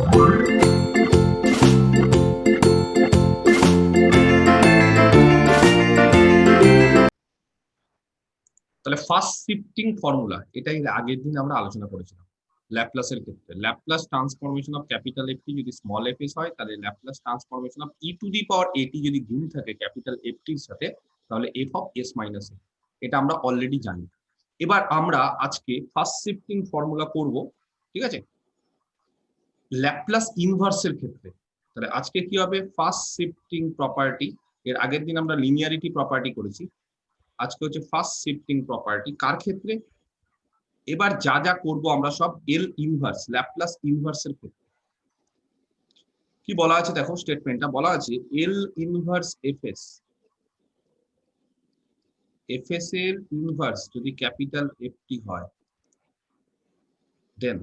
তাহলে first shifting formula, এটাই আগের দিন আমরা আলোচনা করেছিলাম ল্যাপ্লাসের ক্ষেত্রে। Laplace transformation of capital F T যদি স্মল এফ এস হয়, তাহলে Laplace transformation of E to the power A T যদি গুণ থাকে ক্যাপিটাল এফটির সাথে, তাহলে F of S minus A. এটা আমরা অলরেডি জানি। এবার আমরা আজকে ফার্স্ট শিফটিং ফর্মুলা করব, ঠিক আছে, ল্যাপ্লাস ইনভার্সের ক্ষেত্রে। তাহলে আজকে কি হবে? First shifting property. এর আগের দিন আমরা লিনিয়ারিটি প্রপার্টি করেছি, আজকে হচ্ছে ফার্স্ট শিফটিং প্রপার্টি। কার ক্ষেত্রে? এবার যা যা করব আমরা সব এল ইনভার্স, ল্যাপ্লাস ইনভার্সের ক্ষেত্রে। কি বলা আছে দেখো, স্টেটমেন্টটা বলা আছে এল ইনভার্স এফএস, এফএস এর ইনভার্স যদি ক্যাপিটাল এফটি হয়, then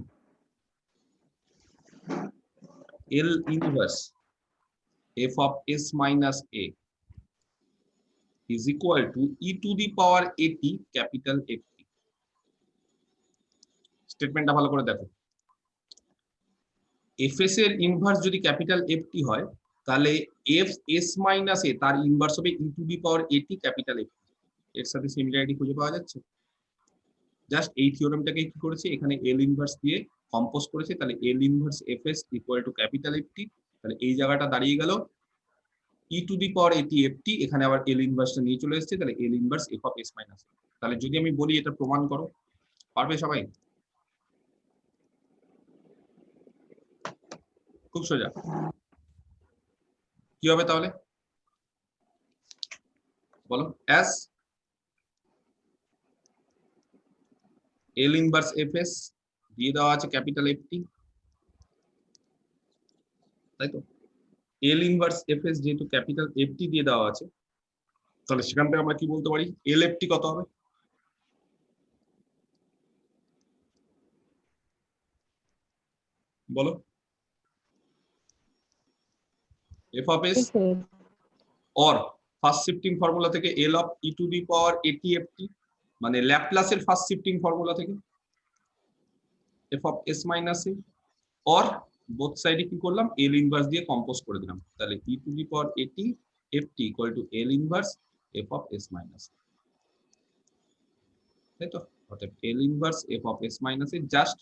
L inverse F of S minus A is equal to e to the power at capital FT। স্টেটমেন্টটা ভালো করে দেখো, এফএস এর ইনভার্স যদি ক্যাপিটাল এফটি হয়, তাহলে এফ এস মাইনাস এ তার ইনভার্স হবে ই টু দি পাওয়ার এটি ক্যাপিটাল এফটি। এর সাথে সিমিলারিটি খুঁজে পাওয়া যাচ্ছে। জাস্ট এই থিওরেমটাকে কি করেছে, এখানে এল ইনভার্স দিয়ে কম্পোজ করেছে। তাহলে L inverse FS equal to capital FT. তাহলে এই জায়গাটা দাঁড়িয়ে গেল ই to the power A T FT, এখানে আবার এল ইনভার্সটা নিয়ে চলে এসেছে, তাহলে L inverse F of S minus. তাহলে যদি আমি বলি এটা প্রমাণ করো, পারবে সবাই? খুব সোজা। কি হবে তাহলে বলো? অ্যাজ এল ইনভার্স এফএস দিয়ে দেওয়া আছে ক্যাপিটাল এফটি, তাই তো? এল ইনভার্স এফএস যেহেতু ক্যাপিটাল এফটি দিয়ে দেওয়া আছে, তাহলে সেখান থেকে আমরা কি বলতে পারি, এল এফটি কত হবে? বলো। F of S or first shifting formula থেকে L of E to the power A T FT, মানে ল্যাপ্লাসের ফার্স্ট শিফটিং ফর্মুলা থেকে F of S minus A, or both সাইডে কি করলাম, এল ইনভার্স দিয়ে কম্পোজ করে দিলাম। তাহলে e to the power A T F T equal to L inverse F of S minus, তাই তো? অর্থাৎ L inverse F of S minus A. Just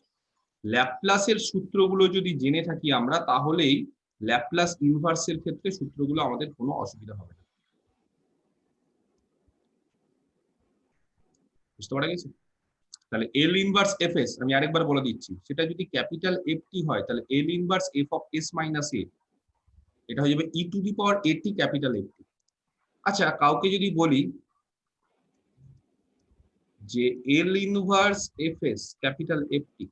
ল্যাপ্লাসের সূত্রগুলো যদি জেনে থাকি আমরা, তাহলেই ল্যাপ্লাস ইনভার্সের ক্ষেত্রে সূত্রগুলো আমাদের কোনো অসুবিধা হবে না। বুঝতে পারা গেছে? তাহলে এল ইনভার্স এফ এস আমি আরেকবার বলে দিচ্ছি, সেটা যদি ক্যাপিটাল এফ টি হয়, তাহলে L inverse F of S minus A, এটা হয়ে যাবে ই টু দি পাওয়ার এটি ক্যাপিটাল এফ টি। আচ্ছা, কাউকে যদি বলি যে L inverse F S capital F T,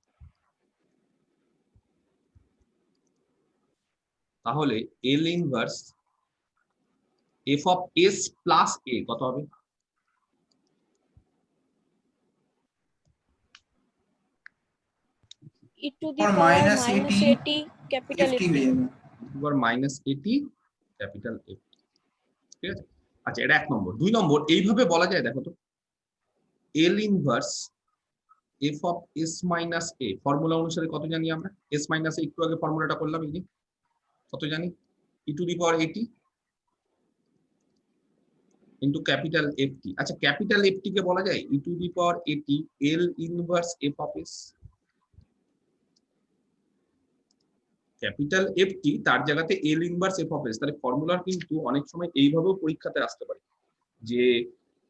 তাহলে L inverse F of S plus A কত হবে? e to the power minus minus 80 80 capital FT FT। হয়ে যাবে। মাইনাস এটি ক্যাপিটাল এফ, ঠিক আছে? আচ্ছা, এটা এক নম্বর। দুই নম্বর, এইভাবে বলা যায় দেখো তো, এল inverse F of S minus A formula অনুসারে কত জানি আমরা? এস মাইনাস একটু আগে ফর্মুলাটা করলাম, এই যে কত জানি, ই টু দি পাওয়ার এটি ইন্টু ক্যাপিটাল এফ টি। আচ্ছা, ক্যাপিটাল এফ টি কে বলা যায় ই টু দি পাওয়ার এটি এল inverse F of S. Capital F টি তার জায়গাতে এল ইনভার্স এফ অফ এস। তাহলে ফর্মুলার কিন্তু অনেক সময় এইভাবেও পরীক্ষাতে আসতে পারে যে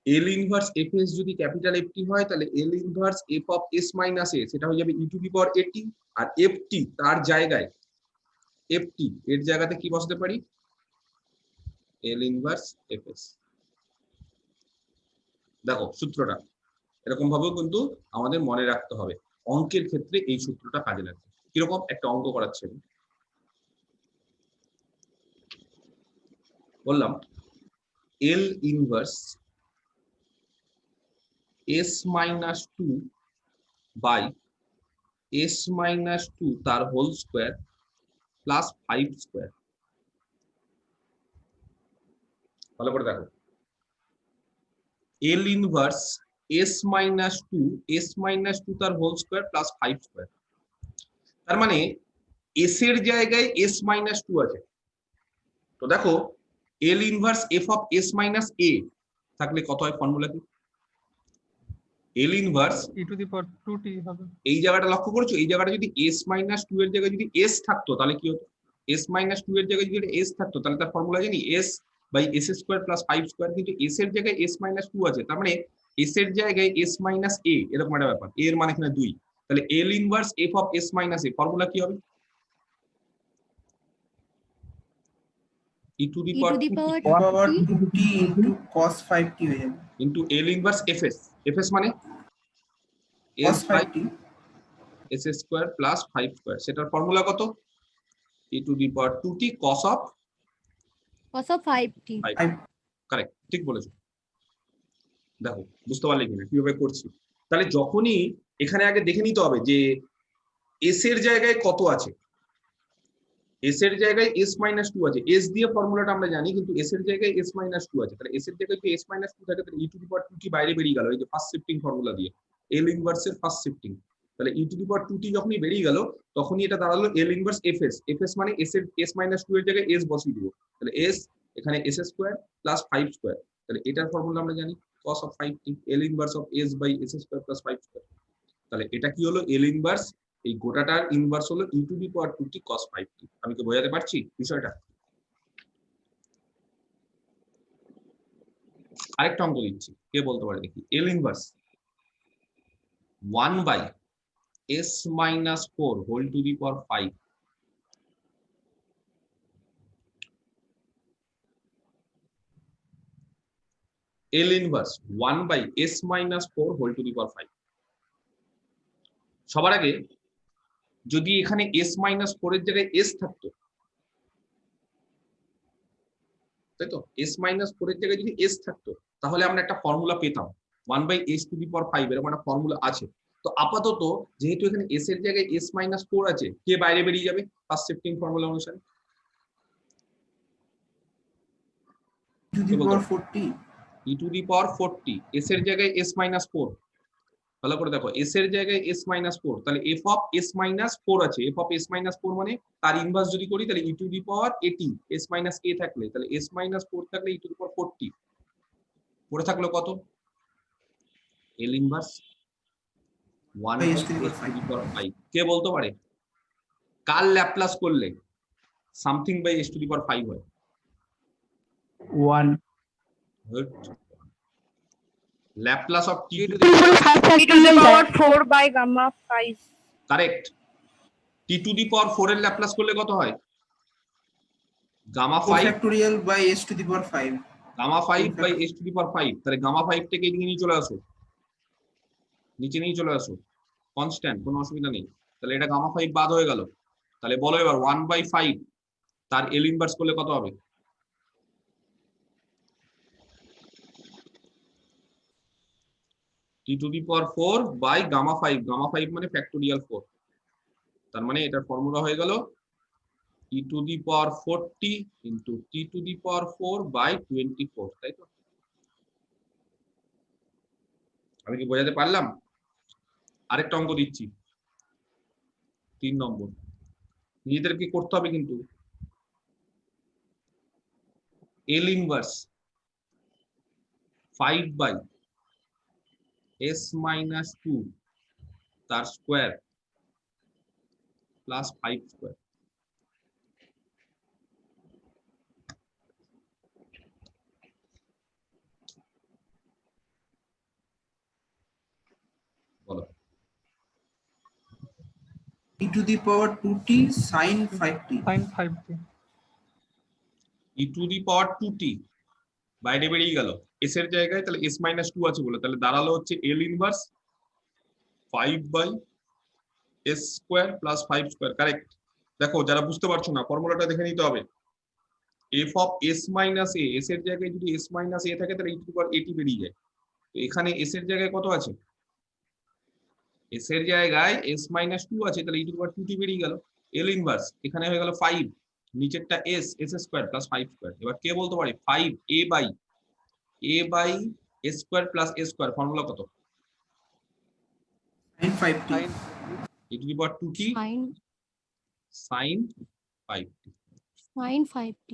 এল ইনভার্স এফ এস যদি ক্যাপিটাল এফ টি হয়, তাহলে L inverse F of S minus A সেটা হয়ে যাবে ই টু দি পাওয়ার এটি, আর এফ টি তার জায়গায়, এফ টি এর জায়গাতে কি বসাতে পারি, এল ইনভার্স এফ এস। দেখো সূত্রটা এরকম ভাবেও কিন্তু আমাদের মনে রাখতে হবে। অঙ্কের ক্ষেত্রে এই সূত্রটা কাজে লাগবে। কিরকম? একটা অঙ্ক করাচ্ছে, বললাম L inverse s minus two by S minus two তার হোল স্কোয়ার প্লাস 5 স্কোয়ার। ভালো করে দেখো, L inverse s minus two তার হোল স্কোয়ার প্লাস 5 স্কোয়ার। তার মানে এস এর জায়গায় এস মাইনাস টু আছে, তো দেখো L inverse F of S minus A থাকলে কত হয় ফর্মুলা কি? L inverse e to the power 2t হবে। এই জায়গাটা লক্ষ্য করছো, এই জায়গাটা যদি এস মাইনাস টু এর জায়গায় যদি এস থাকতো তাহলে কি হতো? এস মাইনাস টু এর জায়গায় যদি এস থাকতো তাহলে তার ফর্মুলা জানি s by S square plus five square, কিন্তু এস এর জায়গায় এস মাইনাস টু আছে, তার মানে এস এর জায়গায় এস মাইনাস এ, এরকম একটা ব্যাপার, এর মানে এখানে দুই, তাহলে L inverse F of S minus A formula কি হবে? e to the power 2t into cos 5t হয়ে যাবে, into L inverse fs, fs মানে cos s by 5t s square plus 5 square, সেটার ফর্মুলা কত? e to the power 2t cos of 5t 5, correct, ঠিক বলেছো। দেখো বুঝতে পারলে কিনা কিভাবে করছি? তাহলে যখনই এখানে আগে দেখে নিতে হবে যে s এর জায়গায় কত আছে, s এর জায়গায় s মাইনাস টু আছে, s দিয়ে ফর্মুলাটা আমরা জানি, কিন্তু s এর জায়গায় s মাইনাস টু আছে, তাহলে s এর জায়গায় যদি s মাইনাস টু থাকে তাহলে e to the power 2t বাইরে বেরিয়ে গেল, এই যে ফার্স্ট শিফটিং ফর্মুলা দিয়ে l ইনভার্সের ফার্স্ট শিফটিং, তাহলে e to the power 2t যখনই বেরিয়ে গেল তখনই এটা দাঁড়ালো l ইনভার্স fs, fs মানে s এর s মাইনাস টু এর জায়গায় s বসিয়ে দিব, তাহলে s এখানে s স্কয়ার প্লাস 5 স্কয়ার, তাহলে এটার ফর্মুলা আমরা জানি cos of 5t, l inverse of s by s square plus 5 square, তাহলে এটা কি হলো l ইনভার্স, এই গোটাটার ইনভার্স হলো e to the power 2t cos 5t। আমি কি বোঝাতে পারছি বিষয়টা? আরেকটা অঙ্ক দিচ্ছি, কে বলতে পারে দেখি। l inverse 1 by s minus 4 whole to the power 5, l inverse 1 by s minus 4 whole to the power 5। সবার আগে যদি এখানে s মাইনাস 4 এর জায়গায় s থাকতো, তাই তো, s মাইনাস 4 এর জায়গায় যদি s থাকতো তাহলে আমরা একটা ফর্মুলা পেতাম 1 by s to the power 5, এরকম একটা ফর্মুলা আছে। তো আপাতত যেহেতু এখানে s এর জায়গায় s মাইনাস 4 আছে, কে বাইরে বেরিয়ে যাবে ফার্স্ট শিফটিং ফর্মুলা অনুসারে? to the power 4t e to the power 4t, s এর জায়গায় s মাইনাস 4, ভালো করে দেখো s এর জায়গায় s মাইনাস 4, তাহলে f অফ s মাইনাস 4 আছে, f অফ s মাইনাস 4 মানে তার ইনভার্স যদি করি তাহলে e to the power 18, s minus a থাকলে তাহলে s মাইনাস 4 থাকলে e টু দি পাওয়ার 40 পড়ে থাকলো কত? l inverse 1 by s to the power 5, কে বলতে পারে কার ল্যাপ্লাস করলে something by s to the power 5 হয়? 1 Laplace of t to to the power 4 by gamma 5 correct, t to the power 4 এর ল্যাপ্লাস করলে কত হয়? Gamma 4 5, factorial by s to the power 5 gamma 5 by s to the power 5, তাহলে gamma 5 থেকে এদিকে নিয়ে চলে আসো, নিচে নিয়ে চলে আসো, কনস্ট্যান্ট, কোনো অসুবিধা নেই, তাহলে এটা গামা 5 বাদ হয়ে গেল, তাহলে বলো এবার 1 বাই 5 তার l ইনভার্স করলে কত হবে? t to the power 4 by gamma 5, gamma 5 মানে ফ্যাক্টোরিয়াল 4, তার মানে এটার ফর্মুলা হয়ে গেল e to the power 40 into t to the power 4 by 24, তাই তো? আমি কি বোঝাতে পারলাম? আরেকটা অঙ্ক দিচ্ছি 3 নম্বর, নিজেদেরকে করতে হবে কিন্তু l inverse 5 by s minus 2 তার স্কোয়ার প্লাস 5 স্কোয়ার, বলো। e to the power 2t sin 5t sin 5t e to the power 2t বাইরে বেরিয়ে গেল s এর জায়গায়, তাহলে s মাইনাস 2 আছে বলে, তাহলে দাঁড়ালো হচ্ছে l inverse 5 by s square plus 5 square, correct. দেখো যারা বুঝতে পারছো না ফর্মুলাটা দেখে নিতে হবে, f of s minus a, s এর জায়গায় যদি s মাইনাস a থাকে তাহলে e টু দি পাওয়ার 80 বেরিয়ে যায়, তো এখানে s এর জায়গায় কত আছে? s এর জায়গায় s মাইনাস 2 আছে, তাহলে e to the power 2t বেরিয়ে গেল, l ইনভার্স এখানে হয়ে গেল 5, নিচেরটা s, s square plus 5 square, এবার কে বলতে পারে 5 a by a square plus a square formula কত? sin 5t e to the power 2t sin sine 5t। sin 5t.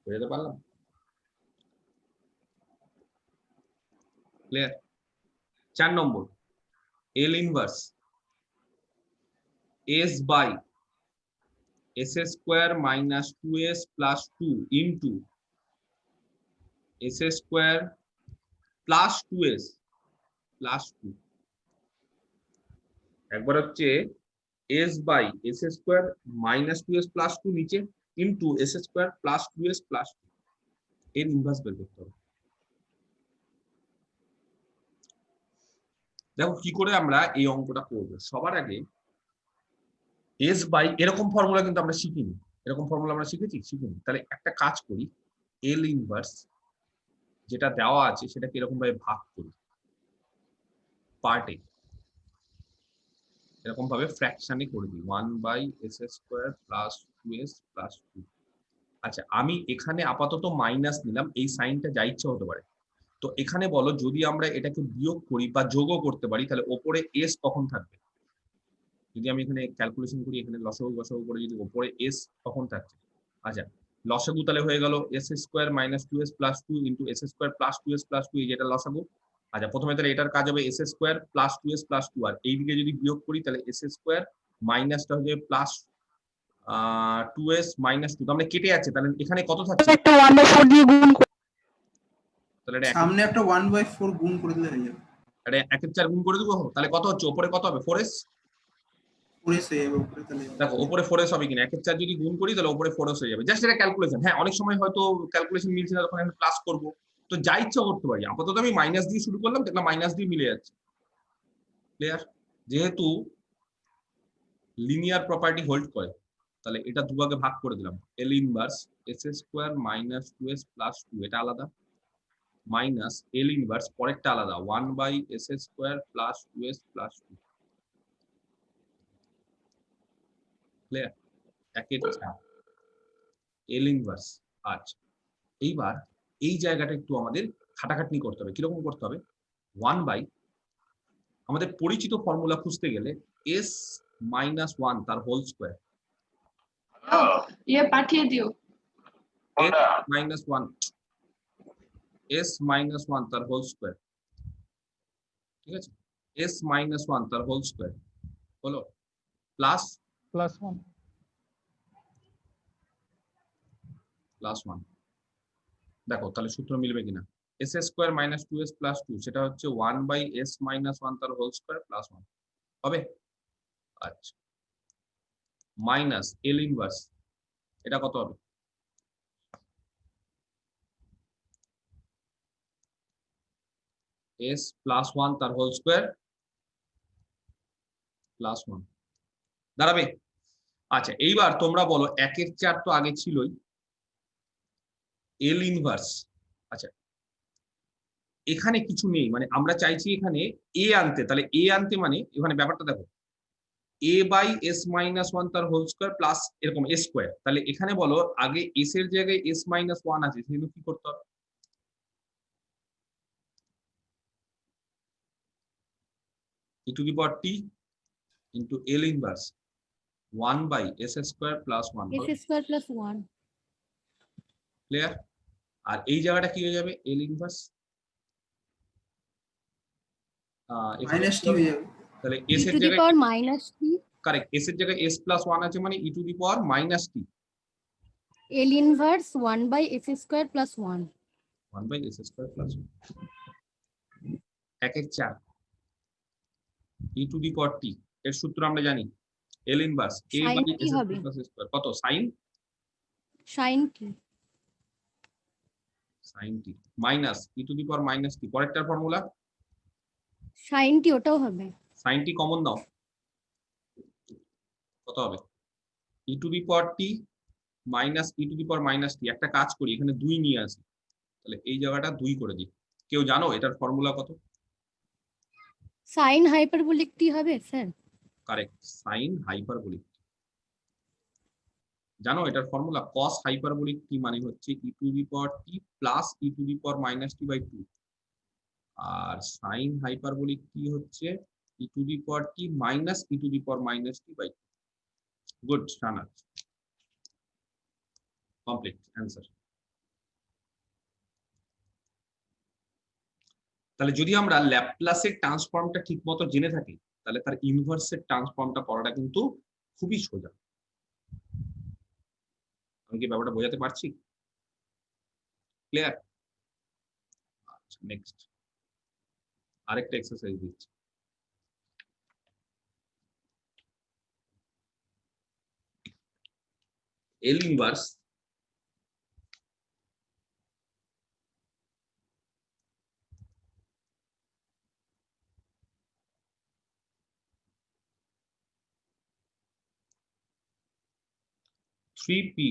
বুঝতে পারলাম? ক্লিয়ার? 4 নম্বর L inverse s by s square minus 2s plus 2 into s square plus 2s plus 2। একবার হচ্ছে s by s square minus 2s plus 2 নিচে into s square plus 2s plus 2 এর inverse বের করতে হবে। দেখো কি করে আমরা এই অঙ্কটা করব। সবার আগে s বাই এরকম ফর্মুলা কিন্তু আমরা শিখিনি। এরকম ফর্মুলা আমরা শিখেছি? শিখিনি। তাহলে একটা কাজ করি, L ইনভার্স যেটা দেওয়া আছে সেটাকে এরকম ভাবে ভাগ করি পার্টে, এরকম ভাবে ফ্র্যাকশনে করে দিই 1 by s square plus 2s plus 2। আচ্ছা, আমি এখানে আপাতত মাইনাস নিলাম, এই সাইনটা যা ইচ্ছা হতে পারে। তো এখানে বলো যদি আমরা এটাকে বিয়োগ করি বা যোগও করতে পারি তাহলে ওপরে s কখন থাকবে? যদি আমি এখানে ক্যালকুলেশন করি, এখানে লসাগু গসাগু করে যদি ওপরে s কখন থাকছে? আচ্ছা, লসাগু তাহলে হয়ে গেল s square minus 2s plus 2 into s square plus 2s plus 2, এই যেটা লসাগু। আচ্ছা, প্রথমে তাহলে এটার কাজ হবে s square plus 2s plus 2, আর এইদিকে যদি বিয়োগ করি তাহলে s স্কয়ার মাইনাসটা হয়ে যাবে প্লাস 2s মাইনাস 2। তাহলে কেটে যাচ্ছে, তাহলে এখানে কত থাকছে? একটা 1/4 দিয়ে গুণ করে তাহলে এটা সামনে একটা 1/4 গুণ করে দিলে হয়ে যাবে। এটা 1/4 গুণ করে দেবো, তাহলে কত হচ্ছে? উপরে কত হবে? 4s। 4s হয়ে যাবে উপরে তাহলে। দেখো উপরে 4s হবে কিনা, 1/4 যদি গুণ করি তাহলে উপরে 4s হয়ে যাবে। জাস্ট এটা ক্যালকুলেশন। হ্যাঁ, অনেক সময় হয়তো ক্যালকুলেশন মিলছে না, তখন আমি প্লাস করব। তো যা ইচ্ছা করতে পারি। আপাতত আমি মাইনাস দিয়ে শুরু করলাম, দেখলাম মাইনাস দিয়ে মিলে যাচ্ছে। ক্লিয়ার? যেহেতু লিনিয়ার প্রপার্টি হোল্ড করে, তাহলে এটা দুভাগে ভাগ করে দিলাম। L inverse s square minus 2s plus 2 এটা আলাদা, মাইনাস L ইনভার্স পরেরটা আলাদা 1 by s square plus 2s plus 2। Clear? একের চার L ইনভার্স। আচ্ছা, এইবার এই জায়গাটা একটু আমাদের খাটাখাটনি করতে হবে। কিরকম করতে হবে? 1 বাই আমাদের পরিচিত ফর্মুলা খুঁজতে গেলে s মাইনাস 1 তার হোল স্কয়ার, ये পাঠিয়ে দিও। s মাইনাস 1 s মাইনাস 1 তার হোল স্কয়ার। ঠিক আছে? s মাইনাস 1 তার হোল স্কয়ার হলো প্লাস +1 প্লাস 1। দেখো তাহলে সূত্র মিলবে কিনা। s square minus 2s plus 2 সেটা হচ্ছে 1 বাই s মাইনাস 1 তার হোল স্কয়ার প্লাস 1 হবে। আচ্ছা, মাইনাস L ইনভার্স এটা কত হবে? s প্লাস 1 তার হোল স্কয়ার প্লাস 1 দাঁড়াবে। আচ্ছা, এইবার তোমরা বলো 1/4 তো আগে ছিলই, L ইনভার্স। আচ্ছা, এখানে কিছু নেই, মানে আমরা চাইছি এখানে a আনতে। তাহলে a আনতে মানে এখানে ব্যাপারটা দেখো, a বাই s মাইনাস 1 তার হোল স্কয়ার প্লাস এরকম s স্কয়ার। তাহলে এখানে বলো আগে s এর জায়গায় s মাইনাস 1 আছে, সেজন্য কি করতে হবে? e to the power t into L inverse 1 by s square plus 1। s square plus 1। Clear? আর এই জায়গাটা কি হয়ে যাবে? L ইনভার্স মাইনাস টি হয়ে যাবে। তাহলে e s এর টু দি জায়গায় power minus t। Correct, s এর জায়গায় s প্লাস 1 আছে মানে e to the power minus t। L inverse 1 by s square plus 1। 1 by s square plus 1/4 e to the power t এর সূত্র আমরা জানি। L inverse a Sin by t s হবে। Plus square কত? sin t sin t minus e to the power minus t। পরেরটার formula sin t ওটাও হবে। sin t common দাও, কত হবে? e to the power t minus e to the power minus t। একটা কাজ করি, এখানে 2 নিয়ে আসি, তাহলে এই জায়গাটা 2 করে দিই। কেউ জানো এটার ফর্মুলা কত? sin হাইপারবোলিক t হবে স্যার। Correct, sin hyperbolic. জানো এটার ফর্মুলা cos হাইপারবোলিক t মানে হচ্ছে e to the power t plus e to the power minus t by 2, আর sin হাইপারবোলিক t হচ্ছে e to the power t minus e to the power minus t by 2। Good Shanaz, complete answer. তাহলে যদি আমরা ল্যাপ্লাসের ট্রান্সফর্মটা ঠিক মতো জেনে থাকি তাহলে তার ইনভার্সের ট্রান্সফর্মটা করাটা কিন্তু খুবই সোজা। আমি কি ব্যাপারটা বোঝাতে পারছি? ক্লিয়ার? আচ্ছা, নেক্সট আরেকটা এক্সারসাইজ দিচ্ছি। L inverse three p,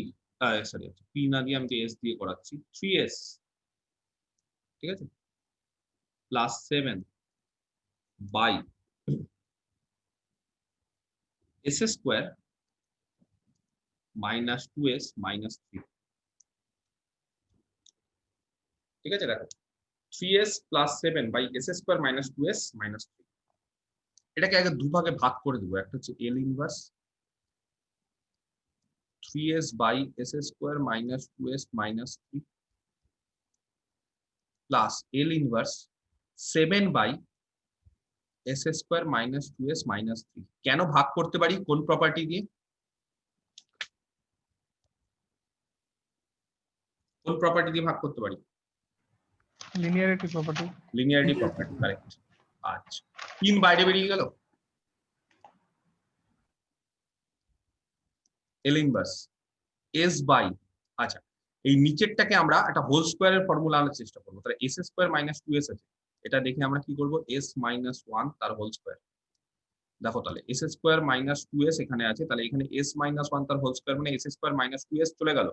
sorry p না দিয়ে আমি এস দিয়ে করাচ্ছি, 3s ঠিক আছে plus 7 by S square minus 2s minus 3। ঠিক আছে, দেখো 3s plus 7 by S square minus 2s minus 3। এটাকে আগে দুভাগে ভাগ করে দেবো। একটা হচ্ছে L inverse 3s by S square minus 2s minus 3 plus L inverse 7 by S square minus 2s minus 3। কেন ভাগ করতে পারি? কোন প্রপার্টি দিয়ে? কোন প্রপার্টি দিয়ে ভাগ করতে পারি? Linearity property. Linearity property, correct. আচ্ছা, 3 বাইরে বেরিয়ে গেল। এল ইনভার্স এস বাই, আচ্ছা এই নিচেরটাকে আমরা একটা হোল স্কোয়ারের ফর্মুলা আনার চেষ্টা করবো। তাহলে এস স্কোয়ার মাইনাস 2s আছে, এটা দেখে আমরা কি করবো? এস মাইনাস 1 তার হোল স্কোয়ার। দেখো তাহলে এস স্কোয়ার মাইনাস 2s এখানে আছে, তাহলে এখানে এস মাইনাস 1 তার হোল স্কোয়ার মানে এস স্কোয়ার মাইনাস 2s চলে গেল,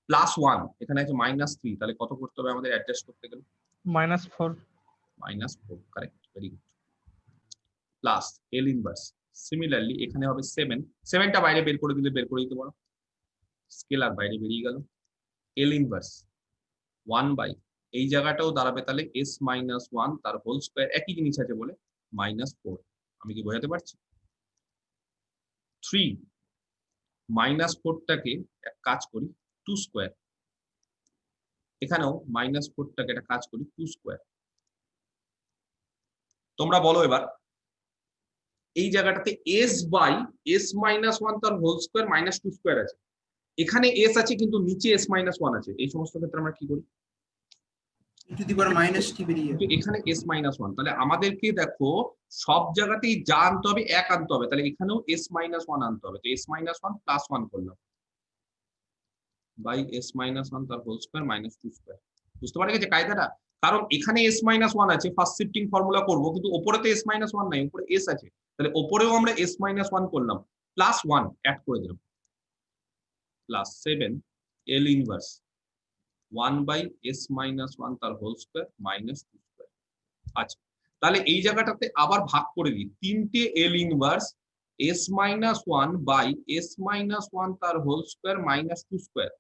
প্লাস 1 এখানে আছে মাইনাস 3। তাহলে কত করতে হবে আমাদের অ্যাডজাস্ট করতে গেলে? -4। -4, correct, very good. Plus L inverse similarly এখানে হবে 7টা বাইরে বের করে দিলে বের করে দিতে পারো, স্কেলার বাইরে বেরিয়ে গেল। এল ইনভার্স 1 বাই এই জায়গাটাও দাঁড়াবে তাহলে এস মাইনাস 1 তার হোল স্কোয়ার, একই জিনিস আছে বলে -4। আমি কি বোঝাতে পারছি? 3 -4টাকে এক কাজ করি 2 স্কোয়ার, এখানেও -4টাকে একটা কাজ করি 2 স্কোয়ার। তোমরা বলো এবার এই জায়গাটাতে এস বাই এস মাইনাস 1 তার হোল স্কোয়ার -2 স্কোয়ার আছে, এখানে এস আছে কিন্তু নিচে এস মাইনাস 1 আছে, এই সমস্ত ক্ষেত্রে আমরা কি করি? e to the power minus t বেরিয়ে কিন্তু যাবে। এখানে এস মাইনাস 1, তাহলে আমাদেরকে দেখো সব জায়গাতেই যা আনতে হবে এক আনতে হবে, তাহলে এখানেও এস মাইনাস 1 আনতে হবে। তো এস মাইনাস 1 প্লাস 1 করলাম বাই এস মাইনাস 1 তার হোল স্কোয়ার -2 স্কোয়ার। বুঝতে পারা গেছে কায়দাটা? কারণ এখানে এস মাইনাস 1 আছে, ফার্স্ট শিফটিং ফর্মুলা করব, কিন্তু উপরে তো এস মাইনাস 1 নাই, উপরে এস আছে, তাহলে উপরেও আমরা এস মাইনাস 1 করলাম, প্লাস 1 অ্যাড করে দিলাম, plus 7 L inverse 1 by S minus 1 তার হোল স্কোয়ার -2 স্কোয়ার। আচ্ছা, তাহলে এই জায়গাটাতে আবার ভাগ করে দিই, 3টে L inverse s minus 1 by S minus 1 তার হোল স্কোয়ার -2 স্কোয়ার,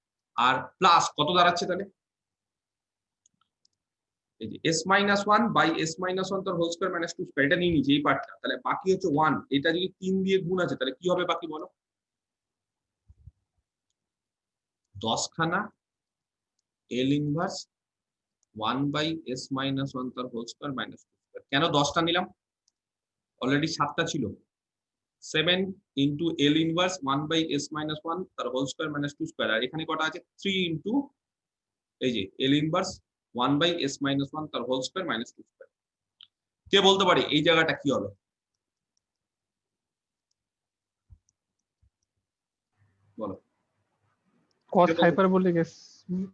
আর প্লাস কত দাঁড়াচ্ছে তাহলে? এই যে s minus 1 by S minus 1 তার হোল স্কোয়ার -2 স্কোয়ার, এটা নিয়ে নিচ্ছি এই পার্টটা। তাহলে বাকি হচ্ছে 1, এটা যদি 3 দিয়ে গুণ আছে তাহলে কি হবে বাকি বলো? 10 খানা L inverse 1 by S minus 1 তার হোল স্কোয়ার -2 স্কোয়ার। কেন 10টা নিলাম? অলরেডি 7টা ছিল। 7 into L inverse 1 by S minus 1 তার হোল স্কোয়ার -2 স্কোয়ার, আর এখানে কটা আছে? 3 ইন্টু এই যে L inverse 1 by S minus 1 তার হোল স্কোয়ার -2 স্কোয়ার। কে বলতে পারে এই জায়গাটা কি হবে? বলো। cos hyperbolic s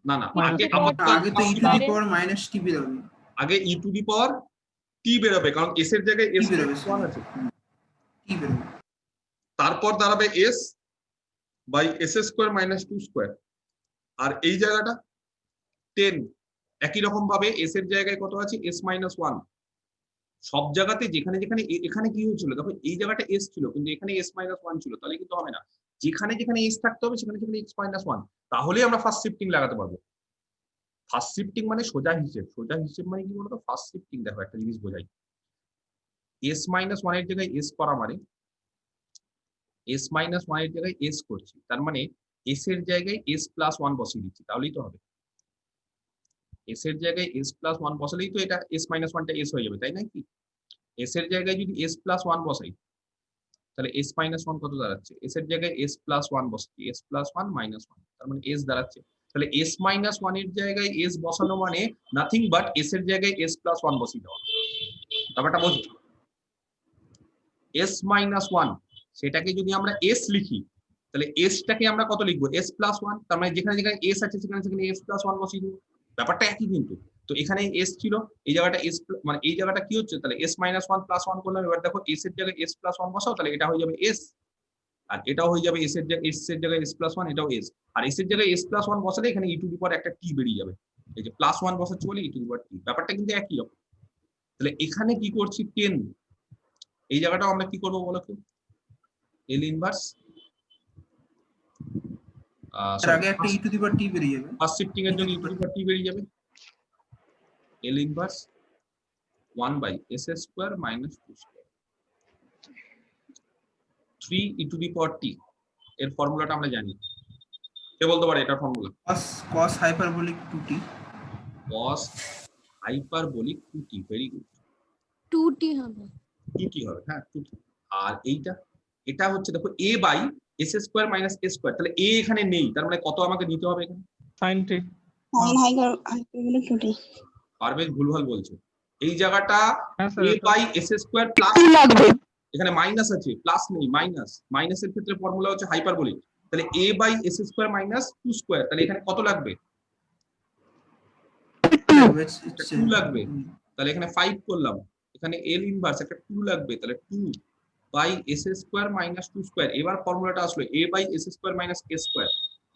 না না, Minus আগে one. আপাতত আগে তো e to the power minus t বেরোবে। আগে ই টু দি পাওয়ার টি বেরোবে, কারণ এস এর জায়গায় এস t বেরোবে, 1 আছে, t বেরোবে। তারপর দাঁড়াবে S by S square -2 square, আর এই জায়গাটা 10। একই রকম ভাবে এস এর জায়গায় কত আছে? S minus 1। সব জায়গাতে যেখানে যেখানে এখানে কি হয়েছিল দেখো, এই জায়গাটা এস ছিল কিন্তু এখানে এস মাইনাস 1 ছিল, তাহলে কিন্তু হবে না। যেখানে যেখানে এস থাকতে হবে সেখানে সেখানে এক্স মাইনাস 1, তাহলেই আমরা ফার্স্ট শিফটিং লাগাতে পারবো। ফার্স্ট শিফটিং মানে সোজা হিসেব, সোজা হিসেব মানে কি বলতো? First shifting. দেখো একটা জিনিস বোঝাই, এস মাইনাস 1 এর জায়গায় এস করা মানে এস মাইনাস ওয়ান এর জায়গায় এস করছি, তার মানে এস এর জায়গায় এস প্লাস ওয়ান বসিয়ে দিচ্ছি, তাহলেই তো হবে। এস এর জায়গায় এস প্লাস ওয়ান বসালেই তো এটা এস মাইনাস ওয়ানটা এস হয়ে যাবে, তাই না কি? এস এর জায়গায় যদি এস প্লাস ওয়ান বসাই তাহলে এস মাইনাস ওয়ান কত দাঁড়াচ্ছে? এস এর জায়গায় এস প্লাস ওয়ান বসাচ্ছি, S plus one minus one, তার মানে এস দাঁড়াচ্ছে। তাহলে এস মাইনাস ওয়ান এর জায়গায় এস বসানো মানে নাথিং বাট এস এর জায়গায় এস প্লাস ওয়ান বসিয়ে দেওয়া। ব্যাপারটা বোঝো? এস মাইনাস ওয়ান সেটাকে যদি আমরা এস লিখি তাহলে এসটাকে আমরা কত লিখবো? এস প্লাস ওয়ান, তার মানে যেখানে যেখানে এস আছে সেখানে সেখানে এস প্লাস ওয়ান বসিয়ে দেবো। ব্যাপারটা একই কিন্তু। তো এখানে এস ছিল, এই জায়গাটা এস, মানে এই জায়গাটা কি হচ্ছে তাহলে S minus one plus one করলাম। এবার দেখো এস এর জায়গায় এস প্লাস ওয়ান বসাও, তাহলে এটা হয়ে যাবে এস, আর এটাও হয়ে যাবে এস এর জায়গায় এস প্লাস ওয়ান, এটাও এস। আর এস এর জায়গায় এস প্লাস ওয়ান বসালে এখানে ই টু দি পাওয়ার একটা টি বেরিয়ে যাবে, এই যে প্লাস ওয়ান বসাচ্ছি বলে ই টু দি পাওয়ার টি। ব্যাপারটা কিন্তু একই রকম। তাহলে এখানে কি করছি 10, এই জায়গাটাও আমরা কি করবো বলো তো? এল ইনভার্স তার আগে একটা ই টু দি পাওয়ার টি বেরিয়ে যাবে, ফার্স্ট শিফটিং এর জন্য ই টু দি পাওয়ার টি বেরিয়ে যাবে। L inverse 1/s square minus 2 square 3 E to the power T. এর ফর্মুলাটা আমরা জানি, কে বলতে পারে এটা formula? cos hyperbolic 2t। cos hyperbolic 2t, very good. 2t হবে। 2t হবে, হ্যাঁ 2t। আর এইটা, এটা হচ্ছে দেখো a by s square minus a square, তাহলে a এখানে নেই, তার মানে কত আমাকে নিতে হবে এখানে? sin t। sin hyperbolic 2t Parvez ভুলভাল বলছে। এই জায়গাটা হ্যাঁ sir, a by s square plus, লাগবে। এখানে মাইনাস আছে, প্লাস নেই, মাইনাস। মাইনাসের ক্ষেত্রে ফর্মুলা হচ্ছে হাইপারবোলিক, তাহলে a by s square minus 2 square, তাহলে এখানে কত লাগবে? 2 লাগবে, তাহলে এখানে 5 করলাম। এখানে l ইনভার্স একটা 2 লাগবে, তাহলে 2 by s square minus 2 square. এবার ফর্মুলাটা আসলো a by s square minus a square,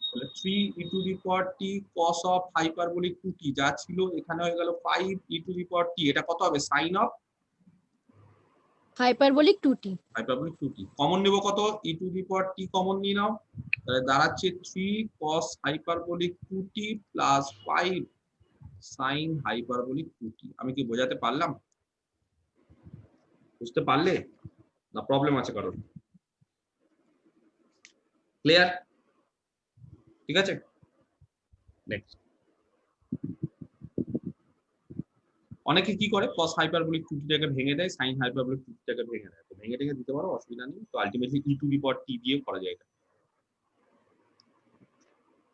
তাহলে 3 ই to the power t cos of hyperbolic 2t যা ছিল এখানে হয়ে গেল 5 ই টু দি পাওয়ার t। এটা কত হবে? sin of hyperbolic 2t। Hyperbolic 2t। Common নেব কত? E to the power t common নিয়ে নাও, তাহলে দাঁড়াচ্ছে 3 cos hyperbolic 2t plus 5 sin hyperbolic 2t। আমি কি বোঝাতে পারলাম? বুঝতে পারলে না প্রবলেম আছে কারণ? ক্লিয়ার? ঠিক আছে, নেক্সট। অনেকে কি করে cos হাইপারবোলিক 2t টাকে ভেঙে দেয়, sin হাইপারবোলিক 2t টাকে ভেঙে দেয়। তো ভেঙে টেঙে দিতে পারো, অসুবিধা নেই। তো ultimately E to the power t দিয়ে করা যায় এটা,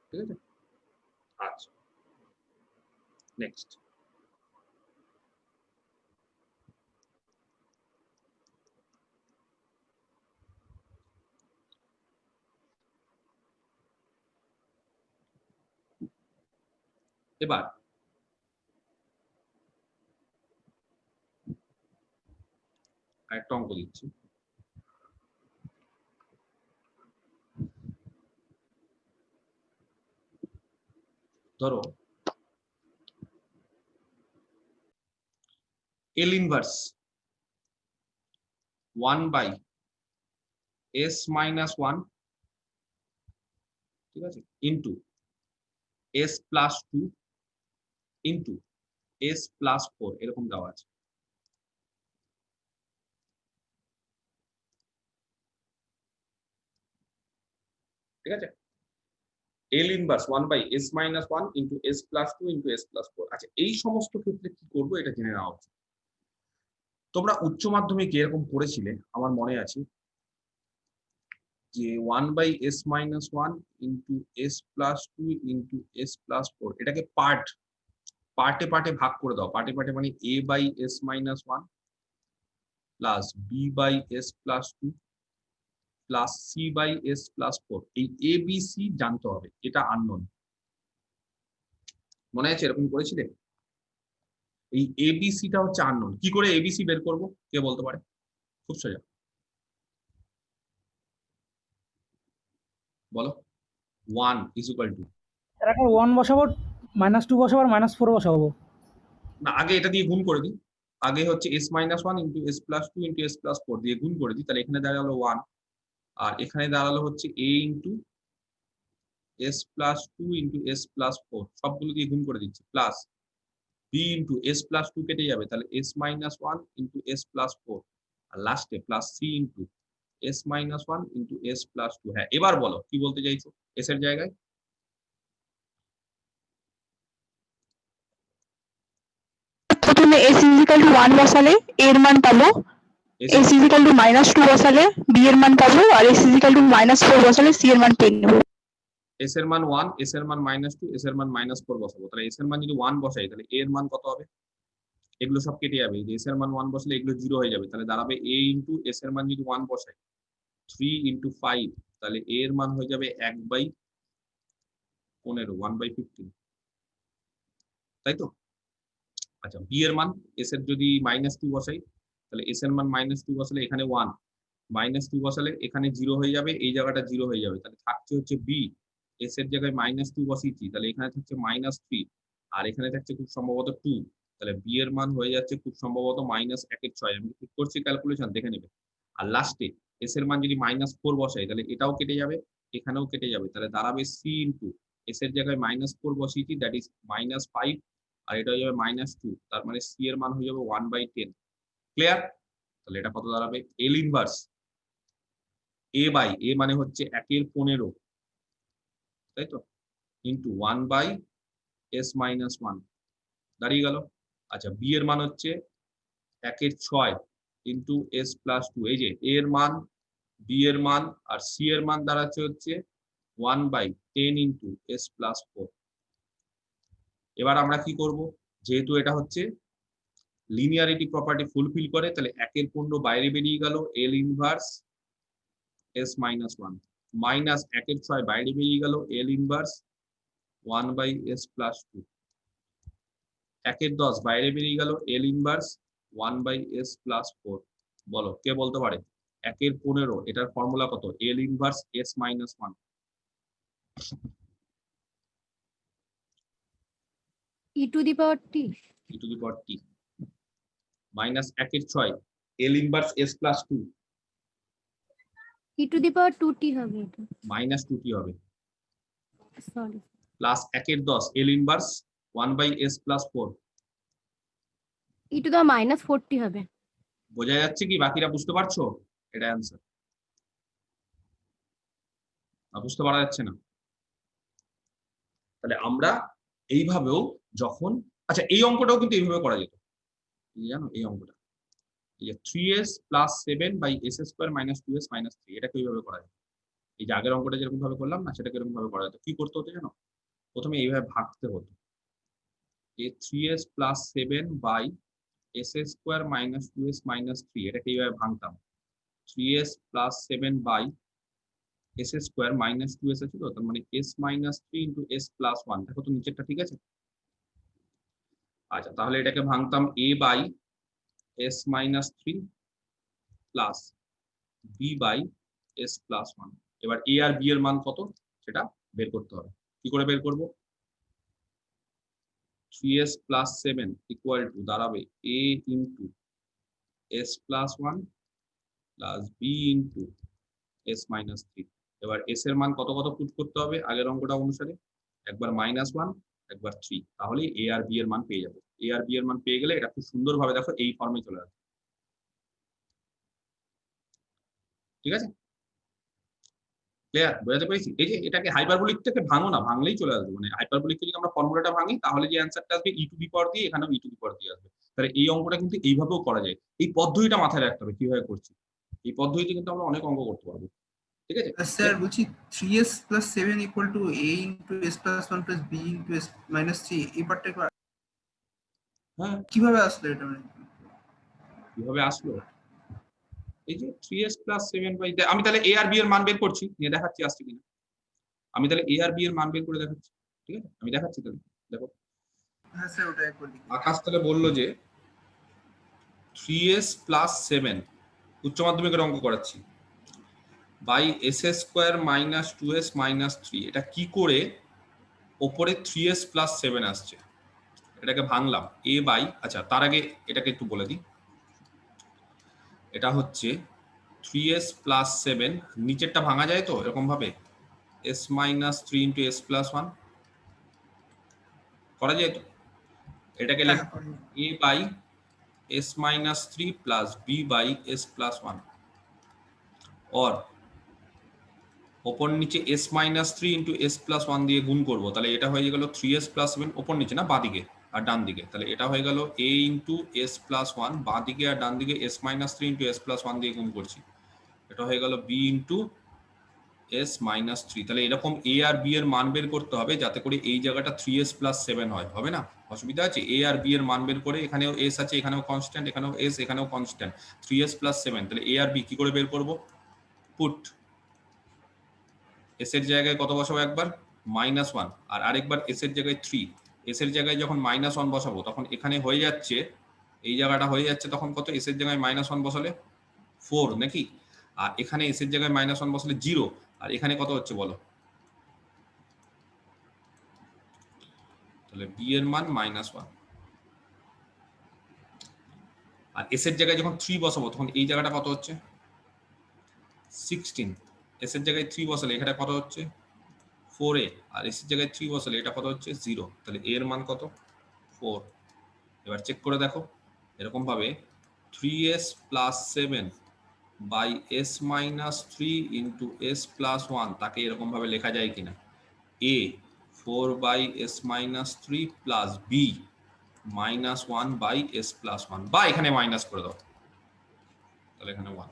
ঠিক আছে? আচ্ছা, নেক্সট। এবার আরেকটা অঙ্ক দিচ্ছি। ধরো L ইনভার্স 1/s মাইনাস 1, ঠিক আছে, into s plus 2 into s plus 4 এরকম দেওয়া আছে। ঠিক আছে, L inverse 1/s minus 1 into s plus 2 into s plus 4। আচ্ছা, এই সমস্ত ক্ষেত্রে কি করবো এটা জেনে নেওয়া উচিত। তোমরা উচ্চ মাধ্যমিকে এরকম পড়েছিলে আমার মনে আছে যে 1/s minus 1 into s plus 2 into s plus 4, এটাকে পার্টে পার্টে ভাগ করে দাও। পার্টে পার্টে মানে a by s minus 1 plus b by s plus 2 plus c by s plus 4। এই a b c জানতে হবে, এটা আননোন। মনে আছে এরকম করেছিলে? এই a b c টা হচ্ছে আননোন। কি করে a b c বের করব কে বলতে পারে? খুব সোজা, বলো। 1 ইজ ইকুয়াল টু, এখন 1 বসাবো, -2 বসাবো আর -4 বসাবো। না আগে এটা দিয়ে গুণ করে দিই। আগে হচ্ছে s minus 1 into s plus 2 into s plus 4 দিয়ে গুণ করে দিই, তাহলে এখানে দাঁড়ালো 1, আর এখানে দাঁড়ালো হচ্ছে a into s plus 2 into s plus 4, সবগুলো দিয়ে গুণ করে দিচ্ছি, plus b into s plus 2 কেটে যাবে, তাহলে s minus 1 into s plus 4, আর লাস্টে plus c into S minus one into S plus two. হ্যাঁ, এবার বলো কি বলতে চাইছো এস এর জায়গায়? প্রথমে s ইজিক্যাল টু 1 বসালে a এর মান পাবো, এস s ইজিক্যাল টু -2 বসালে b এর মান পাবো, আর s ইজিক্যাল টু -4 বসালে c এর মান পেয়ে নেব। এস এর মান 1, এস এর মান -2, এস এর মান -4 বসাবো। তাহলে এস এর মান যদি 1 বসাই তাহলে a এর মান কত হবে? এগুলো সব কেটে যাবে, এস এর মান 1 বসলে এগুলো 0 হয়ে যাবে, তাহলে দাঁড়াবে a ইন্টু এস এর মান যদি 1 বসাই 3 ইন্টু 5, তাহলে a এর মান হয়ে যাবে 1/15, 1/15, তাই তো? আচ্ছা, b এর মান, s এর যদি -2 বসাই তাহলে s এর মান -2 বসালে এখানে 1, -2 বসালে এখানে 0 হয়ে যাবে, এই জায়গাটা 0 হয়ে যাবে, তাহলে থাকছে হচ্ছে b। s এর জায়গায় -2 বসিয়েছি, তাহলে এখানে থাকছে -3, আর এখানে থাকছে খুব সম্ভবত 2, তাহলে b এর মান হয়ে যাচ্ছে খুব সম্ভবত -1/6। আমি ঠিক করছি, ক্যালকুলেশন দেখে নেবে। আর লাস্টে s এর মান যদি -4 বসাই তাহলে এটাও কেটে যাবে, এখানেও কেটে যাবে, তাহলে দাঁড়াবে c ইন্টু s এর জায়গায় -4 বসিয়েছি, দ্যাট ইজ -5, আর এটা হয়ে যাবে -2, তার মানে c এর মান হয়ে যাবে 1/10। ক্লিয়ার? তাহলে এটা কত দাঁড়াবে? L inverse a by a মানে হচ্ছে 1/15, তাই তো, ইন্টু 1/s-1 দাঁড়িয়ে গেল। আচ্ছা, b এর মান হচ্ছে 1/6 ইন্টু s প্লাস 2, এই যে a এর মান, b এর মান আর c এর মান দাঁড়াচ্ছে হচ্ছে 1/10 ইন্টু s প্লাস 4। এবার আমরা কি করব, যেহেতু এটা হচ্ছে লিনিয়ারিটি প্রপার্টি ফুলফিল করে, তাহলে 1/15 বাইরে বেরিয়ে গেল, এল ইনভার্স s-1 মাইনাস 1/6 বাইরে বেরিয়ে গেল, এল ইনভার্স 1/s প্লাস 2, 1/10 বাইরে বেরিয়ে গেল, এল ইনভার্স 1/s প্লাস 4। বলো কে বলতে পারে? 1/15 এটার ফর্মুলা কত? L inverse s-1 e to the power t, e to the power t minus 1/6 L inverse s plus 2 e to the power 2t হবে এটা, মাইনাস 2t হবে, sorry, plus 1/10 L inverse 1/s plus 4। e to the -4t হবে। বোঝা যাচ্ছে কি? বাকিরা বুঝতে পারছো? এটা অ্যান্সার, বুঝতে পারা যাচ্ছে না? তাহলে আমরা এইভাবেও যখন, আচ্ছা এই অঙ্কটাও কিন্তু এইভাবে করা যেত, জানো এই অঙ্কটা, এই যে 3s plus 7 by s square minus 2s minus 3, এটাকে এইভাবে করা যেত। এই যে আগের অঙ্কটা যেরকম ভাবে করলাম না, সেটাকে এরকম ভাবে করা যেত। কি করতে হতো জানো? প্রথমে এইভাবে ভাগতে হতো, এই 3s plus 7 by s square minus 2s minus 3, এটাকে এইভাবে ভাঙতাম। 3s plus 7 by s square minus 2s আছে তো, তার মানে s minus 3 into s plus 1। দেখো তো নিচেরটা ঠিক আছে? আচ্ছা, তাহলে এটাকে ভাঙতাম a by s minus 3 plus b by s plus 1। এবার a আর b এর মান কত সেটা বের করতে হবে। কি করে বের করব? 3s প্লাস 7 ইকুয়াল টু দাঁড়াবে a into s plus 1 plus b into s minus 3। এবার s এর মান কত কত পুট করতে হবে আগের অঙ্কটা অনুসারে, একবার -1 একবার 3, তাহলে a আর b এর মান পেয়ে যাবে। a আর b এর মান পেয়ে গেলে এটা খুব সুন্দরভাবে দেখো এই ফর্মে চলে আসবে। ঠিক আছে? ক্লিয়ার? বোঝাতে পেরেছি? এই যে এটাকে হাইপারবোলিক থেকে ভাঙো না, ভাঙলেই চলে আসবে। মানে হাইপারবোলিক যদি আমরা ফর্মুলাটা ভাঙি তাহলে যে অ্যান্সারটা আসবে ই টু দি পাওয়ার দিয়ে, এখানেও ই টু দি পাওয়ার দিয়ে আসবে। তাহলে এই অঙ্কটা কিন্তু এইভাবেও করা যায়। এই পদ্ধতিটা মাথায় রাখতে হবে কিভাবে করছি। এই পদ্ধতিতে কিন্তু আমরা অনেক অঙ্ক করতে পারবো। ঠিক আছে? স্যার বলছি 3s plus 7 equal to a into s plus 1 plus b into s minus 3, এই পার্টটা হ্যাঁ, কিভাবে আসলো এটা? মানে কিভাবে আসলো? এই যে 3s প্লাস 7 বাই, আমি তাহলে a আর b এর মান বের করছি, নিয়ে দেখাচ্ছি আসছে কিনা। আমি তাহলে a আর b এর মান বের করে দেখাচ্ছি। ঠিক আছে? আমি দেখাচ্ছি তাহলে, দেখো। হ্যাঁ স্যার, ওটা একবার লিখুন। আকাশ তাহলে বললো যে 3s প্লাস 7 উচ্চ মাধ্যমিকের অঙ্ক করাচ্ছি by s square minus 2s minus 3, এটা কি করে ওপরে 3s প্লাস 7 আসছে, এটাকে ভাঙলাম a বাই, আচ্ছা তার আগে এটাকে একটু বলে দিই। এটা হচ্ছে 3s প্লাস 7, নিচেরটা ভাঙা যায় তো এরকম ভাবে, s minus 3 into s plus 1 করা যায় তো। এটাকে হ্যাঁ, লিখব a by s minus 3 plus b by s plus 1। অর ওপর নিচে s minus three into S plus one দিয়ে গুণ করবো, তাহলে এটা হয়ে গেল 3s প্লাস সেভেন, ওপর নিচে না বাঁদিকে আর ডান দিকে, তাহলে এটা হয়ে গেল a into S plus one, বাঁদিকে আর ডান দিকে s minus three into S plus one দিয়ে গুণ করছি, এটা হয়ে গেল b into S minus three. তাহলে এরকম a আর b এর মান বের করতে হবে যাতে করে এই জায়গাটা 3s প্লাস সেভেন হয়, হবে না? অসুবিধা আছে? a আর b এর মান বের করে, এখানেও s আছে, এখানেও কনস্ট্যান্ট, এখানেও s, এখানেও কনস্ট্যান্ট, 3s প্লাস সেভেন। তাহলে a আর b কি করে বের করব? পুট এস এর জায়গায় কত বসাবো, একবার মাইনাস ওয়ান আর আরেকবার এস এর জায়গায় থ্রি। এস এর জায়গায় যখন মাইনাস ওয়ান বসাবো তখন এখানে হয়ে যাচ্ছে, এই জায়গাটা হয়ে যাচ্ছে তখন কত, এস এর জায়গায় মাইনাস ওয়ান বসালে 4 নাকি, আর এখানে এস এর জায়গায় মাইনাস ওয়ান বসালে 0, আর এখানে কত হচ্ছে বলো, তাহলে বি এর মান মাইনাস ওয়ান। আর এস এর জায়গায় যখন 3 বসাবো তখন এই জায়গাটা কত হচ্ছে 16, এস এর জায়গায় 3 বসালে এখানে কত হচ্ছে 4a, আর এস এর জায়গায় 3 বসালে এটা কত হচ্ছে 0, তাহলে a এর মান কত 4। এবার চেক করে দেখো, এরকম ভাবে 3s plus seven by S minus three into S plus one, তাকে এরকম ভাবে লেখা যায় কিনা, a 4 by S minus three plus B minus one by S plus one, বা এখানে মাইনাস করে দাও, তাহলে এখানে 1।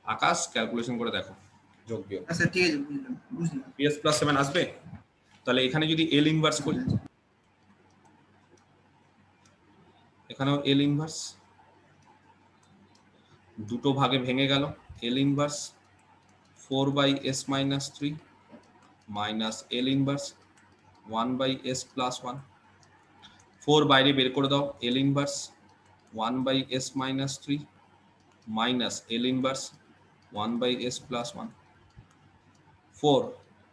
আকাশ ক্যালকুলেশন করে দেখো, যোগ বিয়োগ আচ্ছা ঠিক আছে, বুঝলাম বুঝলাম। bs প্লাস সেভেন আসবে। তাহলে এখানে যদি এল ইনভার্স করি, এখানেও এল ইনভার্স, দুটো ভাগে ভেঙে গেল, L inverse 4 by S minus three minus L inverse 1 by S plus one, 4 বাইরে বের করে দাও, L inverse 1 by S minus three minus L inverse 1 by S plus one, 4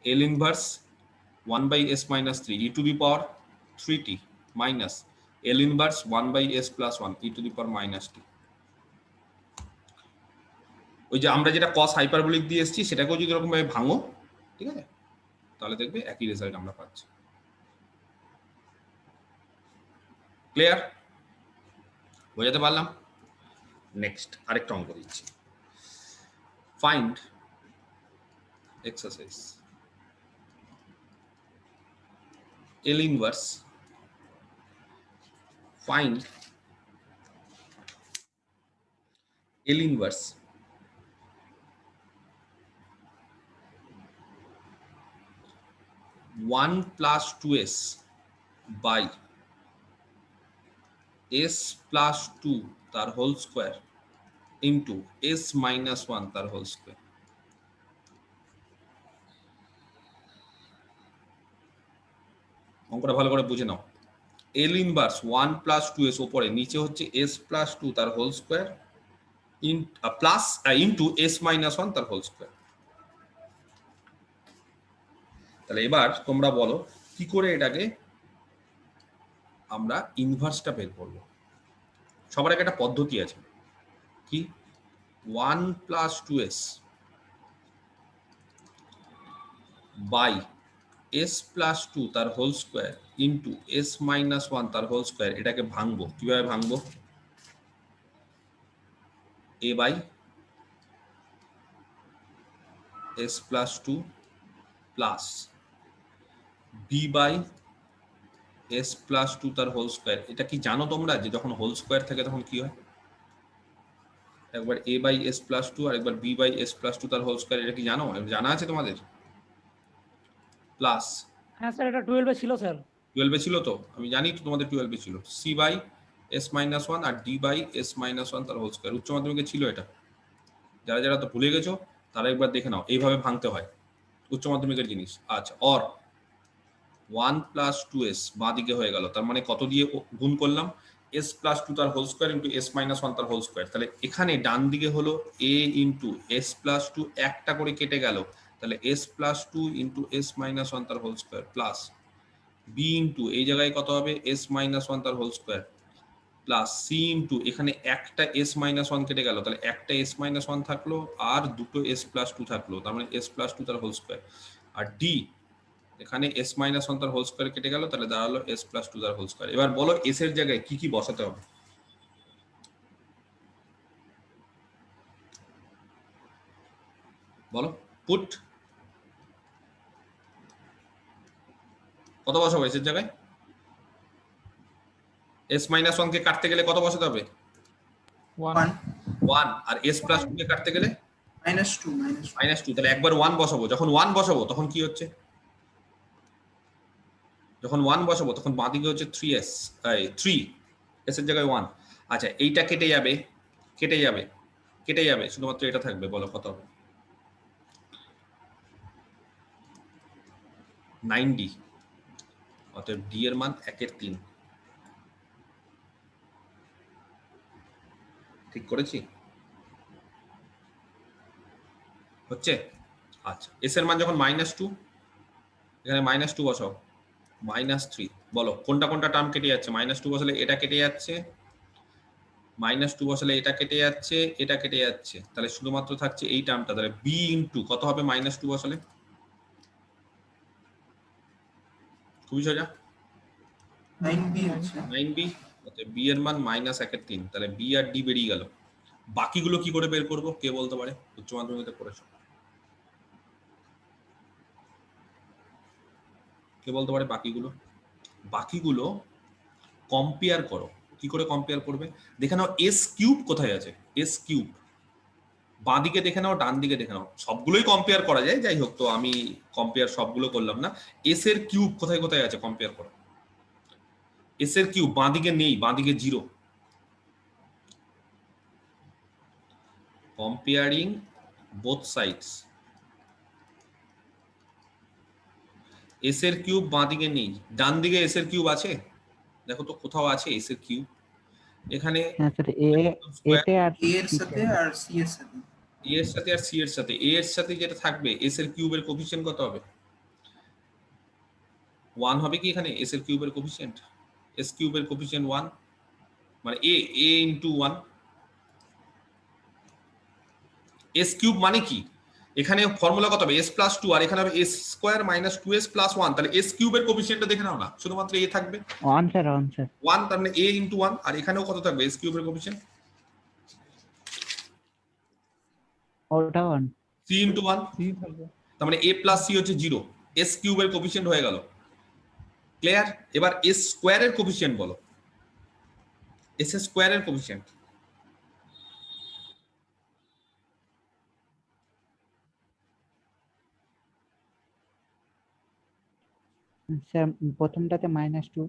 L inverse 1 by S minus three E to the power 3t minus L inverse 1 by S plus one E to the power minus T. ওই যে আমরা যেটা কস hyperbolic দিয়ে এসেছি সেটাকেও যদি এরকম ভাবে ভাঙো, ঠিক আছে, তাহলে দেখবে একই রেজাল্ট আমরা পাচ্ছি। ক্লিয়ার? বোঝাতে পারলাম? নেক্সট আরেকটা অঙ্ক দিচ্ছি, find exercise L inverse, find L inverse 1 plus 2s by s plus 2 তার whole square into s minus 1 তার হোল স্কোয়ার। অঙ্কটা ভালো করে বুঝে নাও, এল ইনভার্স 1 প্লাস 2s ওপরে, নিচে হচ্ছে s প্লাস 2 তার whole square plus into s minus 1 তার হোল স্কোয়ার। তাহলে এবার তোমরা বলো কি করে এটাকে আমরা ইনভার্সটা বের করব। সবার আগে একটা পদ্ধতি আছে, কি 1 plus 2s by s plus 2 তার whole square into s minus 1 তার হোল স্কোয়ার, এটাকে ভাঙবো। কিভাবে ভাঙবো, a by s plus 2 plus b by s plus 2 তার হোল স্কোয়ার। এটা কি জানো তোমরা যে যখন হোল স্কোয়ার থাকে তখন কি হয়, একবার a বাই s প্লাস 2 আর একবার b বাই s প্লাস 2 তার হোল স্কোয়ার, এটা কি জানো, জানা আছে তোমাদের? প্লাস হ্যাঁ স্যার, এটা 12 এ ছিল স্যার। 12 এ ছিল তো, আমি জানি তো তোমাদের 12 এ ছিল, c বাই s মাইনাস 1 আর d বাই s মাইনাস 1 তার হোল স্কোয়ার। উচ্চ মাধ্যমিকে ছিল এটা, যারা যারা তো ভুলে গেছো তারা একবার দেখে নাও, এইভাবে ভাঙতে হয় উচ্চ মাধ্যমিকের জিনিস। আচ্ছা, অর 1 প্লাস 2s বাঁ দিকে হয়ে গেল, তার মানে কত দিয়ে গুণ করলাম, s প্লাস 2 তার whole square into s minus 1 তার হোল স্কোয়ার। তাহলে এখানে ডান দিকে হলো a ইন্টু s প্লাস 2, একটা করে কেটে গেল, তাহলে s plus 2 into s minus 1 তার whole square plus b into এই জায়গায় কত হবে s মাইনাস 1 তার whole square plus c into এখানে একটা s মাইনাস 1 কেটে গেল, তাহলে একটা s মাইনাস 1 থাকলো আর দুটো s প্লাস 2 থাকলো, তার মানে s প্লাস 2 তার হোল স্কোয়ার। আর d এখানে s মাইনাস 1 তার হোল স্কোয়ার কেটে গেল, তাহলে দাঁড়ালো s প্লাস 2 তার হোল স্কোয়ার। এবার বলো s এর জায়গায় কি কি বসাতে হবে। বলো পুট কত বসাবো এর জায়গায়? s মাইনাস 1 কে কাটতে গেলে কত বসাতে হবে? 1 1। আর s প্লাস 2 কে কাটতে গেলে -2 -2। তাহলে একবার 1 বসাবো, যখন 1 বসাবো তখন কি হচ্ছে? যখন 1 বসাবো তখন বাঁ দিকে হচ্ছে 3s, 3 s এর জায়গায় 1। আচ্ছা এইটা কেটে যাবে, কেটে যাবে, কেটে যাবে, শুধুমাত্র এটা থাকবে। বলো কত হবে? 9d। অতএব d এর মান 1/3। ঠিক করেছি? হচ্ছে? আচ্ছা s এর মান যখন -2, এখানে -2 বসাও, -3। বলো কোনটা কোনটা টার্ম কেটে যাচ্ছে? -2 বসালে এটা কেটে যাচ্ছে, -2 বসালে এটা কেটে যাচ্ছে, এটা কেটে যাচ্ছে, তাহলে শুধুমাত্র থাকছে এই টার্মটা। তাহলে b ইনটু কত হবে -2 বসালে? খুবই সোজা, 9b হচ্ছে 9b। অতএব b এর মান -1/3। তাহলে b আর d বেরিয়ে গেল। বাকিগুলো কি করে বের করব কে বলতে পারে? উচ্চ মাধ্যমিকে পড়েছো, কে বলতে পারে বাকিগুলো? বাকিগুলো কম্পেয়ার করো। কি করে কম্পেয়ার করবে? দেখে নাও s কিউব কোথায় আছে। s কিউব বাঁ দিকে দেখে নাও, ডান দিকে দেখে নাও, সবগুলোই কম্পেয়ার করা যায়, যাই হোক, তো আমি কম্পেয়ার সবগুলো করলাম না। s এর কিউব কোথায় কোথায় আছে কম্পেয়ার করো। s এর কিউব বাঁ দিকে নেই, বাঁ দিকে 0। Comparing both sides. s এর কিউব বাঁ দিকে নেই, ডান দিকে s এর কিউব আছে, দেখো তো কোথাও আছে s এর কিউব? এখানে হ্যাঁ স্যার এতে আর a এর সাথে আর c এর সাথে। a এর সাথে আর c এর সাথে, a এর সাথে যেটা থাকবে s এর কিউবের কোফিশিয়েন্ট কত হবে? 1 হবে কি এখানে s এর কিউবের কোফিশিয়েন্ট? s কিউবের কোফিশিয়েন্ট 1, মানে a ইনটু 1। s কিউব মানে কি? এখানে ফর্মুলা কত হবে? s প্লাস 2, আর এখানে হবে s square minus 2s plus 1। তাহলে s কিউবের কোফিশিয়েন্টটা দেখে নাও না, শুধুমাত্র a থাকবে 1 স্যার 1 স্যার 1, তার মানে a ইনটু 1। আর এখানেও কত থাকবে s কিউবের কোফিশিয়েন্ট? ওটা 1 c ইনটু 1। c থাকবে। তার মানে a প্লাস c হচ্ছে 0, s কিউবের কোফিশিয়েন্ট হয়ে গেল। ক্লিয়ার? এবার s স্কয়ারের কোফিশিয়েন্ট বলো, s স্কয়ারের কোফিশিয়েন্ট। স্যার প্রথমটাতে -2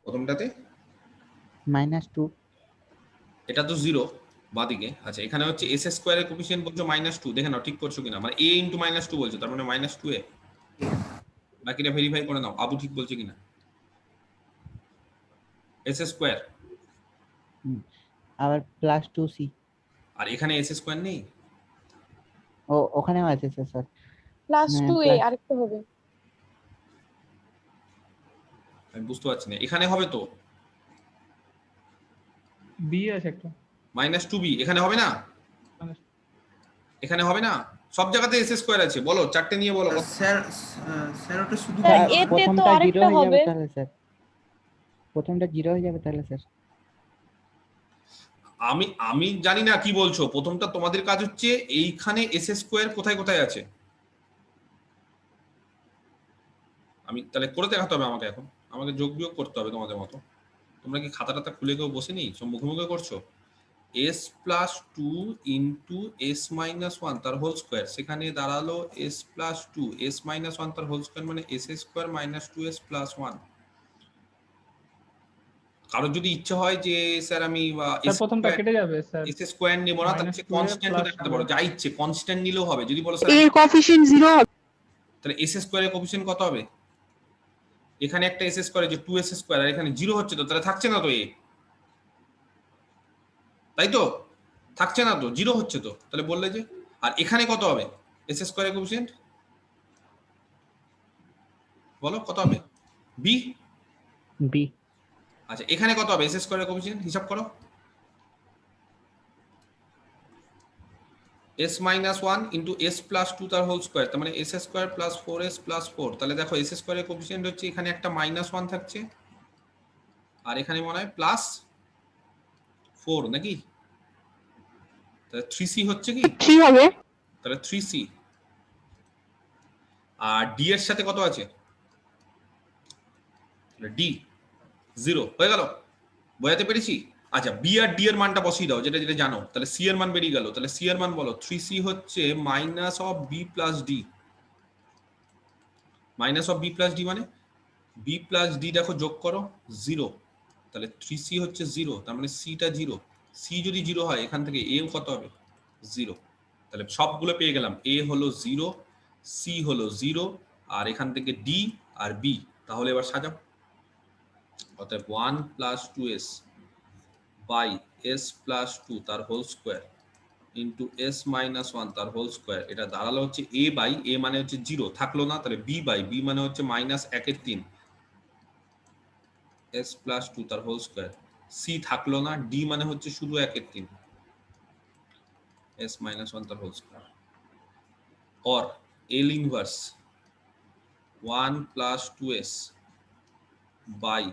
প্রথমটাতে -2 এটা তো 0 বাদিকে। আচ্ছা এখানে হচ্ছে s স্কয়ারের কোফিশিয়েন্ট বলছো -2, দেখে নাও ঠিক করছো কিনা। মানে a ইনটু -2 বলছো, তার মানে -2a। বাকিটা ভেরিফাই করে নাও আবু ঠিক বলছে কিনা। s স্কয়ার, আবার +2c আর এখানে s স্কয়ার নেই। ওখানেও আছে স্যার স্যার +2a আরেকটা হবে। আমি বুঝতে পারছি না, এখানে হবে তো b আছে একটা -2b, এখানে হবে না? মানে- এখানে হবে না? সব জায়গাতে s স্কয়ার আছে। বলো চারটে নিয়ে বলো। স্যার স্যার ওটা শুধু স্যার, স্যার এতে তো প্রথমটা 0 আরেকটা হয়ে যাবে হবে। তাহলে স্যার প্রথমটা 0 হয়ে যাবে তাহলে স্যার আমি আমি জানি না কি বলছো। প্রথমটা তোমাদের কাজ হচ্ছে এইখানে s স্কয়ার কোথায় কোথায় আছে। আমি তাহলে করে দেখাতে হবে আমাকে, এখন আমাকে যোগ বিয়োগ করতে হবে তোমাদের মতো। তোমরা কি খাতা টাতা খুলে কেউ বসে নেই, সব মুখে মুখে করছো? s plus 2 into s minus 1 তার হোল স্কোয়ার, সেখানে দাঁড়ালো s প্লাস 2 s মাইনাস 1 তার হোল স্কোয়ার, মানে s square minus 2s plus 1। কারোর যদি ইচ্ছে হয় যে স্যার আমি স্যার প্রথমটা কেটে যাবে স্যার s স্কোয়ার নেবো না, তার চেয়ে -2a কনস্ট্যান্টও + দেখাতে পারো, যা ইচ্ছে কনস্ট্যান্ট নিলেও হবে। যদি বলো a স্যার এর কোএফিসিয়েন্ট 0 হবে। তাহলে s স্কোয়ারের কোএফিসিয়েন্ট কত হবে? এখানে একটা s স্কোয়ার যে 2s স্কোয়ার, আর এখানে 0 হচ্ছে তো, তাহলে থাকছে না তো a, তাই তো? থাকছে না তো, 0 হচ্ছে তো, তাহলে বললে যে। আর এখানে কত হবে s স্কোয়ারের কোএফিসিয়েন্ট? বলো কত হবে? b। b আচ্ছা এখানে কত হবে s স্কোয়ারের কোএফিসিয়েন্ট? হিসাব করো। s minus 1 into s plus 2 তার হোল স্কোয়ার, তার মানে s square plus 4s plus 4। তাহলে দেখো s স্কোয়ারের কোএফিসিয়েন্ট হচ্ছে এখানে একটা -1 থাকছে, আর এখানে মনে হয় +4 নাকি? তাহলে 3c হচ্ছে কি, 3 হবে। তাহলে 3c। আর ডি এর সাথে কত আছে, ডি 0 হয়ে গেল, বোঝাতে পেরেছি? আচ্ছা বি আর ডি এর মানটা বসিয়ে দাও, যেটা যেটা জানো। তাহলে সি এর মান বেরিয়ে গেল, তাহলে সি এর মান বলো। 3c হচ্ছে minus of B plus D. Minus of B plus D মানে বি প্লাস ডি দেখো যোগ করো 0, তাহলে 3c হচ্ছে 0, তার মানে সিটা 0। সি যদি 0 হয় এখান থেকে এ কত হবে, 0। তাহলে সবগুলো পেয়ে গেলাম, এ হলো 0, সি হলো 0, আর এখান থেকে ডি আর বি। তাহলে এবার সাজাও। অতএব 1 plus 2s by s plus 2 তার whole square into s minus 1 তার হোল স্কোয়ার, এটা দাঁড়ালো হচ্ছে a বাই a মানে হচ্ছে 0 থাকলো না, তাহলে b বাই b মানে হচ্ছে মাইনাস 1/3 s প্লাস 2 তার হোল স্কোয়ার, c থাকলো না, d মানে হচ্ছে শুধু 1/3 s মাইনাস 1 তার হোল স্কোয়ার। और l inverse 1 plus 2s by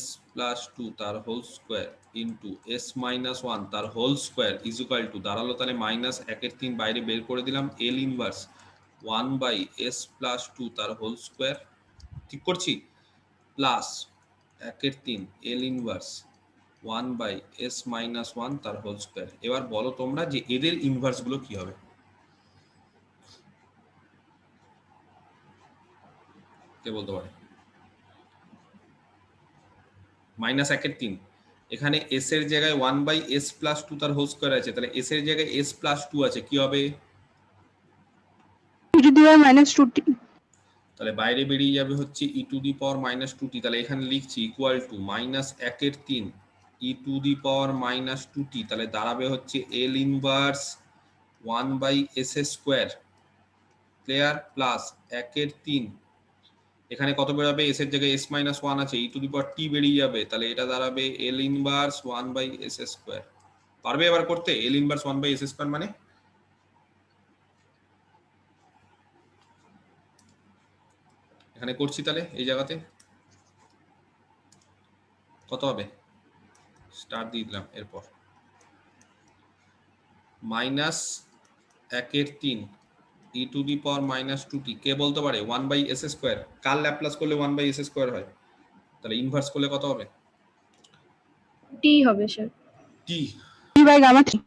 s plus 2 তার whole square into s minus 1 তার whole square is equal to দাঁড়ালো তাহলে মাইনাস 1/3 বাইরে বের করে দিলাম, l inverse 1 by s plus 2 তার হোল স্কোয়ার, ঠিক করছি, plus 1/3 l inverse 1 by s minus 1 তার হোল স্কোয়ার। এবার বলো তোমরা যে এদের ইনভার্স গুলো কি হবে, কে বলতে পারে? মাইনাস 1/3, এখানে s এর জায়গায় 1 বাই s প্লাস 2 তার হোল স্কোয়ার আছে, তাহলে s এর জায়গায় s প্লাস 2 আছে, কি হবে? e to the power minus 2t। তাহলে বাইরে বেরিয়ে যাবে হচ্ছে e to the power minus 2t, তাহলে এখানে লিখছি equal to minus 1/3 e to the power minus 2t, তাহলে দাঁড়াবে হচ্ছে l inverse 1 by s square, clear, plus 1/3 এখানে কত বেরোবে, s এর জায়গায় s মাইনাস 1 আছে, e to the power t বেরিয়ে যাবে, তাহলে এটা দাঁড়াবে l inverse 1 by s square. পারবে এবার করতে? l inverse 1 by s square মানে এখানে করছি, তাহলে এই জায়গাতে কত হবে, স্টার দিয়ে দিলাম, এরপর minus 1/3 e to the power minus 2t, কে বলতে পারে? 1 বাই s স্কোয়ার। কার ল্যাপ্লাস করলে 1 বাই s স্কোয়ার হয়? তাহলে ইনভার্স করলে কত হবে, টি হবে sir. t। t by gamma 3।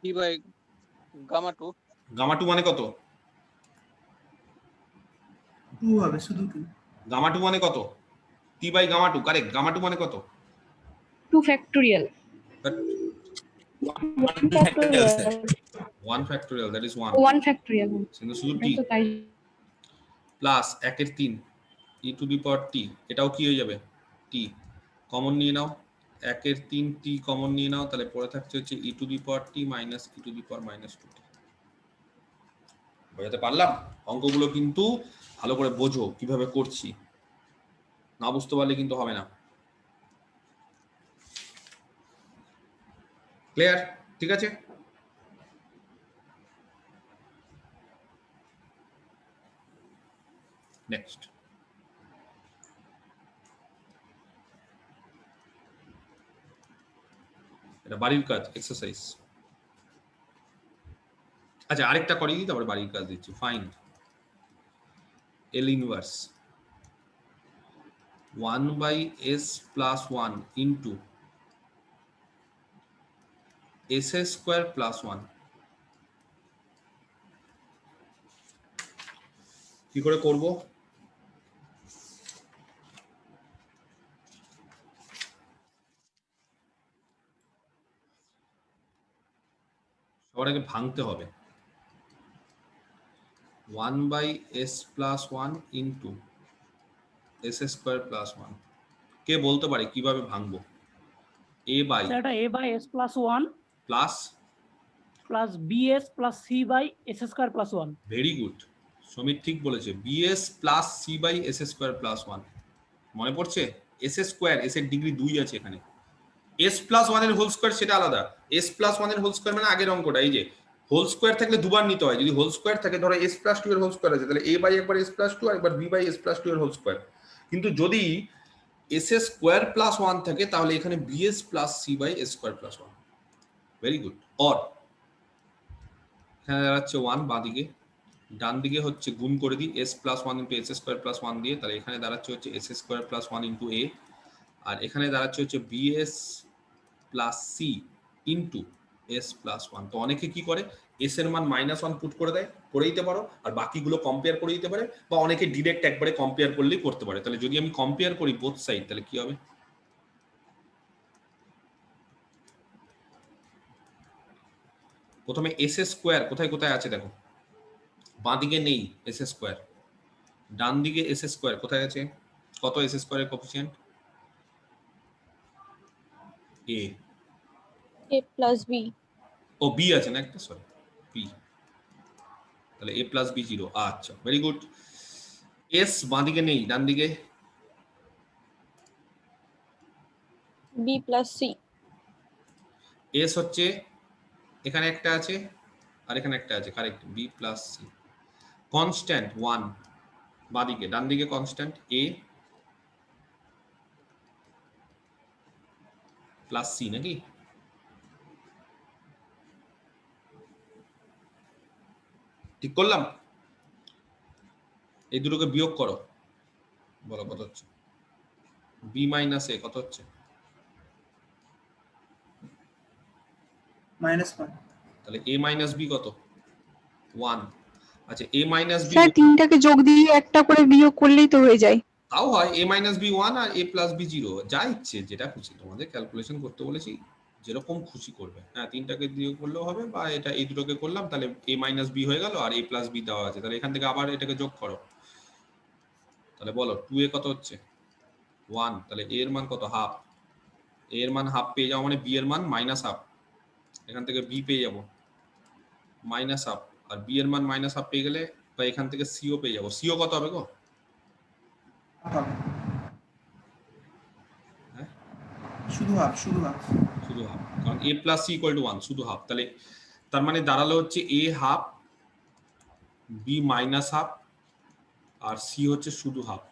T by gamma 2। Gamma 2 মানে কত? 2 হবে, শুধু 2। গামা 2 মানে কত? t by gamma 2, correct. Gamma 2 মানে কত? 2 factorial. 1 factorial, that is 1, 1 factorial. কিন্তু শুধু t তো তাই plus 1/3 e to the power t, এটাও কি হয়ে যাবে, t কমন নিয়ে নাও, 1/3 t কমন নিয়ে নাও, তাহলে পরে থাকছে হচ্ছে e to the power t minus e to the power minus 2t। বোঝাতে পারলাম? অঙ্কগুলো কিন্তু ভালো করে বোঝো কিভাবে করছি, না বুঝতে পারলে কিন্তু হবে না। ক্লিয়ার? ঠিক আছে, নেক্সট। এটা বাড়ির কাজ, এক্সারসাইজ। আচ্ছা আরেকটা করিয়ে দিই, তারপরে বাড়ির কাজ দিচ্ছি। Find l inverse 1 by s plus 1 into s square plus 1, কি করে করব? সবার আগে ভাঙতে হবে। 1 by s plus 1 into s square plus 1, কে বলতে পারে কিভাবে ভাঙবো? a বাই স্যার এটা a by s plus 1 plus plus bs plus c by s square plus 1। Very good, Samir ঠিক বলেছে, bs plus c by s square plus 1। মনে পড়ছে? s স্কোয়ার, s এর ডিগ্রি 2 আছে এখানে, s প্লাস 1 এর whole square সেটা আলাদা, s প্লাস 1 এর হোল স্কোয়ার মানে আগের অঙ্কটা, এই যে হোল স্কোয়ার থাকলে দুবার নিতে হয়, যদি হোল স্কোয়ার থাকে ধরো s প্লাস 2 এর হোল স্কোয়ার আছে, তাহলে a বাই একবার s প্লাস 2 আর একবার b বাই s প্লাস 2 এর হোল স্কোয়ার। কিন্তু যদি s স্কোয়ার প্লাস 1 থাকে তাহলে এখানে bs plus c by s square plus 1। Very good. অর এখানে দাঁড়াচ্ছে 1 বাঁদিকে, ডান দিকে হচ্ছে গুণ করে দিই s plus 1 into S square plus 1 দিয়ে, তাহলে এখানে দাঁড়াচ্ছে হচ্ছে S square plus 1 into A, আর এখানে দাঁড়াচ্ছে হচ্ছে BS plus C into S plus 1। তো অনেকে কি করে এস এর মান -1 পুট করে দেয়, করে দিতে পারো, আর বাকিগুলো কম্পেয়ার করে দিতে পারে, বা অনেকে ডিরেক্ট একবারে কম্পেয়ার করলেই করতে পারে। তাহলে যদি আমি কম্পেয়ার করি বোথ সাইড, তাহলে কি হবে? প্রথমে এস স্কোয়ার কোথায় কোথায় আছে দেখো, বাঁদিকে নেই এস স্কোয়ার, ডান দিকে এস স্কোয়ার কোথায় আছে, কত এস স্কোয়ারের coefficient? A a plus b ও বি আছে না একটা, সরি বি, তাহলে এ প্লাস বি 0। আচ্ছা, ভেরি গুড। এস বাঁদিকে নেই, ডান দিকে b plus c এস হচ্ছে এখানে একটা আছে আর এখানে একটা আছে, correct, B plus C. Constant 1 বাঁদিকে, ডান দিকে কনস্ট্যান্ট এ প্লাস সি, নাকি? ঠিক করলাম? এই দুটোকে বিয়োগ করো, বলো কত হচ্ছে? বি মাইনাস এ কত হচ্ছে? -1। তাহলে এ মাইনাস বি কত? 1। আচ্ছা, এ মাইনাস বি স্যার তিনটাকে যোগ দিয়ে একটা করে বিয়োগ করলেই তো হয়ে যায়। তাও হয়, এ মাইনাস বি 1 আর এ প্লাস বি 0, যা ইচ্ছে, যেটা খুশি, তোমাদের ক্যালকুলেশন করতে বলেছি, যেরকম খুশি করবে। হ্যাঁ, তিনটাকে দিয়ে করলেও হবে, বা এটা এই দুটোকে করলাম, তাহলে এ মাইনাস বি হয়ে গেল, আর এ প্লাস বি দেওয়া আছে, তাহলে এখান থেকে আবার এটাকে যোগ করো, তাহলে বলো 2a কত হচ্ছে? 1। তাহলে এ এর মান কত? হাফ। এ এর মান হাফ পেয়ে যাও মানে বি এর মান মাইনাস হাফ, এখান থেকে বি পেয়ে যাবো মাইনাস হাফ, আর বি এর মান মাইনাস হাফ পেয়ে গেলে, বা এখান থেকে সিও পেয়ে যাবো। সিও কত হবে গো? হ্যাঁ, শুধু হাফ, শুধু হাফ। শুধু হাফ, কারণ A plus C equal to 1, শুধু হাফ। তাহলে তার মানে দাঁড়ালো হচ্ছে A half, B minus half, আর সি হচ্ছে শুধু হাফ।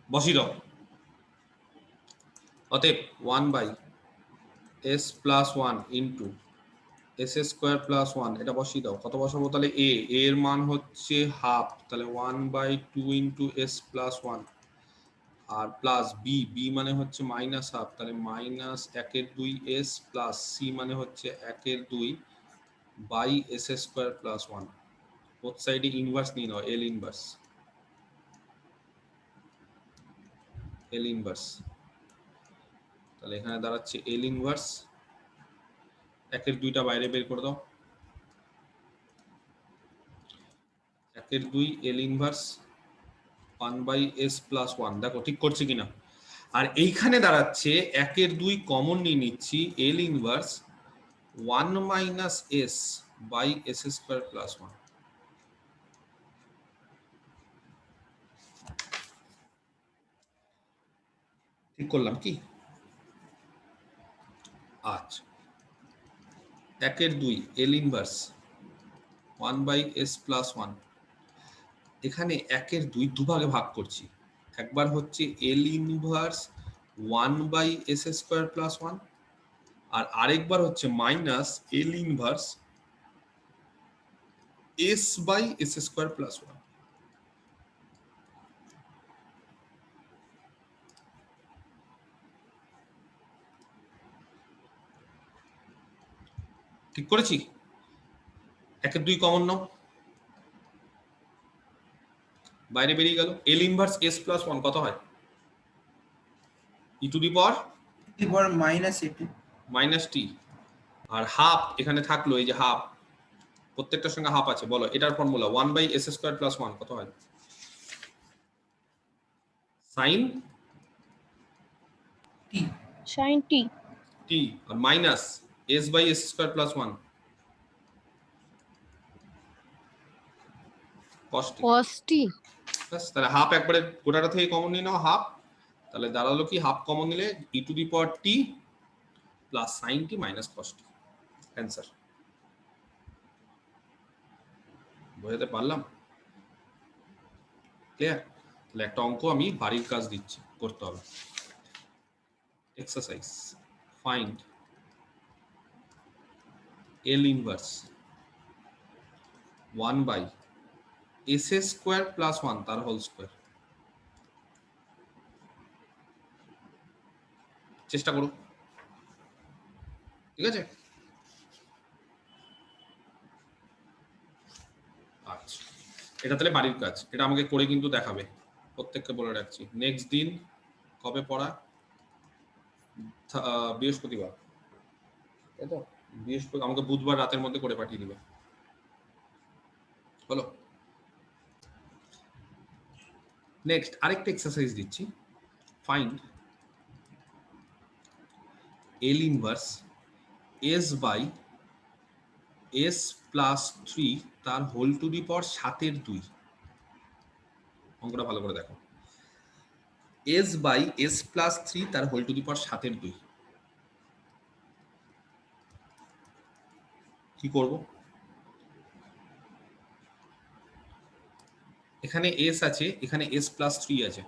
বসিয়ে দাও। অতএব 1 by S plus 1 into S square plus 1, এটা বসিয়ে দাও। কত বসাবো তাহলে? এ এর মান হচ্ছে হাফ, তাহলে 1/2 ইন্টু এস প্লাস 1, আর প্লাস বি, বি মানে হচ্ছে মাইনাস হাফ, তাহলে মাইনাস 1/2 এস প্লাস সি মানে হচ্ছে 1/2 by S square plus 1। Both সাইডে ইনভার্স নিয়ে নাও, এল ইনভার্স, এল ইনভার্স, তাহলে এখানে দাঁড়াচ্ছে এল ইনভার্স, 1/2টা বাইরে বের করে দাও, 1/2 এল ইনভার্স 1/s প্লাস 1। দেখো ঠিক করছে কিনা। আর এইখানে দাঁড়াচ্ছে 1/2 কমন নিয়ে নিচ্ছি, L inverse 1 minus S by S square plus 1। ঠিক করলাম কি? আচ্ছা, 1/2 এল ইনভার্স 1/s প্লাস 1, এখানে 1/2 দুভাগে ভাগ করছি। একবার হচ্ছে L inverse 1/s square plus 1, আর আরেকবার হচ্ছে minus L inverse S by S square plus 1। ঠিক করেছি? 1/2 কমন নাও, বাইরে বেরিয়ে গেল। এল ইনভার্স এস প্লাস 1 কত হয়? E to the power -8 minus T, আর হাফ এখানে থাকলো, এই যে হাফ, প্রত্যেকটার সঙ্গে হাফ আছে। বলো এটার ফর্মুলা 1/s স্কোয়ার প্লাস 1 কত হয়? Sine T sin t T, আর minus s/s square plus 1 cos t। cos t ব্যাস, তাহলে হাফ একবারে গোটাটা থেকে কমন নিয়ে নাও, হাফ, তাহলে দাঁড়ালো কি, হাফ কমন নিলে E to the power T plus sine T minus cos T. Answer. বোঝাতে পারলাম? ক্লিয়ার? তাহলে একটা অঙ্ক আমি বাড়ির কাজ দিচ্ছি, করতে হবে। Exercise, find L inverse 1 by S square plus 1 তার হোল স্কোয়ার। চেষ্টা করো, ঠিক আছে? আচ্ছা, এটা তাহলে বাড়ির কাজ, এটা আমাকে করে কিন্তু দেখাবে, প্রত্যেককে বলে রাখছি। নেক্সট দিন কবে পড়া? বৃহস্পতিবার, তাই তো? বৃহস্পতি আমাকে বুধবার রাতের মধ্যে করে পাঠিয়ে দিবে, হলো? নেক্সট আরেকটা এক্সারসাইজ দিচ্ছি। Find L inverse S by S plus 3 তার হোল টু দি পাওয়ার 7/2। অঙ্কটা ভালো করে দেখো। এস বাই এস প্লাস 3 তার হোল টু দি পাওয়ার 7/2। কি করব? এখানে এস আছে, এখানে এস প্লাস 3 আছে,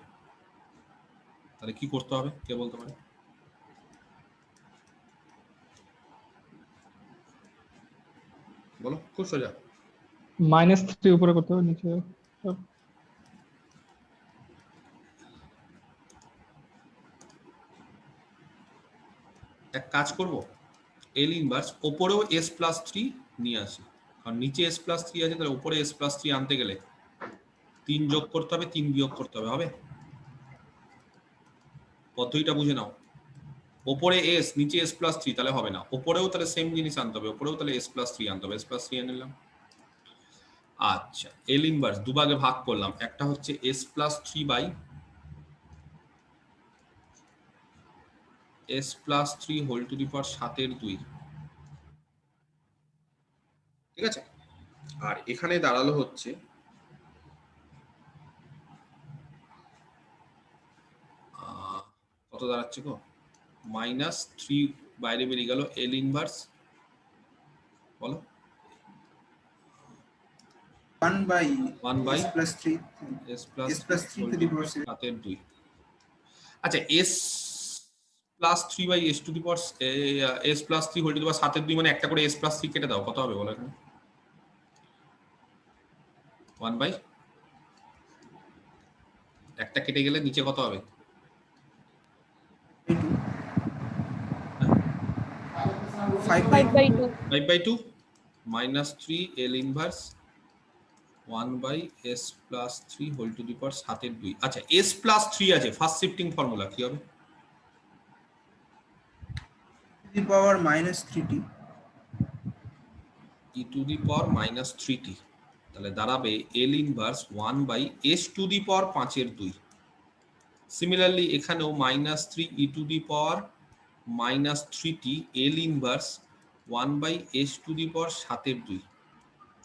তাহলে কি করতে হবে কে বলতে পারে? বলো, খুব সোজা। -3 উপরে করতে হবে, নিচে এক কাজ করব, এল ইনভার্স ওপরেও এস প্লাস 3 নিয়ে আসি, কারণ নিচে এস প্লাস 3 আছে, তাহলে উপরে এস প্লাস 3 আনতে গেলে 3 যোগ করতে হবে, 3 বিয়োগ করতে হবে, হবে? পদ্ধতিটা বুঝে নাও। ওপরে এস, নিচে এস প্লাস 3, তাহলে হবে না। ওপরেও তাহলে সেম জিনিস আনতে হবে, ওপরেও তাহলে এস প্লাস 3 আনতে হবে, এস প্লাস 3 এনে নিলাম। আচ্ছা, এল ইনভার্স দুভাগে ভাগ করলাম, একটা হচ্ছে s plus 3 by S plus 3 whole to the power 7/2, ঠিক আছে? আর এখানে দাঁড়ালো হচ্ছে কত দাঁড়াচ্ছে গো? -3 বাইরে বেরিয়ে গেল। এল ইনভার্স বলো, 1 by 1 by s plus 3 s plus s plus 3 to the power 7. 7/2। আচ্ছা, s plus 3 by S to the power s plus 3 whole to the power 7/2 মানে একটা করে এস প্লাস 3 কেটে দাও, কত হবে বলো এখানে? 1 বাই একটা কেটে গেলে নিচে কত হবে? 5/2 5/2 -3 L inverse 1 by S plus 3 whole to the power 7/2। আচ্ছা, এস প্লাস 3 আছে, ফার্স্ট শিফটিং ফর্মুলা কি হবে? to the power -3t. E to the power -3t, তাহলে দাঁড়াবে L inverse 1 by S to the power 5/2। Similarly এখানেও -3 ই to the power -3t L inverse 1 by S to the power 7/2।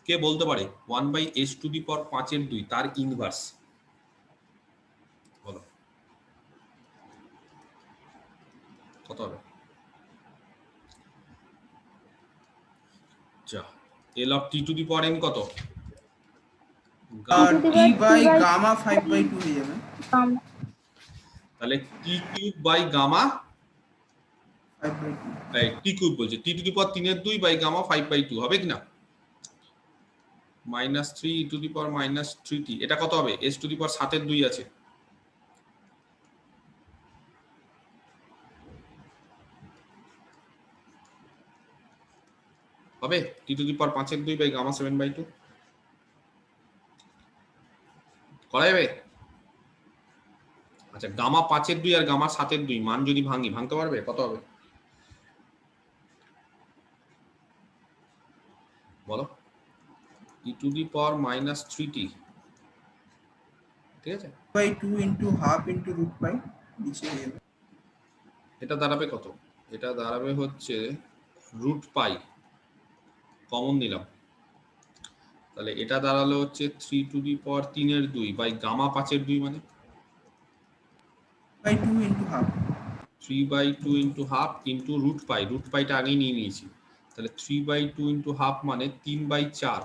কে বলতে পারে 1 by S to the power 5/2 তার inverse? বলো কত হবে? যা, L of t to the power n কত? t by gamma 5/2 হয়ে যাবে। তাহলে t cube by gamma 5/2 t cube বলছে, t to the power 3/2 by gamma 5/2 হবে কিনা? -3 ই টু দি পাওয়ার -3t, এটা কত হবে? এস টু দি পাওয়ার 7/2 আছে, হবে t to the power 5/2 by gamma 7/2 করা যাবে? আচ্ছা, গামা 5/2 আর গামা 7/2 মান যদি ভাঙতে পারবে কত হবে বলো? ই টু দি পাওয়ার -3t, ঠিক আছে? by 2 into half into root pi নিচে হয়ে যাবে। এটা দাঁড়াবে কত? এটা দাঁড়াবে হচ্ছে রুট পাই, কমন নিলাম, তাহলে এটা দাঁড়ালো হচ্ছে 3 to the power 3/2 by gamma 5/2 মানে by 2 into half 3/2 into half into root pi, root পাইটা আগেই নিয়ে নিয়েছি, তাহলে 3/2 ইন্টু হাফ মানে 3/4,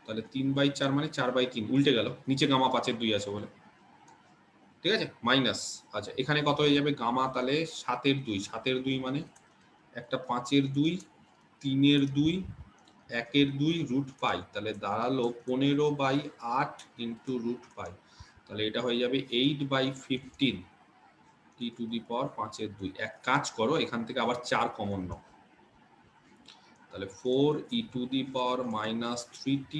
তাহলে 3/4 মানে 4/3, উল্টে গেল, নিচে গামা 5/2 আছে বলে, ঠিক আছে? মাইনাস, আচ্ছা এখানে কত হয়ে যাবে? গামা তাহলে 7/2, 7/2 মানে একটা 5/2 3/2 1/2 রুট পাই, তাহলে দাঁড়ালো 15/8 ইন্টু রুট পাই, তাহলে এটা হয়ে যাবে 8/15 টি টু দি পাওয়ার 5/2। এক কাজ করো, এখান থেকে আবার 4 কমন নাও, তাহলে 4 e to the power -3t,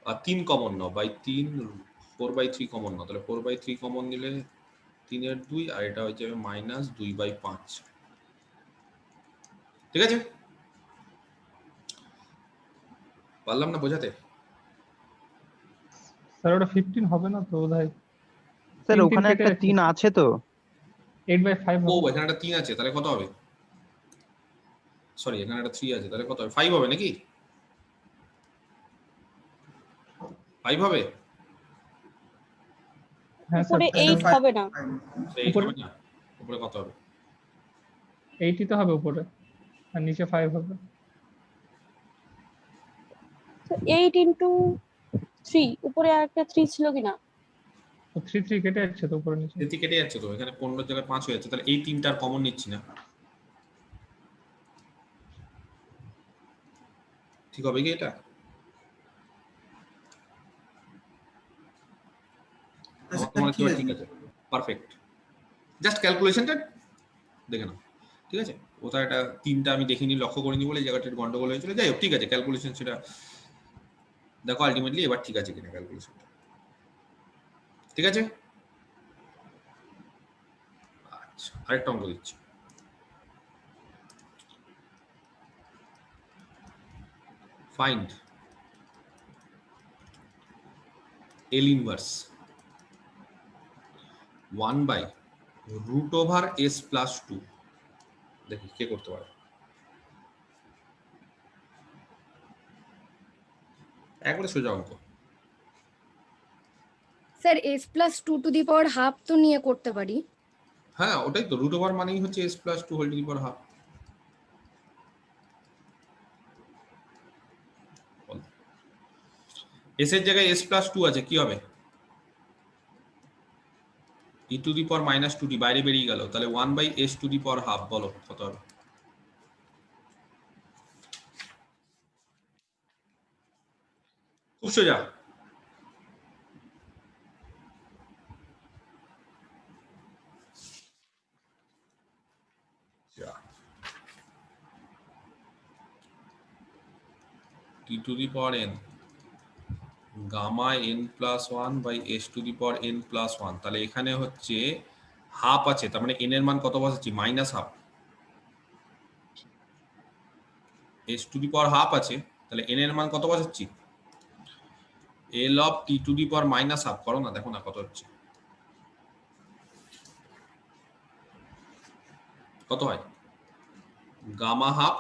আর 3 common now, by 3 4/3 common now, তাহলে 4/3 কমন নিলে 3/2, আর এটা হয়ে যাবে -2/5। ঠিক আছে, পারলাম না বোঝাতে? স্যার ওটা 15 হবে না তো বোধহয়। স্যার 3 ওখানে কেটে একটা যাচ্ছে। 3 আছে তো। 8/5 ও হবে। এখানে একটা 3 আছে, তাহলে কত হবে? সরি, এখানে একটা 3 আছে, তাহলে কত হবে? 5 হবে নাকি? 5 হবে? হ্যাঁ স্যার, উপরে 8 5 হবে না। 8 উপরে হবে না? উপরে কত হবে? 80 তো হবে উপরে, আর নিচে 5 হবে। তো 8 ইন্টু 3, উপরে আর একটা 3 ছিল কিনা? তো 3 কেটে যাচ্ছে তো উপরে নিচে। এতে কেটে যাচ্ছে তো, এখানে 15 জায়গায় 5 হয়ে যাচ্ছে, তাহলে এই 3টার কমন নিচ্ছি না। ঠিক হবে কি এটা? আমার তো মনে হচ্ছে ঠিক আছে, পারফেক্ট। জাস্ট ক্যালকুলেশনটা দেখে নাও, ঠিক আছে? কোথায় এটা 3টা আমি দেখিনি, লক্ষ্য করিনি বলে এই জায়গাটা একটু গন্ডগোল হয়েছিল। যাই হোক, ঠিক আছে, ক্যালকুলেশন সেটা দেখো আলটিমেটলি এবার ঠিক আছে কিনা ক্যালকুলেশনটা। ঠিক আছে, আচ্ছা আরেকটা অঙ্ক দিচ্ছি। Find L inverse 1/√s+2। দেখি কে করতে পারে, একবারে সোজা অঙ্ক। স্যার s+2^2 তো নিয়ে করতে পারি। হ্যাঁ ওটাই তো, √ওভার মানেই হচ্ছে s+2^2। s এর জায়গায় s+2 আছে, কি হবে? e⁻²t বাইরে বেরিয়ে গেল, তাহলে 1/s², বলো কত হবে? খুব সোজা। t⁻n গামা n+1/s⁻n+1, তাহলে এখানে হচ্ছে হাফ আছে, তার মানে n এর মান কত বসাচ্ছি? -12 s⁻½ আছে, তাহলে n এর মান কত বসাচ্ছি? L of t⁻⁻½ করো না, দেখো না কত হচ্ছে, কত হয়? Gamma half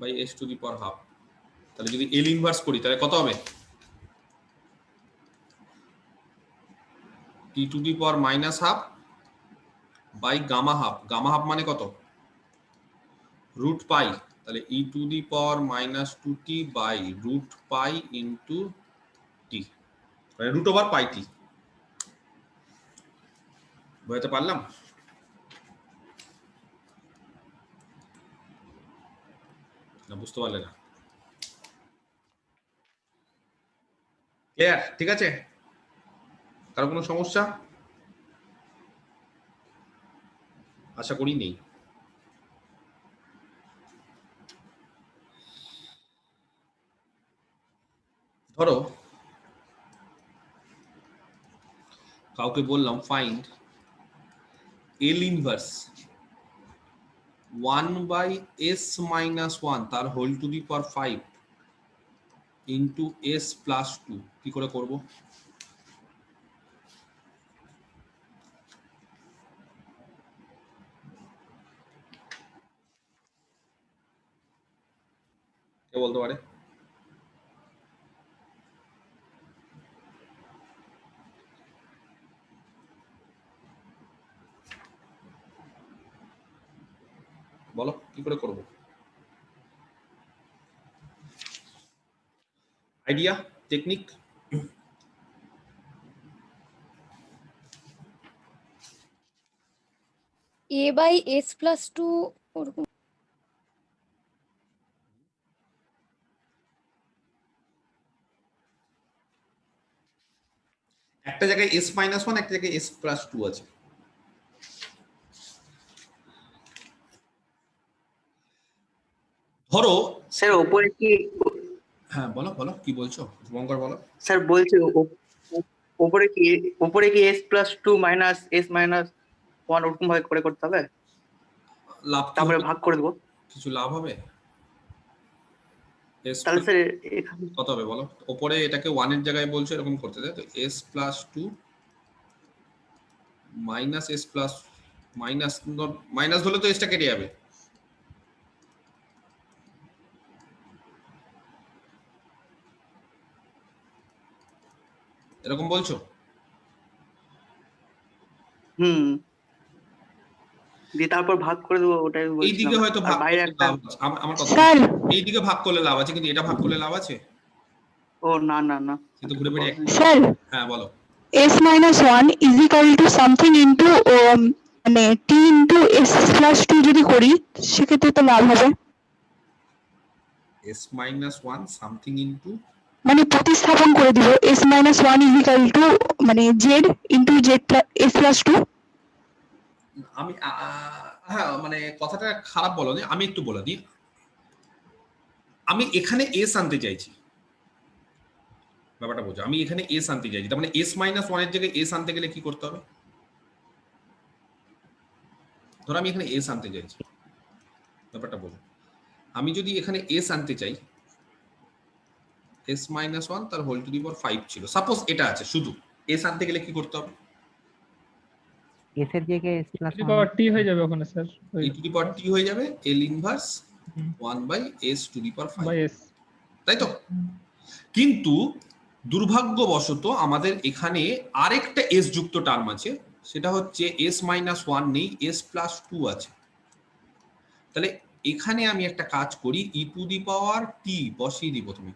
by s⁻²। তাহলে যদি L ইনভার্স করি তাহলে কত হবে? t⁻⁻½ by gamma half. Gamma half মানে কত? √π, তাহলে e⁻⁻²t বাই √π ইন্টু t, মানে √/πt। বুঝতে পারলাম? না বুঝতে পারলে না? ক্লিয়ার? ঠিক আছে, কারো কোনো সমস্যা? আশা করি নেই। ধরো কাউকে বললাম ফাইন্ড L ইনভার্স 1/s−1 তার whole to the power 5 into s+2, কি করে করব? কে বলতে পারে? বলো কি করে করব? Idea, technique? a/s+2 ওরকম। একটা জায়গায় s মাইনাস 1, একটা জায়গায় s প্লাস 2 আছে। ধরো স্যার ওপরে কি, হ্যাঁ বলো বলো কি বলছো শুভঙ্কর, বলো। স্যার বলছি ওপরে কি S plus two minus S minus one ওরকম ভাবে করে করতে হবে, লাভ কি তারপরে হবে? ভাগ করে দেবো, কিছু লাভ হবে? s তাহলে স্যার এখানে কত হবে বলো? উপরে এটাকে 1 এর জায়গায় বলছো এরকম করতে, তাই তো? s plus 2 minus s plus minus ধরলে তো এসটা কেটে যাবে। এরকম বলছো? দিয়ে তারপর ভাগ করে দেবো, ওটাই এই দিকে বলছিলাম। হয়তো আর ভাগ বাইরে করলে একটা, লাভ আছে। আমার কথা স্যার এই দিকে ভাগ করলে লাভ আছে, কিন্তু এটা ভাগ করলে লাভ আছে? ও না না না, কিন্তু ঘুরে ফিরে স্যার হ্যাঁ বলো। s minus 1 is equal to something into মানে t ইনটু s প্লাস 2 যদি করি সেক্ষেত্রে তো লাভ হবে। s মাইনাস 1 সামথিং ইনটু, মানে প্রতিস্থাপন করে দিব s minus 1 is equal two মানে z into z s plus 2। আমি হ্যাঁ মানে কথাটা খারাপ বলনি, আমি একটু বলে দিই। আমি এখানে s আনতে চাইছি, ব্যাপারটা বোঝো। আমি এখানে s আনতে চাইছি, তার মানে s মাইনাস 1 এর জায়গায় s আনতে গেলে কি করতে হবে? ধরো আমি এখানে s আনতে চাইছি, ব্যাপারটা বোঝো। আমি যদি এখানে s আনতে চাই, s মাইনাস 1 তার হোল টু দি পাওয়ার 5 ছিল, সাপোজ এটা আছে, শুধু s আনতে গেলে কি করতে হবে? এস এর জায়গায় এস প্লাস পাওয়ার টি হয়ে যাবে ওখানে sir, e to the power t হয়ে যাবে l inverse 1 by s to the power 5, by S. তাই তো? কিন্তু দুর্ভাগ্যবশত আমাদের এখানে আরেকটা s যুক্ত টার্ম আছে, সেটা হচ্ছে s মাইনাস 1 নেই, s প্লাস 2 আছে। তাহলে এখানে আমি একটা কাজ করি, ই টু দি পাওয়ার টি বসিয়ে দিই প্রথমে,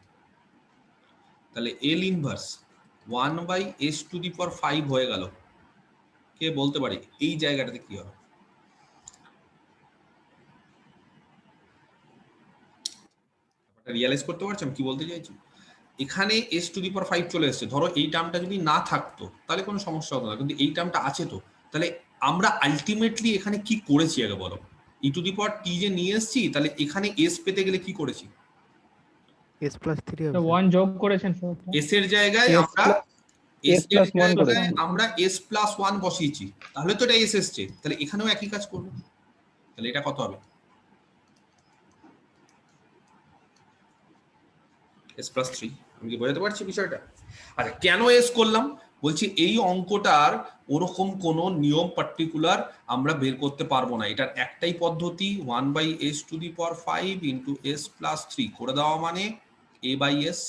তাহলে L inverse 1 by S to the power 5 হয়ে গেল। কে বলতে পারে এই জায়গাটাতে কি হবে? রিয়ালাইজ করতে পারছো আমি কি বলতে চাইছি? এখানে এস টু দি পাওয়ার 5 চলে এসেছে, ধরো এই টার্মটা যদি না থাকতো তাহলে কোনো সমস্যা হতো না, কিন্তু এই টার্মটা আছে তো। তাহলে আমরা আলটিমেটলি এখানে কি করেছি আগে বলো? ই টু দি পাওয়ার টি যে নিয়ে এসেছি, তাহলে এখানে এস পেতে গেলে কি করেছি? এস প্লাস 3 ওয়ান যোগ করেছেন স্যার, এস এর জায়গায় S আমরা S plus 1 জায়গায় আমরা এস প্লাস 1 বসিয়েছি, তাহলে তো এটা এস এসছে, তাহলে এখানেও একই কাজ করবো। তাহলে এটা কত হবে? S plus 3। আমি কি বোঝাতে পারছি বিষয়টা? আচ্ছা, কেন এস করলাম বলছি, এই অঙ্কটার ওরকম কোন নিয়ম পার্টিকুলার আমরা বের করতে পারবো না। এটার একটাই পদ্ধতি, 1 by S to the power 5 into S plus 3 করে দেওয়া, মানে a by S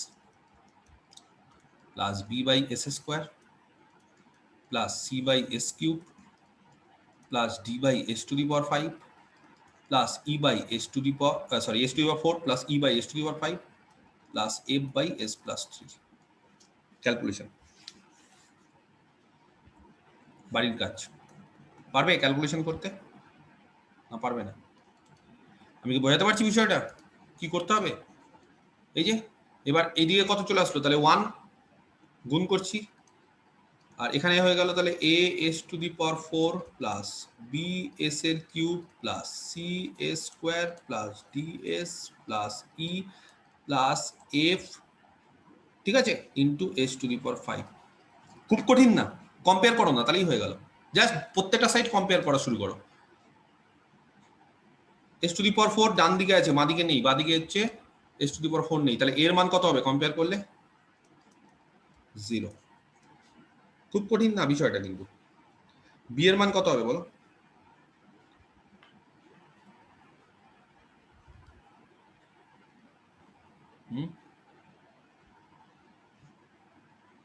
plus b by S square plus c by S cube plus d by S to the power 5 plus e by S to the power sorry S to the power 4 plus e by S to the power 5 plus f by S plus 3। Calculation, বাড়ির কাজ। পারবে calculation করতে? না পারবে না? আমি কি বোঝাতে পারছি বিষয়টা কি করতে হবে? এই যে এবার এইদিকে কত চলে আসলো, তাহলে 1 গুণ করছি, আর এখানে হয়ে গেল তাহলে a s to the power 4 plus b s এর cube plus c s square plus d s plus e plus f, ঠিক আছে, into s to the power 5। খুব কঠিন না, কম্পেয়ার করো না, তাহলেই হয়ে গেল। জাস্ট প্রত্যেকটা সাইড কম্পেয়ার করা শুরু করো। s টু দি পাওয়ার 4 ডান দিকে আছে, বাঁ দিকে নেই, বাঁ দিকে হচ্ছে s টু দি পাওয়ার 4 নেই, তাহলে এর মান কত হবে কম্পেয়ার করলে? 0। খুব কঠিন না বিষয়টা, কিন্তু b এর মান কত হবে বলো?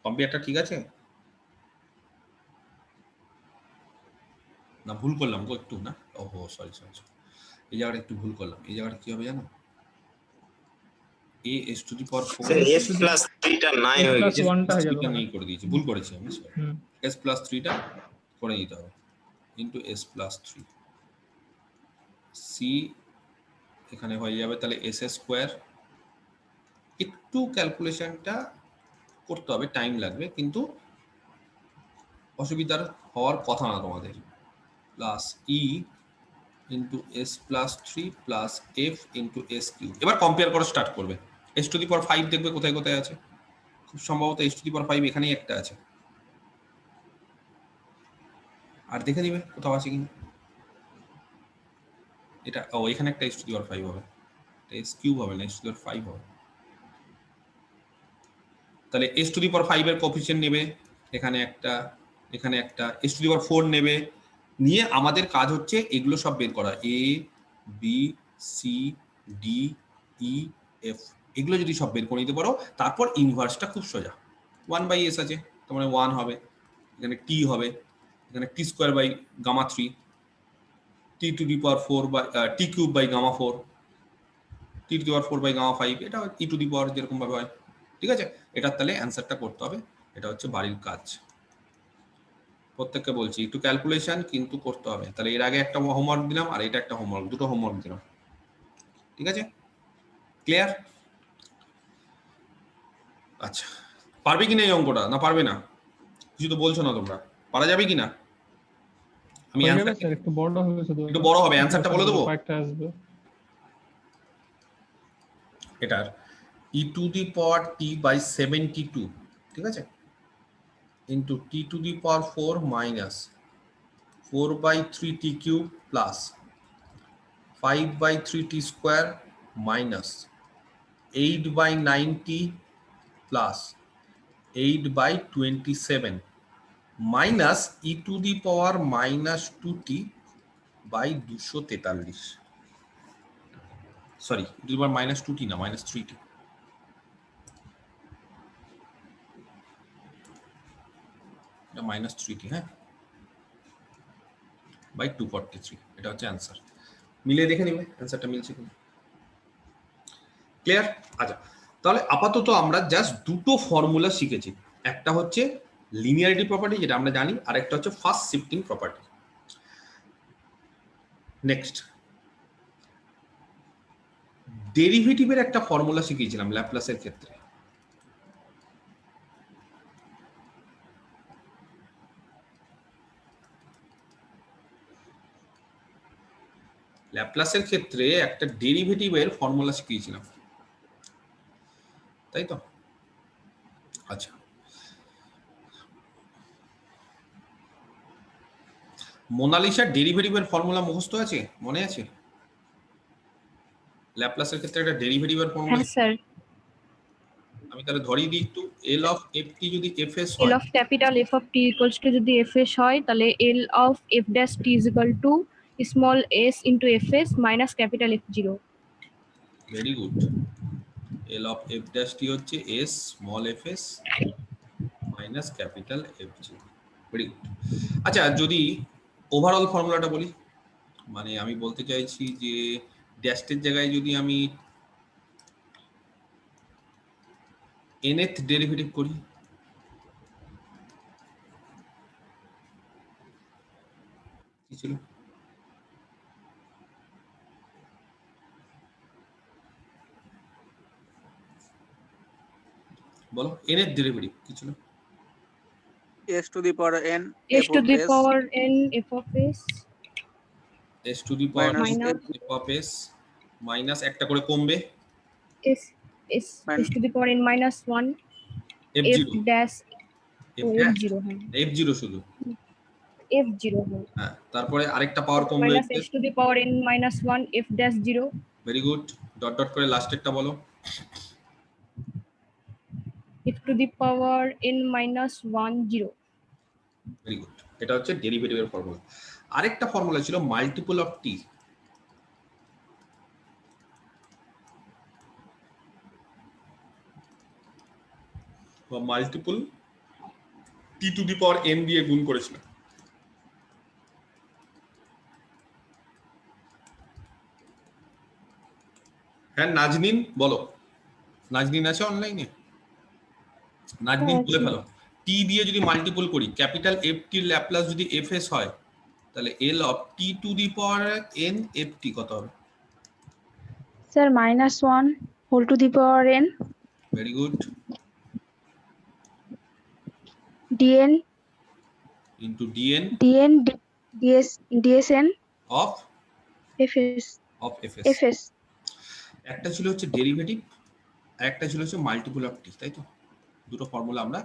কম্পেয়ারটা ঠিক আছে না? ভুল করলাম গো একটু, না? ওহো সরি সরি, এই জায়গাটা একটু ভুল করলাম। এই জায়গাটা কি হবে জানো? a s to the power 4 s plus 3 টা নাই হয়ে গেছে, ওয়ানটা হয়ে যাবে, নেই করে দিয়েছি, ভুল করেছি আমি, s প্লাস 3 টা করে নিতে হবে ইন্টু s প্লাস 3 c এখানে হয়ে যাবে তাহলে s স্কোয়ার। একটু ক্যালকুলেশনটা করতে হবে, টাইম লাগবে, কিন্তু অসুবিধার হওয়ার কথা না তোমাদের। Plus e into S plus 3 plus f into s cube. এবার কম্পেয়ার করা স্টার্ট করবে। এস টু দি পাওয়ার 5 দেখবে কোথায় কোথায় আছে, খুব সম্ভবত এস টু দি পাওয়ার 5 এখানেই একটা আছে, আর দেখে নিবে কোথাও আছে কিনা। এটা ও এখানে একটা এস টু দি পাওয়ার 5 হবে, এস কিউব হবে না, এস টু দি পাওয়ার 5 হবে। তাহলে এস টু দি পাওয়ার 5 এর কোএফিসিয়েন্ট নেবে, এখানে একটা, এখানে একটা, এস টু দি পাওয়ার 4 নেবে, নিয়ে আমাদের কাজ হচ্ছে এগুলো সব বের করা, A B C D E F, এগুলো যদি সব বের করে নিতে পারো তারপর ইনভার্সটা খুব সোজা। 1/s আছে, তার মানে 1 হবে, এখানে টি হবে, এখানে t square by gamma 3, t to the power 4 by t cube by gamma 4, t to the power 4 by gamma 5, এটা ই টু দি পাওয়ার যেরকম ভাবে হয়। ঠিক আছে, এটার তাহলে অ্যান্সারটা করতে হবে। এটা হচ্ছে বাড়ির কাজ, প্রত্যেককে বলছি একটু ক্যালকুলেশন কিন্তু করতে হবে। তাহলে এর আগে একটা হোমওয়ার্ক দিলাম আর এটা একটা হোমওয়ার্ক, দুটো হোমওয়ার্ক দিলাম। ঠিক আছে, ক্লিয়ার? আচ্ছা, পারবে কিনা এই অঙ্কটা? না পারবে না? কিছু তো বলছো না তোমরা, পারা যাবে কিনা? আমি হয়ে যাবে অ্যান্সার স্যার, একটু বড় হবে শুধু। একটু বড় হবে, অ্যান্সারটা বলে দেবো। কয়েকটা আসবে। এটার ই to the power T by 72, ঠিক আছে, into T to the power 4 minus 4/3 T cube plus 5/3 T square minus 8/90 plus 8/27 minus E to the power minus 2t by 243, sorry E to the power minus 2t না, minus 3t, এটা minus 3t, হ্যাঁ, by 243, এটা হচ্ছে answer. মিলিয়ে দেখে নিবে অ্যান্সারটা মিলছে কিনা। ক্লিয়ার? আচ্ছা, তাহলে আপাতত আমরা জাস্ট দুটো ফর্মুলা শিখেছি, একটা হচ্ছে লিনিয়ারিটি প্রপার্টি যেটা আমরা জানি, আর একটা হচ্ছে ফার্স্ট শিফটিং প্রপার্টি। নেক্সট ডেরিভেটিভের একটা ফর্মুলা শিখিয়েছিলাম ল্যাপ্লাসের ক্ষেত্রে। ল্যাপ্লাসের ক্ষেত্রে একটা ডেরিভেটিভের ফর্মুলা শিখিয়েছিলাম, তাই তো? আচ্ছা, মোনালিসার ডেরিভেটিভের ফর্মুলা মুখস্থ আছে, মনে আছে? ল্যাপ্লাসের ক্ষেত্রে একটা ডেরিভেটিভের ফর্মুলা, হ্যাঁ স্যার। আমি তাহলে ধরিয়ে দিই একটু, এল অফ এফ টি যদি এফ এস এল হয়, of capital F of t equals to যদি এফ এস হয়, তাহলে L of f dash t is equal to small s into f s minus capital F zero. Very good. L of f dash t হচ্ছে s small F s minus capital F G. Very good. আচ্ছা, যদি overall ফর্মুলাটা বলি, মানে আমি বলতে চাইছি যে ড্যাশের জায়গায় যদি আমি nth ডেরিভেটিভ করি, কি ছিল? বলো, nth ডেরিভেটিভ কি ছিল? s to the power n s f to of the s power n f of s s to the power Minus f of s minus একটা করে কমবে s s s to the power n minus one এফ f0, dash f f dash, zero, হ্যাঁ f0 শুধু, F zero, হ্যাঁ হ্যাঁ, তারপরে আরেকটা পাওয়ার কমবে, minus S to the power n minus one F dash zero. Very good, dot dot করে লাস্টেরটা বলো, F two the power n minus one zero. Very good. এটা হচ্ছে ডেরিভেটিভের ফর্মুলা। আরেকটা ফর্মুলা ছিল মাল্টিপল অফ টি, বা multiple T to the power N দিয়ে গুণ করেছিল। হ্যাঁ নাজনীন বলো, নাজনীন আছে অনলাইনে? নাজনীন হ্যাঁ, বলে আছে। ফেলো, টি দিয়ে যদি মাল্টিপল করি, ক্যাপিটাল এফ টির ল্যাপ্লাস যদি এফ এস হয়, তাহলে L of t to the power n f t কত হবে? Sir minus one whole to the power n very good. D n into d n dn dsn of fs of f s. fs একটা ছিল হচ্ছে derivative আর একটা ছিল হচ্ছে মাল্টিপল অফ টি, তাই তো? দুটো ফর্মুলা আমরা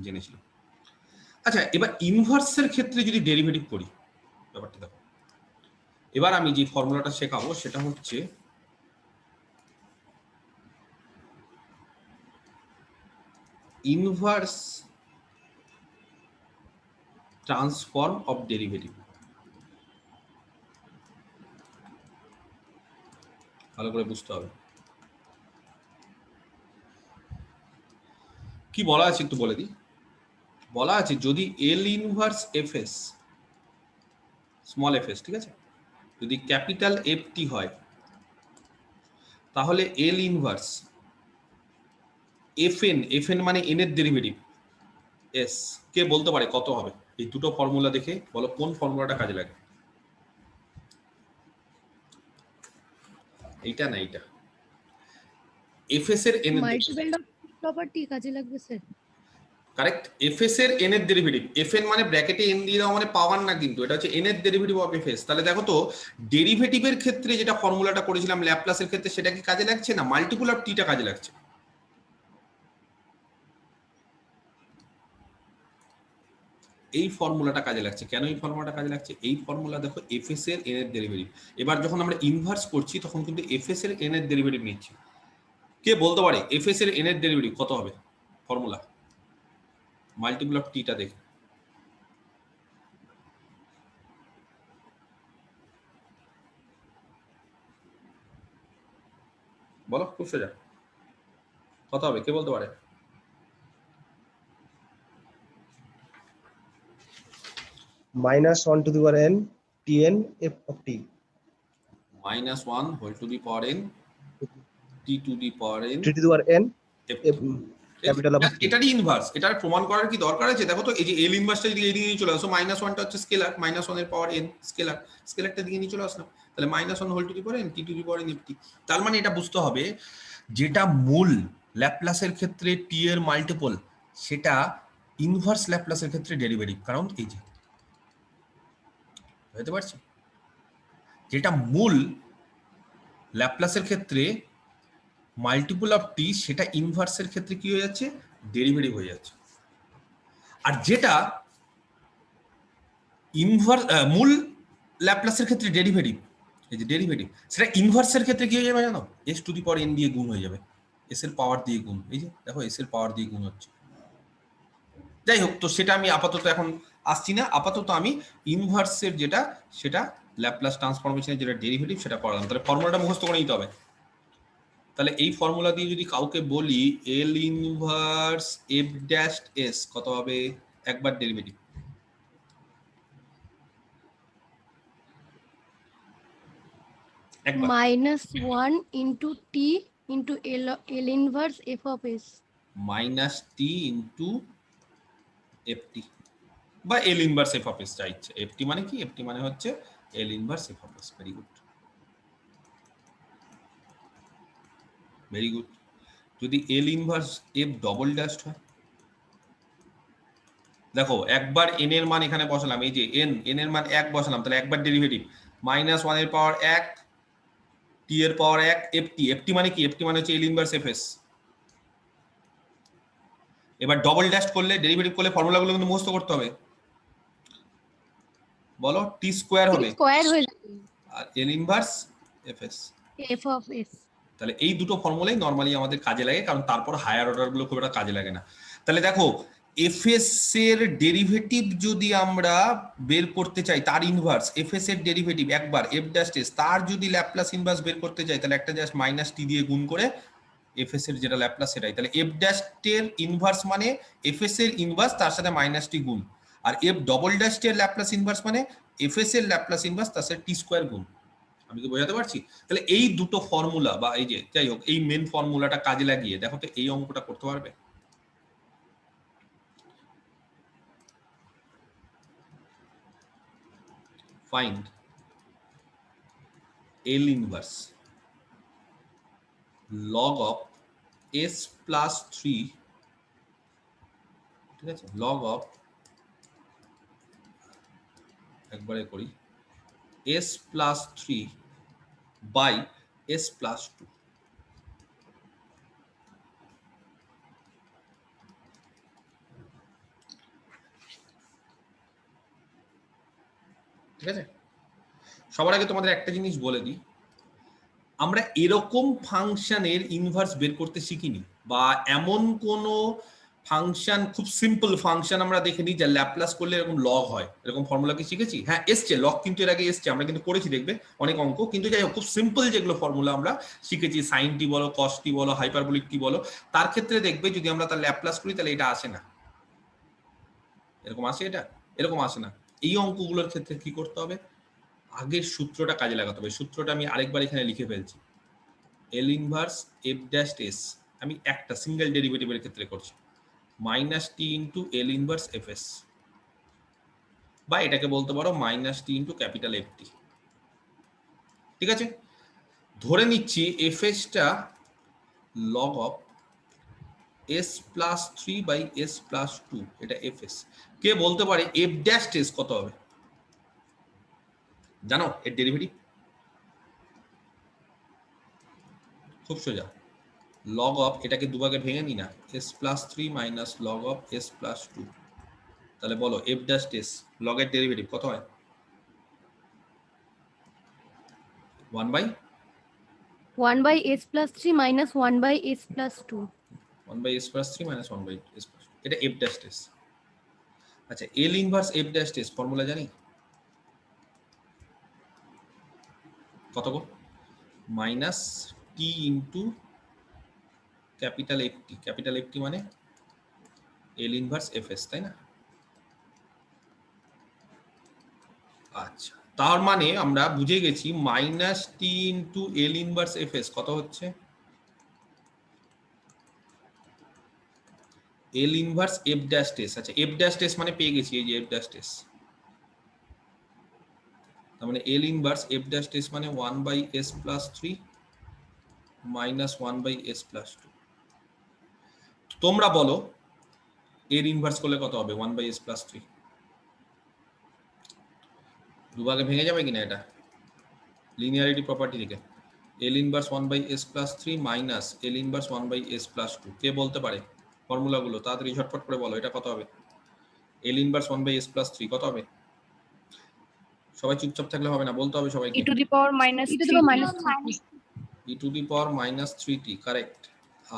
জেনেছিলাম। আচ্ছা, এবার ইনভার্সের ক্ষেত্রে যদি ডেরিভেটিভ করি, ব্যাপারটা দেখো। এবার আমি যে ফর্মুলাটা শেখাবো সেটা হচ্ছে ইনভার্স ট্রান্সফর্ম অফ ডেরিভেটিভ। ভালো করে বুঝতে হবে কি বলা আছে, একটু বলে দিই। বলা আছে যদি L inverse FS small FS, ঠিক আছে, যদি ক্যাপিটাল এফ টি হয়, তাহলে এল ইনভার্স এফএন মানে এন এর ডেরিভেটিভ এস কে বলতে পারে কত হবে। এই দুটো ফর্মুলা দেখে বলো কোন ফর্মুলাটা কাজে লাগে। এইটা না, এইটা এফএস এর এন এর মাল্টিপল প্রপার্টি কাজে লাগবে স্যার। কারেক্ট। এফএস এর এন এর ডেরিভেটিভ, এফএন মানে ব্র্যাকেটে এন দিয়ে দাও মানে পাওয়ার না, কিন্তু এটা হচ্ছে এন এর ডেরিভেটিভ অফ এফএস। তাহলে দেখো তো ডেরিভেটিভের ক্ষেত্রে যেটা ফর্মুলাটা করেছিলাম ল্যাপ্লাসের ক্ষেত্রে, সেটা কি কাজে লাগছে না মাল্টিপল অফ টিটা কাজে লাগছে? এই ফর্মুলাটা কাজে লাগছে। কেন এই ফর্মুলাটা কাজে লাগছে? এই ফর্মুলা দেখো এফএস এর এন এর ডেরিভেটিভ। এবার যখন আমরা ইনভার্স করছি তখন কিন্তু এফএস এর এন এর ডেরিভেটিভ নিচ্ছি। কে বলতে পারে এফএস এর এন এর ডেরিভেটিভ কত হবে? ফর্মুলা মাল্টিপল অফ টিটা দেখে বলো, খুব সোজা। কত হবে কে বলতে পারে? -1 to the power n tn f of t -1 whole to the power n t to the power n t to the power n f capital of t। এটারই ইনভার্স। এটার প্রমাণ করার কি দরকার আছে? দেখো তো এই যে এল ইনভার্সটা যদি এইদিকে নিয়ে চলে আসো, -1টা হচ্ছে স্কেলার, -1 এর পাওয়ার n স্কেলার, স্কেলারটা দিকে নিয়ে চলে আসলাম, তাহলে -1 whole to the power n t to the power n f t। তার মানে এটা বুঝতে হবে যেটা মূল ল্যাপ্লাসের ক্ষেত্রে টি এর মাল্টিপল, সেটা ইনভার্স ল্যাপ্লাসের ক্ষেত্রে ডেরিভেটিভ। কারণ এই যে বুঝতে পারছি, যেটা মূল ল্যাপ্লাসের ক্ষেত্রে মাল্টিপল অফ টি, সেটা ইনভার্সের ক্ষেত্রে কি হয়ে যাচ্ছে? ডেরিভেটিভ হয়ে যাচ্ছে। আর যেটা ইনভার্স মূল ল্যাপ্লাসের ক্ষেত্রে ডেরিভেটিভ, এই যে ডেরিভেটিভ, সেটা ইনভার্সের ক্ষেত্রে কি হয়ে যাবে জানো? S to the power N দিয়ে গুণ হয়ে যাবে, এস এর পাওয়ার দিয়ে গুণ। এই যে দেখো এস এর পাওয়ার দিয়ে গুণ হচ্ছে। যাই হোক, তো সেটা আমি আপাতত এখন আসছি না। আপাতত আমি ইনভার্সের যেটা, সেটা ল্যাপ্লাস ট্রান্সফরমেশনের যেটা ডেরিভেটিভ সেটা পড়ালাম। তাহলে ফর্মুলাটা মুখস্থ করে নিতে হবে। তাহলে এই ফর্মুলা দিয়ে যদি কাউকে বলি L inverse f dash s কত হবে? একবার ডেরিভেটিভ, একবার -1 into t into L inverse F of S minus t into f t বা L inverse F of s, যা ইচ্ছে। এফ টি মানে কি? এফ টি মানে হচ্ছে L inverse F of s. Very good, very good. যদি L inverse f double dash হয়, দেখো একবার এন এর মান এখানে বসালাম, এই যে এন এর মান 1 বসালাম, তাহলে একবার ডেরিভেটিভ, -1 এর পাওয়ার 1 টি এর পাওয়ার 1 এফ টি। এফ টি মানে কি? এফ টি মানে হচ্ছে এল ইনভার্স এফ এস। এবার ডবল ড্যাশ করলে, ডেরিভেটিভ করলে ফর্মুলাগুলো কিন্তু মুখস্থ করতে হবে। বলো, টি স্কোয়ার হবে স্কয়ার হয়ে যাবে আর L inverse F s. F of s. তাহলে এই দুটো ফর্মুলাই নরমালি আমাদের কাজে লাগে, কারণ তারপর হায়ার অর্ডার গুলো খুব একটা কাজে লাগে না। তাহলে দেখো এফএস এর ডেরিভেটিভ যদি আমরা বের করতে চাই, তার ইনভার্স এফএস এর ডেরিভেটিভ একবার এফ ড্যাশ এস, তার যদি ল্যাপ্লাস ইনভার্স বের করতে চাই, তাহলে একটা জাস্ট মাইনাস টি দিয়ে গুণ করে এফএস এর যেটা ল্যাপ্লাস সেটাই। তাহলে এফ ড্যাশ এর ইনভার্স মানে এফএস এর ইনভার্স তার সাথে মাইনাস টি গুণ, আর এফ ডবল ড্যাশ এর ল্যাপ্লাস ইনভার্স মানে এফএস এর ল্যাপ্লাস ইনভার্স তার সাথে টি স্কোয়ার গুণ। আমি কি বোঝাতে পারছি? তাহলে এই দুটো ফর্মুলা বা এই যে যাই হোক এই মেন ফর্মুলাটা কাজে লাগিয়ে দেখো তো এই অঙ্কটা করতে পারবে। Find L inverse log of S plus 3, ঠিক আছে, লগ অফ একবারে করি, s plus 3 by s plus 2। ঠিক আছে, সবার আগে তোমাদের একটা জিনিস বলে দিই, আমরা এরকম ফাংশনের ইনভার্স বের করতে শিখিনি, বা এমন কোনো ফাংশন, খুব সিম্পল ফাংশন আমরা দেখিনি যা ল্যাপ্লাস করলে এরকম লগ হয়, এরকম ফর্মুলা কি শিখেছি? হ্যাঁ এসছে, লগ কিন্তু এর আগে এসছে, আমরা কিন্তু করেছি দেখবে অনেক অঙ্ক, কিন্তু যাই হোক খুব সিম্পল যেগুলো ফর্মুলা আমরা শিখেছি, সাইন টি বলো, কস টি বলো, হাইপারবোলিক টি বলো, তার ক্ষেত্রে দেখবে যদি আমরা তার ল্যাপ্লাস করি তাহলে এটা আসে না, এরকম আসে, এটা এরকম আসে না। এই অঙ্কগুলোর ক্ষেত্রে কি করতে হবে, আগের সূত্রটা কাজে লাগাতে হবে। সূত্রটা আমি আরেকবার এখানে লিখে ফেলছি, L inverse f dash s, আমি একটা সিঙ্গেল ডেরিভেটিভের ক্ষেত্রে করছি, minus t into L inverse F s, বা এটাকে বলতে পারো minus t into capital F t. ঠিক আছে, ধরে নিচ্ছি এফ এসটা log of S plus 3 by S plus 2, এটা এফ এস। কে বলতে পারে এফ ড্যাশ এস কত হবে? জানো এর ডেরিভেটিভ? খুব সোজা, লগ অফ, এটাকে দুভাগে ভেঙে নি না, S plus 3 minus log of S plus 2, তাহলে বলো এফ ড্যাশ এস লগের ডেরিভেটিভ কত হয়? 1 by 1 by s plus 3 minus 1 by s plus 2. 1 by S plus 3 minus 1 by S plus 2, এটা এফ ড্যাশ এস। আচ্ছা, L inverse f dash s formula জানি কত গো? Minus t into capital F t, capital F t মানে L inverse F S, তাই না? আচ্ছা, তার মানে আমরা বুঝে গেছি minus t into L inverse F s কত হচ্ছে? L inverse f dash s. আচ্ছা, এফ ড্যাশ এস মানে পেয়ে গেছি, এই যে এফ ড্যাশ এস, তার মানে L inverse f dash s মানে 1 by S plus 3 minus 1 by S plus 2। তোমরা বলো এর ইনভার্স করলে কত হবে? 1 বাই এস প্লাস 3, দুভাগে ভেঙে যাবে কিনা এটা লিনিয়ারিটি প্রপার্টি থেকে? L inverse 1 by S plus 3 minus L inverse 1 by S plus 2, কে বলতে পারে ফর্মুলাগুলো? তাড়াতাড়ি ঝটপট করে বলো, এটা কত হবে? L inverse 1 by S plus 3 কত হবে? সবাই চুপচাপ থাকলে হবে না, বলতে হবে সবাইকে। e to the power minus e to the 3 power minus 3. E to the power minus 3t, correct.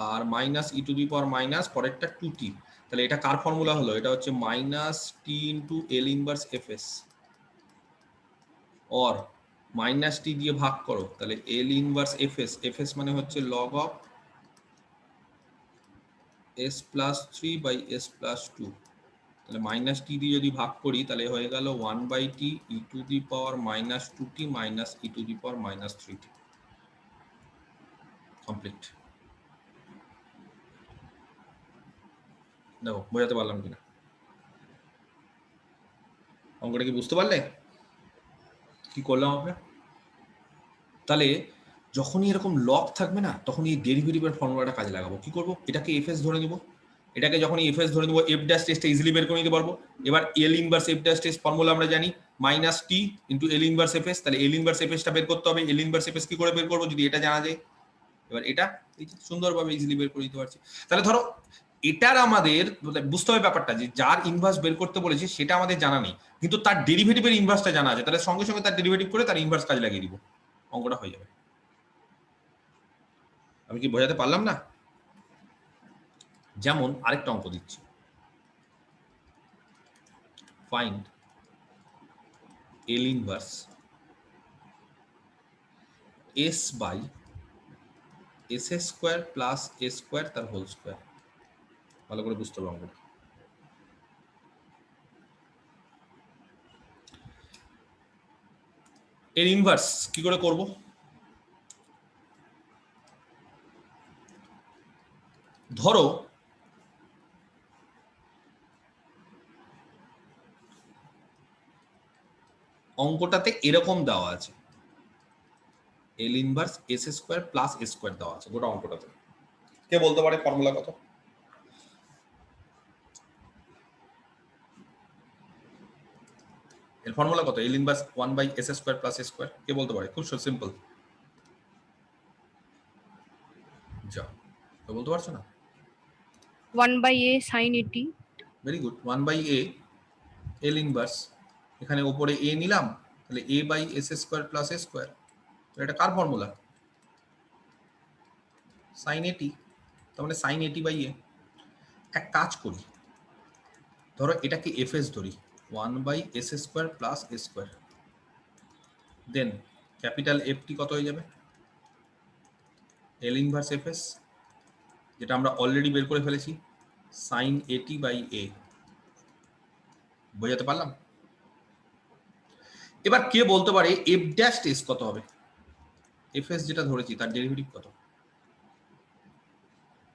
আর minus E to the power minus পরেরটা 2t, তাহলে এটা কার ফর্মুলা হলো? এটা হচ্ছে minus t into L inverse F s, or minus t দিয়ে ভাগ করো, তাহলে L inverse F s, f s মানে হচ্ছে log of S plus 3 by S plus 2, তাহলে মাইনাস টি দিয়ে যদি ভাগ করি তাহলে হয়ে গেল 1 by t e to the power minus 2t minus E to the power minus 3t। Complete. দেখো বোঝাতে পারলাম কিনা, অঙ্কটা কি বুঝতে পারলে কি করলাম আমরা? তাহলে যখনই এরকম লগ থাকবে না, তখন এই ডেরিভেটিভের ফর্মুলাটা কাজে লাগাবো। কি করব? এটাকে এফ এস ধরে নিব, এটাকে যখন এফ এস ধরে নিব এফ ড্যাশ টেস্টটা ইজিলি বের করে নিতে পারবো। এবার L inverse f dash test formula আমরা জানি minus t into L inverse F s, তাহলে এল ইনভার্স এফ এসটা বের করতে হবে। এল ইনভার্স এফ এস কি করে বের করবো যদি এটা জানা যায়? এবার এটা সুন্দরভাবে ইজিলি বের করে দিতে পারছি। তাহলে ধরো এটার আমাদের বুঝতে হবে ব্যাপারটা, যে যার ইনভার্স বের করতে বলেছে সেটা আমাদের জানা নেই, কিন্তু তার ডেরিভেটিভের ইনভার্সটা জানা আছে, তাহলে সঙ্গে সঙ্গে তার ডেরিভেটিভ করে তার ইনভার্স কাজে লাগিয়ে দিব, অঙ্কটা হয়ে যাবে। আমি কি বোঝাতে পারলাম না? যেমন আরেকটা অঙ্ক দিচ্ছি, find L inverse S by S square plus a square তার হোল স্কোয়ার। ভালো করে বুঝতে হবে অঙ্কটা। এর ইনভার্স কি করে করব? ধরো অঙ্কটাতে এরকম দেওয়া আছে, L inverse s square plus a square দেওয়া আছে গোটা অঙ্কটাতে, কে বলতে পারে ফর্মুলা কত? এর ফর্মুলা কত? L inverse 1/s square plus s square. কে বলতে পারে? খুব সিম্পল। যা, তো বলতে পারছো না? 1/a sin 80 very good. 1/a এল ইনভার্স, এখানে উপরে a নিলাম, তাহলে a/s square plus s square. তো এটা কার ফর্মুলা? sin 80, তার মানে sin 80/a। এক কাজ করি, ধরো এটাকে fs ধরি, 1/s square plus s square, then capital ft কত হয়ে যাবে? এল ইনভার্স fs, যেটা আমরা অলরেডি বের করে ফেলেছি, sin 80/a। বোঝাতে পারলাম? এবার কে বলতে পারে f ড্যাশ s কত হবে? fs যেটা ধরেছি তার ডেরিভেটিভ কত?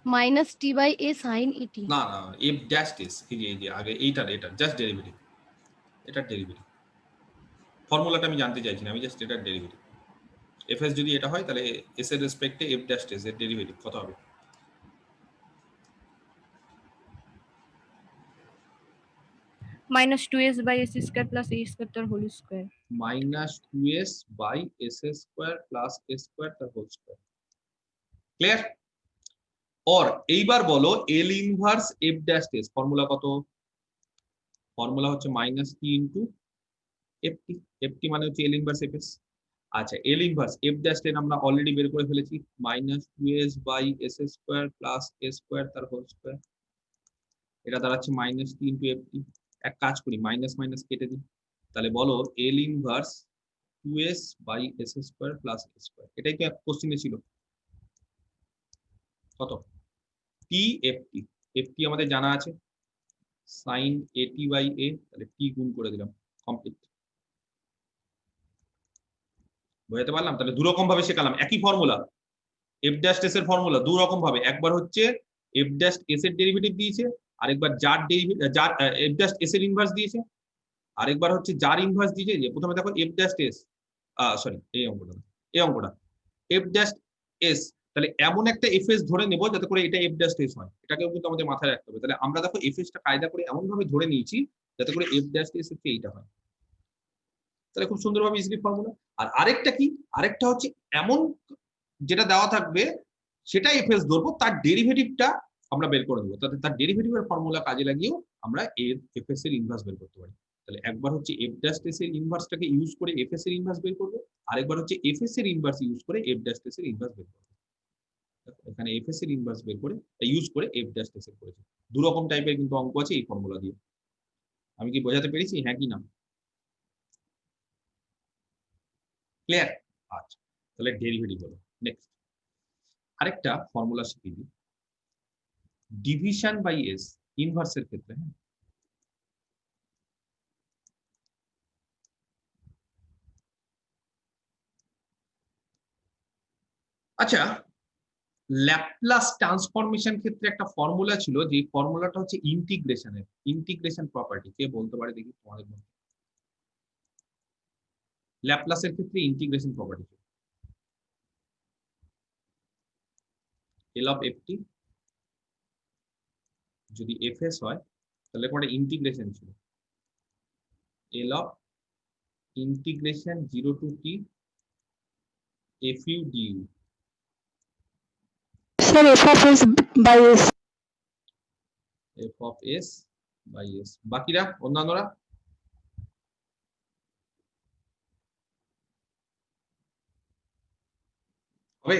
minus t by a sin 80. না না, f ড্যাশ s, এই যে আগে এইটার জাস্ট ডেরিভেটিভ, এটার ডেরিভেটিভ। ফর্মুলাটা আমি জানতে চাইছি না, আমি জাস্ট এটার ডেরিভেটিভ। fs যদি এটা হয় তাহলে s এর রেসপেক্টে f ড্যাশ s এর ডেরিভেটিভ কত হবে? minus 2s by s square plus a square তার whole square. -2s/s square plus s square তার হোল স্কয়ার। ক্লিয়ার? और এইবার বলো L inverse f dash s formula কত? ফর্মুলা হচ্ছে -t ইনটু ft। ft মানে হচ্ছে এল ইনভার্স fs। আচ্ছা, L inverse f dash n আমরা অলরেডি বের করে ফেলেছি, -2s/s square plus s square তার হোল স্কয়ার। এটা দাঁড়াচ্ছে -t ইনটু ft। এক কাজ করি, মাইনাস মাইনাস কেটে দিই, তাহলে বলো L inverse 2s/s square plus s square. এটাই তো এক কোশ্চেনে ছিল। কত? t ft। ft আমাদের জানা আছে sin 80/a, তাহলে t গুণ করে দিলাম, কমপ্লিট। বোঝাতে পারলাম? তাহলে দু রকম ভাবে শেখালাম একই ফর্মুলা। f ড্যাশ s এর ফর্মুলা দু রকম ভাবে, একবার হচ্ছে f ড্যাশ s এর ডেরিভেটিভ দিয়েছে, আরেকবার যার ডেরিভেটিভ যার f ড্যাশ s এর ইনভার্স দিয়েছে, আরেকবার হচ্ছে যার ইনভার্স দিয়েছে। যে প্রথমে দেখো f ড্যাশ s, সরি এই অঙ্কটা f ড্যাশ s, তাহলে এমন একটা fs ধরে নেব যাতে করে এটা f ড্যাশ s হয়। এটাকেও কিন্তু আমাদের মাথায় রাখতে হবে। তাহলে আমরা দেখো fs টা কায়দা করে এমন ভাবে ধরে নিয়েছি যাতে করে f ড্যাশ s হচ্ছে এইটা হয়। তাহলে খুব সুন্দরভাবে ইজিলি ফর্মুলা। আর আরেকটা কি? আরেকটা হচ্ছে এমন যেটা দেওয়া থাকবে সেটা fs ধরবো, তার ডেরিভেটিভটা আমরা বের করে দেবো, তাতে তার ডেরিভেটিভের ফর্মুলা কাজে লাগিয়েও আমরা এর fs এর ইনভার্স বের করতে পারি। তাহলে একবার হচ্ছে f ড্যাশ s এর ইনভার্সটাকে ইউজ করে fs এর ইনভার্স বের করব, আরেকবার হচ্ছে fs এর ইনভার্স ইউজ করে f ড্যাশ s এর ইনভার্স বের করব। এখানে fs এর ইনভার্স বের করে ইউজ করে f ড্যাশ s এর করেছি। দু রকম টাইপের কিন্তু অঙ্ক আছে এই ফর্মুলা দিয়ে। আমি কি বোঝাতে পেরেছি? হ্যাঁ কি না? ক্লিয়ার? আচ্ছা, তাহলে ডেরিভেটিভ হলো। নেক্সট আরেকটা ফর্মুলা শিখে দিই, ডিভিশন বাই এস ইনভার্সের ক্ষেত্রে। হ্যাঁ, আচ্ছা, ল্যাপ্লাস ট্রান্সফরমেশন ক্ষেত্রে একটা ফর্মুলা ছিল, যে ফর্মুলাটা হচ্ছে ইন্টিগ্রেশনের, ইন্টিগ্রেশন প্রপার্টি। কে বলতে পারে দেখি তোমাদের মধ্যে? ল্যাপ্লাসের ক্ষেত্রে ইন্টিগ্রেশন প্রপার্টি ছিল এল অফ ft, যদি fs হয় তাহলে পরে ইন্টিগ্রেশন ছিল L of integration 0 to t fu du। Sir f of s by s। f of s by s। বাকিরা অন্যান্যরা? হবে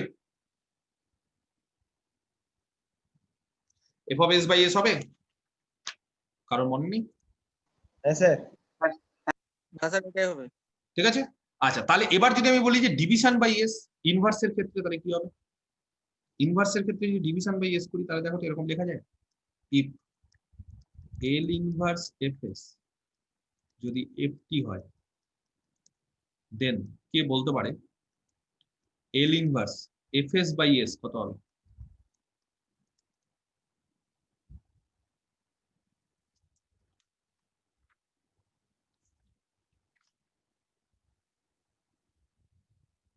f of s by s হবে? কারোর মনে নেই? হ্যাঁ স্যার। হ্যাঁ স্যার, এটাই হবে। ঠিক আছে। আচ্ছা, তাহলে এবার যদি আমি বলি যে ডিভিশন বাই এস ইনভার্সের ক্ষেত্রে, তাহলে কি হবে? ইনভার্সের ক্ষেত্রে যদি ডিভিশন বাই এস করি তাহলে দেখো তো এরকম লেখা যায়, ইফ এল ইনভার্স fs যদি ft হয়, দেন কে বলতে পারে L inverse fs by s কত হবে?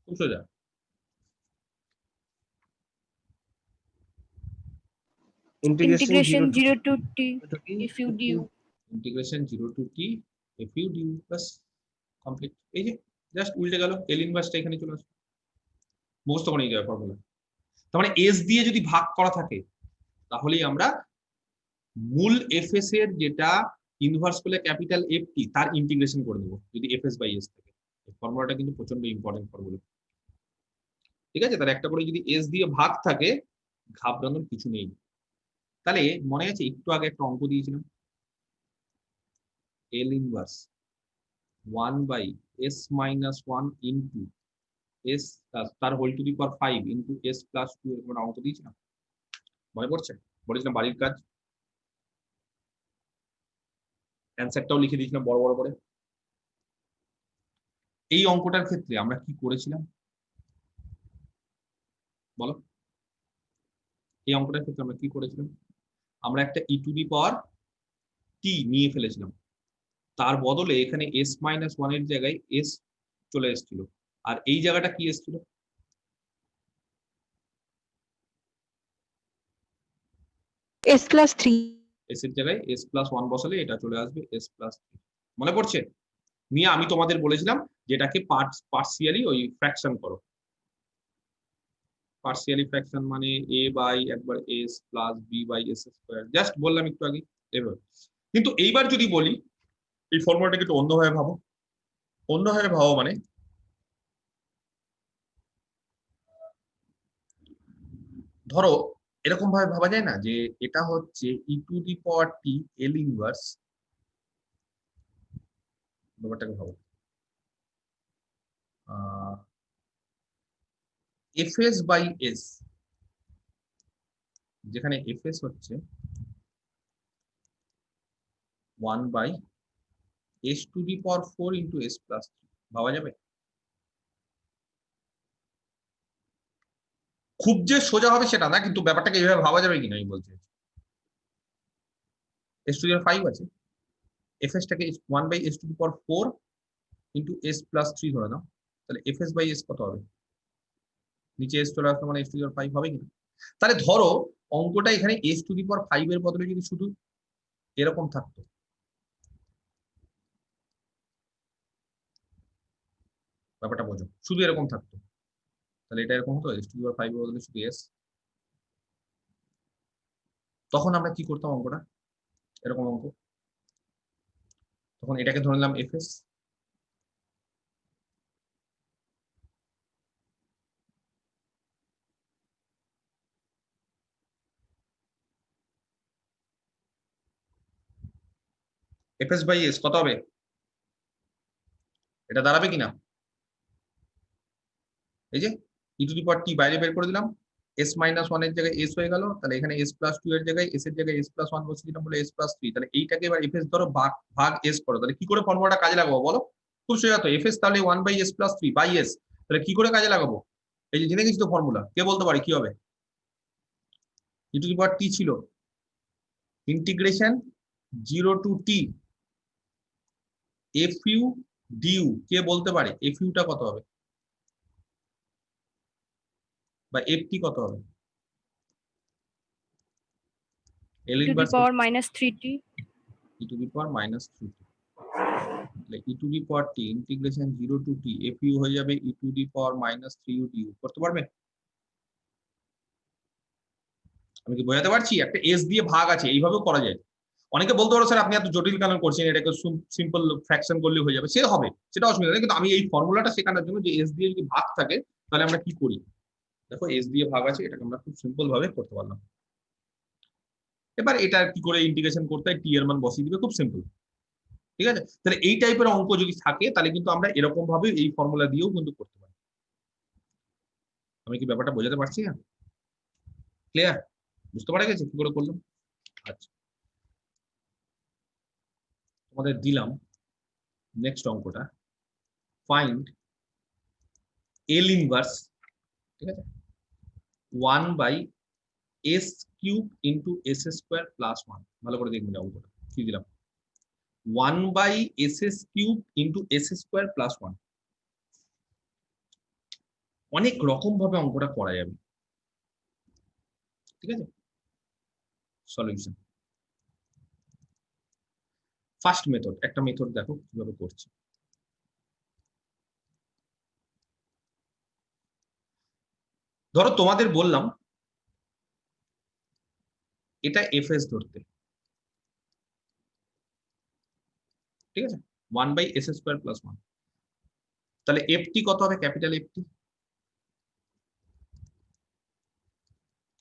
খুব সোজা। Integration 0 to t to t fu du। Integration 0 to t fu du, বাস কমপ্লিট। এই যে জাস্ট উল্টে গেল, এল ইনভার্সটা এখানে চলে আসবে, মুখস্থ করে নিয়ে যাবে ফর্মুলা। তার মানে এস দিয়ে যদি ভাগ করা থাকে তাহলেই আমরা মূল এফএস এর যেটা ইনভার্স করলে ক্যাপিটাল এফ টি তার ইন্টিগ্রেশন করে দেবো যদি এফএস বাই এস থাকে। এই ফর্মুলাটা কিন্তু প্রচন্ড ইম্পর্টেন্ট ফর্মুলা, ঠিক আছে? তার একটা করে যদি এস দিয়ে ভাগ থাকে ঘাবড়ানোর কিছু নেই। তাহলে মনে আছে একটু আগে একটা অঙ্ক দিয়েছিলাম, L inverse 1/s minus 1 into s তার whole to the power 5 into s plus 2 এরকম একটা অঙ্ক দিয়েছিলাম, মনে পড়ছে? বলেছিলাম বাড়ির কাজ, অ্যান্সারটাও লিখে দিয়েছিলাম বড় বড় করে। এই অঙ্কটার ক্ষেত্রে আমরা কি করেছিলাম বলো? এই অঙ্কটার ক্ষেত্রে আমরা কি করেছিলাম? আমরা একটা ই টু দি পাওয়ার টি নিয়ে ফেলেছিলাম, তার বদলে এখানে s minus 1 এর জায়গায় s চলে এসেছিল, আর এই জায়গাটা কি এসেছিল? s+3। s এর জায়গায় s plus 1 বসালে এটা চলে আসবে s plus 3। মনে পড়ছে? নিয়ে আমি তোমাদের বলেছিলাম যেটাকে পার্সিয়ালি ওই ফ্র্যাকশন করো। পার্সিয়ালি ফ্র্যাকশন মানে a বাই একবার s plus b by s square, just বললাম একটু আগে এভাবে। কিন্তু এইবার যদি বলি এই ফর্মুলাটাকে একটু অন্যভাবে ভাবো। অন্যভাবে ভাবো মানে ধরো এরকম ভাবে ভাবা যায় না যে এটা হচ্ছে ই to the power T L inverse, ব্যাপারটাকে ভাবো এফএস বাই এস, যেখানে এফএস হচ্ছে 1/s two the power 4 into s plus 3, ভাবা যাবে? খুব যে সোজা হবে সেটা না, কিন্তু ব্যাপারটাকে এইভাবে ভাবা যাবে কিনা আমি বলছি। s টু দি পাওয়ার 5 আছে, এফএসটাকে 1/s two the power 4 into s plus 3 ধরে নাও, তাহলে এফএস বাই এস কত হবে? নিচে s চলে আসলো মানে s টু দি পাওয়ার 5 হবে কিনা? তাহলে ধরো অঙ্কটা এখানে s টু দি পাওয়ার 5 এর বদলে যদি শুধু এরকম থাকতো, ব্যাপারটা বোঝো, শুধু এরকম থাকতো, তাহলে এটা এরকম হতো s টু দি পাওয়ার 5 এর বদলে শুধু s। তখন আমরা কি করতাম অঙ্কটা? এরকম অঙ্ক, তখন এটাকে ধরে নিলাম এফএস, এফএস বাই এস কত হবে? এটা দাঁড়াবে কিনা? এই যে ই টু দি পাওয়ার টি বাইরে বের করে দিলাম, s মাইনাস 1 এর জায়গায় s হয়ে গেল, তাহলে এখানে s প্লাস 2 এর জায়গায় s এর জায়গায় s প্লাস 1 বসিয়ে দিলাম বলে s প্লাস 3, তাহলে এইটাকে এবার এফএস ধরো ভাগ s করো, তাহলে কি করে ফর্মুলাটা কাজে লাগাবো বলো? খুব সোজা তো, এফএস তাহলে 1/s প্লাস 3 বাই s, তাহলে কি করে কাজে লাগাবো? এই যে জেনে গেছি তো ফর্মুলা, কে বলতে পারে কি হবে? ই টু দি পাওয়ার টি ছিল integration 0 to t fu du, কে বলতে পারে fu টা কত হবে বা ft কত হবে? L to the inverse power -3t। E to the power -3t, তাহলে e to the power t integration 0 to t fu হয়ে যাবে ই to the power -3u du। করতে পারবে? আমি কি বোঝাতে পারছি? একটা এস দিয়ে ভাগ আছে, এইভাবেও করা যায়। অনেকে বলতে পারো স্যার আপনি এত জটিল কেন করছেন, এটাকে সিম্পল ফ্র্যাকশন করলে হয়ে যাবে, সে হবে, সেটা অসুবিধা নেই, কিন্তু আমি এই ফর্মুলাটা শেখানোর জন্য যে এস দিয়ে যদি ভাগ থাকে তাহলে আমরা কি করি দেখো, এস দিয়ে ভাগ আছে, এটাকে আমরা খুব সিম্পল ভাবে করতে পারলাম। এবার এটা কি করে ইন্টিগ্রেশন করতে হয়, টি এর মান বসিয়ে দিবে, খুব সিম্পল, ঠিক আছে? তাহলে এই টাইপের অঙ্ক যদি থাকে তাহলে কিন্তু আমরা এরকম ভাবে এই ফর্মুলা দিয়েও কিন্তু করতে পারি। আমি কি ব্যাপারটা বোঝাতে পারছি না? ক্লিয়ার? বুঝতে পারা গেছে কি করে করলাম? আচ্ছা, তোমাদের দিলাম নেক্সট অঙ্কটা, ফাইন্ড এল ইনভার্স, ঠিক আছে, 1/s cube into s square plus 1। ভালো করে দেখবেন অঙ্কটা কি দিলাম, 1/s cube into s square plus 1। অনেক রকম ভাবে অঙ্কটা করা যাবে, ঠিক আছে? সলিউশন ফার্স্ট মেথড, একটা মেথড দেখো কিভাবে করছি। ধরো তোমাদের বললাম এটা এফএস ধরতে, ঠিক আছে, 1/s² + 1, তাহলে এফটি কত হবে? ক্যাপিটাল এফটি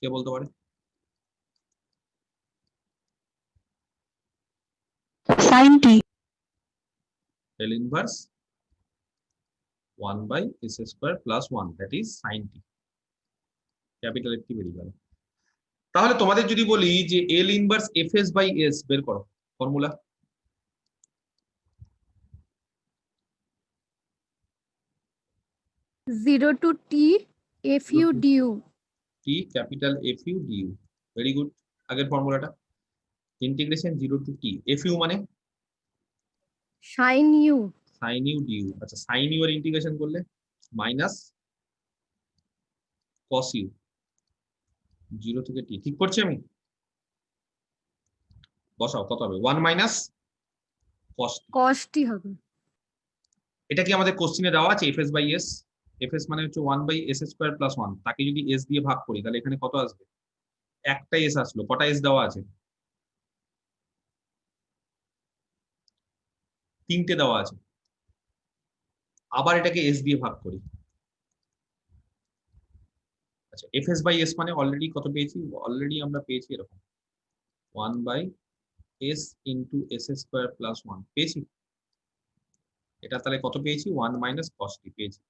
কে বলতে পারে? sin t. L inverse 1/s² + 1, that is sin t, capital FT বেরিয়ে গেল। তাহলে তোমাদের যদি বলি যে L ইনভার্স fs/s বের করো, formula 0 to t fu du t capital fu du, very good. আগের ফর্মুলাটা ইন্টিগ্রেশন 0 to t, fu মানে sin u sin u du, আচ্ছা sin u এর ইন্টিগ্রেশন করলে মাইনাস cos u, 0 থেকে t, ঠিক করছি আমি? বসাও কত হবে? 1 minus cos t। cos t হবে। এটা কি আমাদের কোশ্চেনে দেওয়া আছে fs/s? fs মানে হচ্ছে 1/s² + 1, তাকে যদি s দিয়ে ভাগ করি তাহলে এখানে কত আসবে? একটা s আসলো, কটা s দেওয়া আছে? 3টে দেওয়া আছে। আবার এটাকে s দিয়ে ভাগ করি, আচ্ছা fs/s মানে অলরেডি কত পেয়েছি? অলরেডি আমরা পেয়েছি এরকম 1/s × s² + 1 পেয়েছি। এটা তাহলে কত পেয়েছি? 1 মাইনাস cos t পেয়েছি।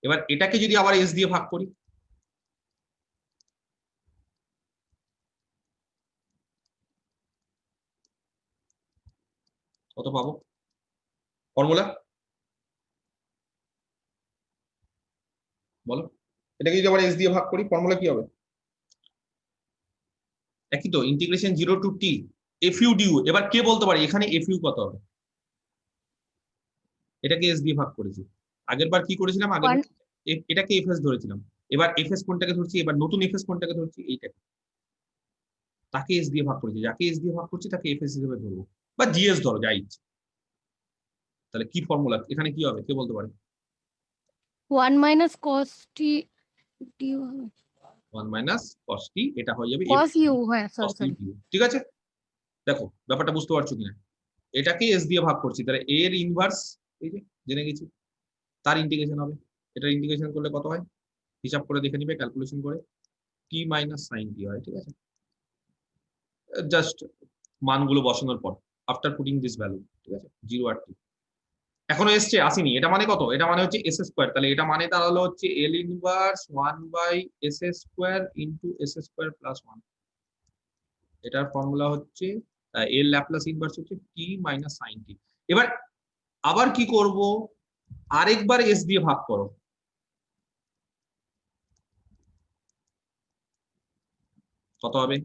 এবার এটাকে যদি আবার s দিয়ে ভাগ করি, কত পাবো? ফর্মুলা বলো, এটাকে যদি আবার s দিয়ে ভাগ করি ফর্মুলা কি হবে? একই তো, integration 0 to t fu du। এবার কে বলতে পারে এখানে fu কত হবে? এটাকে s দিয়ে ভাগ করেছি। আগের বার কি করেছিলাম? আগের এটাকে fs ধরেছিলাম, এবার fs কোনটাকে ধরছি? এবার নতুন fs কোনটাকে ধরছি? এইটাকে, তাকে s দিয়ে ভাগ করেছি, যাকে s দিয়ে ভাগ করছি তাকে fs হিসেবে ধরবো, বা gs ধরো, যা ইচ্ছে। তাহলে কি ফর্মুলা এখানে কি হবে? কে বলতে পারে? 1 minus cos t du হবে। 1 মাইনাস cos t, এটা হয়ে যাবে cos u হ্যাঁ cos সরি t du, ঠিক আছে? দেখো ব্যাপারটা বুঝতে পারছো কিনা? এটাকে s দিয়ে ভাগ করছি, তাহলে a এর ইনভার্স এই যে জেনে গেছি, তার ইন্টিগ্রেশন হবে। এটা ইন্টিগ্রেশন করলে কত হয়? হিসাব করে দেখে নিবে, ক্যালকুলেশন করে, t মাইনাস sin t হয়, ঠিক আছে? জাস্ট মানগুলো বসানোর পর, আফটার পুটিং দিস ভ্যালু, ঠিক আছে, 0 আর t এখনো এসছে, আসেনি। এটা মানে কত? এটা মানে হচ্ছে s², তাহলে এটা মানে দাঁড়ালো হচ্ছে L ইনভার্স 1/s² × s² + 1। এটার ফর্মুলা হচ্ছে এর ল্যাপ্লাস ইনভার্স হচ্ছে t মাইনাস sin t। এবার আবার কি করব? আরেকবার s দিয়ে ভাগ করো, কত হবে?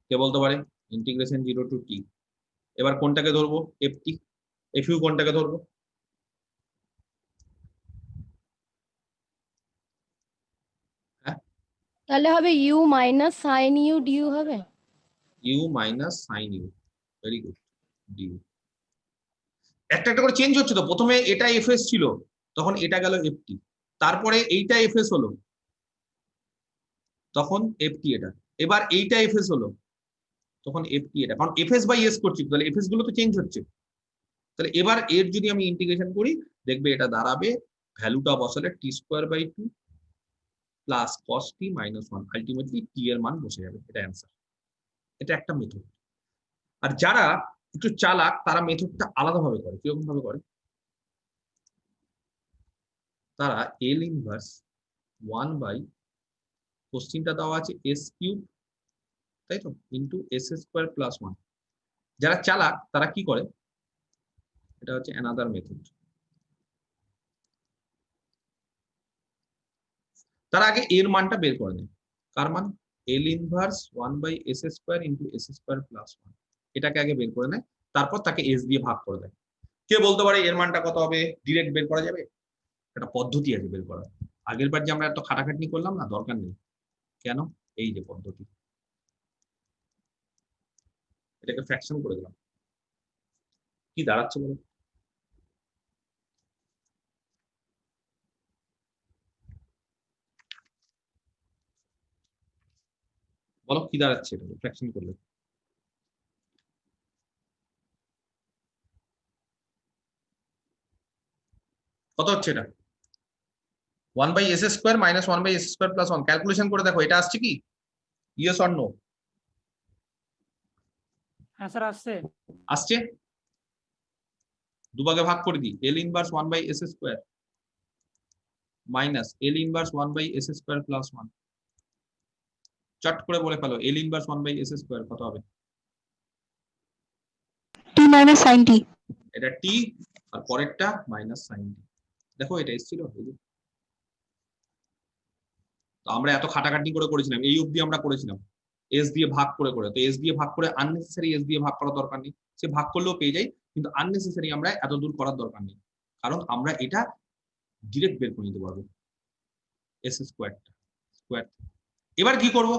কে বলতে পারে? ইন্টিগ্রেশন 0 to t, এবার কোনটাকে ধরবো? ft, fu কোনটাকে ধরবো? হ্যাঁ, তাহলে হবে u minus sin u du হবে। u minus sin u, very good, du। একটা একটা করে চেঞ্জ হচ্ছে তো, প্রথমে এটা fs ছিল, তখন এটা গেল ft, তারপরে এইটা fs হলো, তখন ft এটা, এবার এইটা fs হলো, তখন ft এটা, কারণ fs/s করছি, তাহলে fs গুলো তো চেঞ্জ হচ্ছে। তাহলে এবার এর যদি আমি ইন্টিগ্রেশন করি, দেখবে এটা দাঁড়াবে, ভ্যালুটা বসালে t² / 2 plus cos t - 1, ultimately t এর মান বসে যাবে, এটা অ্যান্সার। এটা একটা মেথড। আর যারা একটু চালাক তারা মেথডটা আলাদাভাবে করে। কিরকম ভাবে করে? তারা L ইনভার্স 1/ কোশ্চিনটা দেওয়া আছে s³ তাই তো ইন্টু s² + 1। যারা চালাক তারা কি করে? এটা হচ্ছে অ্যানাদার মেথড। তারা আগে এর মানটা বের করে নেয়। কার মান? L ইনভার্স 1/s² × s² + 1, এটাকে আগে বের করে নেয়, তারপর তাকে s দিয়ে ভাগ করে দেয়। কে বলতে পারে এর মানটা কত হবে? ডিরেক্ট বের করা যাবে? একটা পদ্ধতি আছে বের করার। আগের বার যে আমরা এত খাটাখাটনি করলাম না, দরকার নেই। কেন? এই যে পদ্ধতি, এটাকে ফ্র্যাকশন করে দিলাম, কি দাঁড়াচ্ছে বলো? বলো কি দাঁড়াচ্ছে এটা ফ্র্যাকশন করলে? কত হচ্ছে এটা? 1/s² - 1/s² + 1 ক্যালকুলেশন করে দেখো এটা আসছে কি, ইয়েস অর নো? হ্যাঁ স্যার আসছে। আসছে, দুভাগে ভাগ করে দিই, L inverse 1/s² minus L inverse 1/s² + 1। চট করে বলে ফেলো, L ইনভার্স 1/s² কত হবে? t minus sin t। এটা t আর পরেরটা মাইনাস সাইন t। দেখো এটা এসেছিল, তো আমরা এত খাটাখাটনি করে করেছিলাম, এই অবধি আমরা করেছিলাম এস দিয়ে ভাগ করে করে, তো এস দিয়ে ভাগ করে আননেসেসারি এস দিয়ে ভাগ করার দরকার নেই, সে ভাগ করলেও পেয়ে যাই, কিন্তু আননেসেসারি আমরা এত দূর করার দরকার নেই, কারণ আমরা এটা ডিরেক্ট বের করে নিতে পারবো এস স্কোয়ার। এবার কি করব,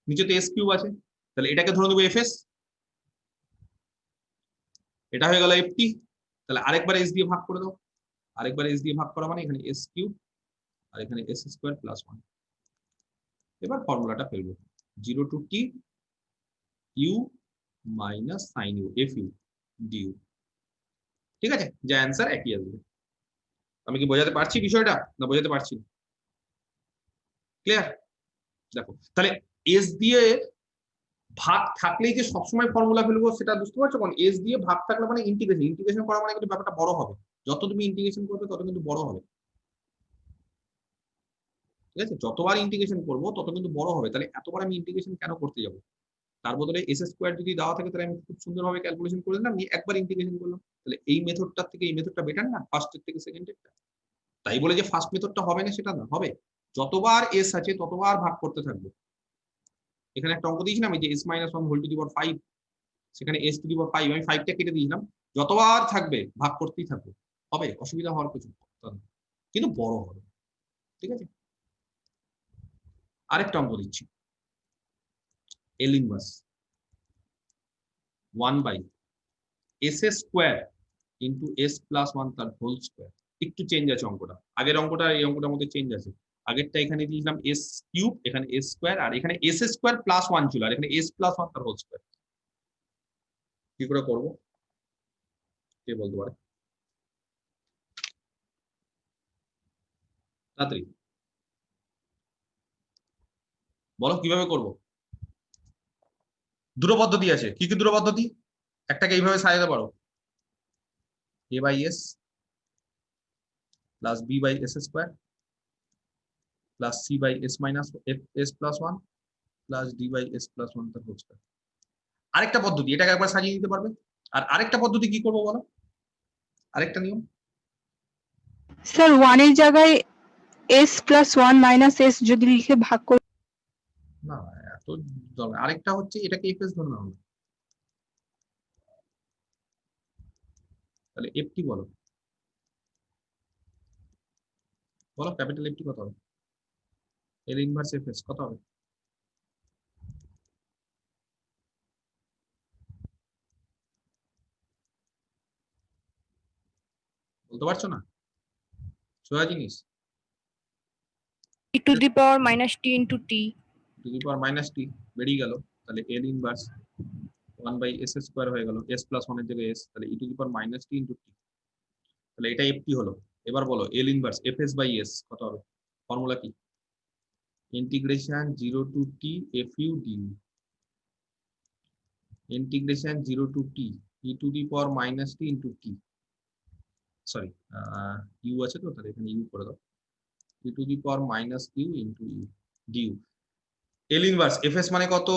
নিচে তো এস কিউব আছে, তাহলে এটাকে ধরে দেবো এফ এস, এটা হয়ে গেল এফটি, তাহলে আরেকবার এস দিয়ে ভাগ করে দাও, আরেকবার এস দিয়ে ভাগ করা মানে এখানে এস কিউব আর এখানে s² + 1। এবার ফর্মুলাটা ফেলবো, 0 to t u minus sin u fu du। ঠিক আছে, যা অ্যান্সার একই আসবে। আমি কি বোঝাতে পারছি বিষয়টা না বোঝাতে পারছি? ক্লিয়ার? দেখো তাহলে এস দিয়ে ভাগ থাকলেই যে সবসময় ফর্মুলা ফেলবো সেটা বুঝতে পারছো, কারণ এস দিয়ে ভাগ থাকলে মানে ইন্টিগ্রেশন করা মানে কিন্তু ব্যাপারটা বড় হবে, যত তুমি ইন্টিগ্রেশন করবে তত কিন্তু বড় হবে। ঠিক আছে, যতবার ইন্টিগ্রেশন করবো তত কিন্তু বড় হবে, তাহলে এতবার আমি ইন্টিগ্রেশন কেন করতে যাবো? তার বদলে s² যদি দেওয়া থাকে তাহলে আমি খুব সুন্দরভাবে ক্যালকুলেশন করে দিলাম, নিয়ে একবার ইন্টিগ্রেশন করলাম। তাহলে এই মেথডটার থেকে এই মেথডটা বেটার না ফার্স্টের থেকে সেকেন্ডেরটা? তাই বলে যে ফার্স্ট মেথডটা হবে না সেটা না, হবে। যতবার এস আছে ততবার ভাগ করতে থাকবে। এখানে একটা অঙ্ক দিয়েছিলাম এই যে s - 1 whole to the power 5, সেখানে s টু দি পাওয়ার 5, আমি 5টা কেটে দিয়েছিলাম, যতবার থাকবে ভাগ করতেই থাকবে, হবে, অসুবিধা হওয়ার কিছু না, কিন্তু বড় হবে। ঠিক আছে, আরেকটা অঙ্ক দিচ্ছি, L inverse 1/s² into s + 1 তার হোল স্কোয়ার। একটু চেঞ্জ আছে অঙ্কটা, আগের অঙ্কটা এই অঙ্কটার মধ্যে চেঞ্জ আছে। আগেরটা এখানে দিয়েছিলাম s³ এখানে s² আর এখানে s² + 1 ছিল, আর এখানে s + 1 তার হোল স্কোয়ার। কি করে করব কে বলতে পারে তাড়াতাড়ি বলো, কিভাবে করব? দুটো পদ্ধতি আছে, কি কি দুটো পদ্ধতি? একটাকে এইভাবে সাজাতে পারো, a/s + b/s² + c/s - s + 1 + d/s + 1 তার হোল স্কয়ার। আরেকটা পদ্ধতি, এটাকে একবার সাজিয়ে দিতে পারবে। আর আরেকটা পদ্ধতি কি করবো বলো, আরেকটা নিয়ম। স্যার 1 এর জায়গায় s + 1 - s যদি লিখে ভাগ করে। না এত দরকার, আরেকটা হচ্ছে এটাকে এফএস ধরে নাও না, তাহলে এফটি বলো, বলো ক্যাপিটাল এফটি কত হবে? এল ইনভার্স এফএস কত হবে? বলতে পারছো না? সোজা জিনিস, e to the power minus t into t। To the power minus t বেরিয়ে গেল, তাহলে এল ইনভার্স 1/s² হয়ে গেল, s + 1 এর জায়গায় s, তাহলে e to the power minus t into t, তাহলে এটা এফটি হলো। এবার বলো এল ইনভার্স এফএস/এস কত হবে? ফর্মুলা কি? Integration 0 to t fu du, integration 0 to t e to the power minus t into t, sorry u আছে তো, তাহলে এখানে ইউ করে দাও, e to the power minus u into u du। L inverse FS মানে কত?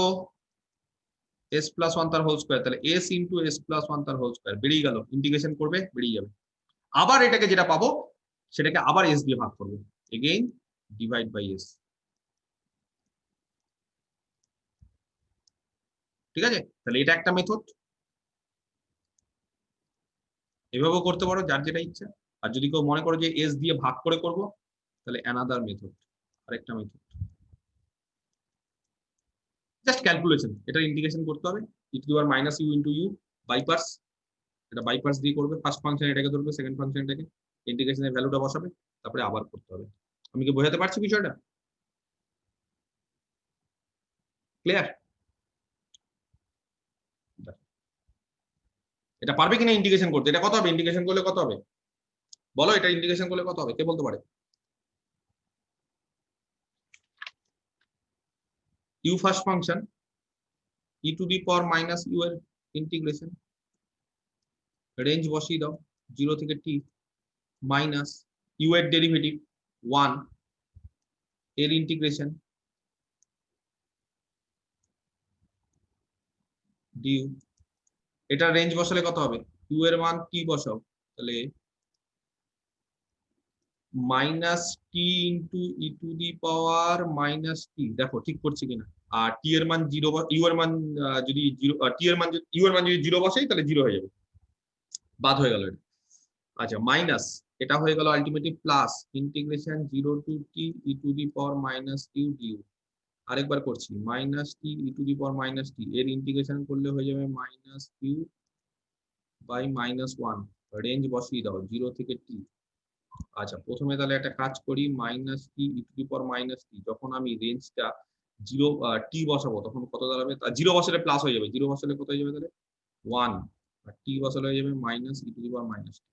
s + 1 তার whole square, তাহলে s ইনটু s + 1 তার হোল স্কয়ার বেরিয়ে গেল, ইন্টিগ্রেশন করবে বেরিয়ে যাবে। আবার এটাকে যেটা পাবো সেটাকে আবার s দিয়ে ভাগ করবো, এগেইন ডিভাইড বাই s। ঠিক আছে, তাহলে এটা একটা মেথড, এভাবেও করতে পারো যার যেটা ইচ্ছা। আর যদি কেউ মনে করো যে এস দিয়ে ভাগ করে করব, তাহলে অ্যানাদার মেথড, আরেকটা মেথড, জাস্ট ক্যালকুলেশন, এটা ইন্টিগ্রেশন করতে হবে, e to the power minus u into u by parts, এটা বাইপার্স দিয়ে করবে, ফার্স্ট ফাংশন এটাকে ধরবে, সেকেন্ড ফাংশন এটাকে, ইন্টিগ্রেশনের ভ্যালুটা বসাবে, তারপরে আবার করতে হবে। আমি কি বোঝাতে পারছি বিষয়টা? ক্লিয়ার? এটা পারবে কিনা ইন্টিগ্রেশন করতে? এটা কত হবে ইন্টিগ্রেশন করলে? কত হবে বলো, এটা ইন্টিগ্রেশন করলে কত হবে? কে বলতে পারে? U first function e to the power minus u এর ইন্টিগ্রেশন, রেঞ্জ বসিয়ে দাও 0 থেকে t, মাইনাস ইউ এর ডেরিভেটিভ 1 এর ইন্টিগ্রেশন ডিউ। এটা রেঞ্জ বসালে কত হবে? ইউ এর মান t বসাও, তাহলে minus t into e to the power minus t. দেখো ঠিক করছি কিনা? আর টি এর মান 0, ইউ এর মান যদি 0, টি এর মান ইউ এর মান যদি 0 বসাই তাহলে 0 হয়ে যাবে, বাদ হয়ে গেল এটা। আচ্ছা মাইনাস এটা হয়ে গেল ultimately plus integration 0 to t e to the power minus q du. আরেকবার করছি, minus t e to the power minus t এর ইন্টিগ্রেশন করলে হয়ে যাবে minus q by minus 1, range বসিয়ে দাও 0 থেকে টি। আচ্ছা প্রথমে তাহলে একটা কাজ করি, minus t e to the power minus t, যখন আমি রেঞ্জটা 0 টি বসাবো তখন কত দাঁড়াবে? 0 বসালে প্লাস হয়ে যাবে, 0 বসালে কত হয়ে যাবে তাহলে 1, আর টি বসালে হয়ে যাবে minus E to the power minus T.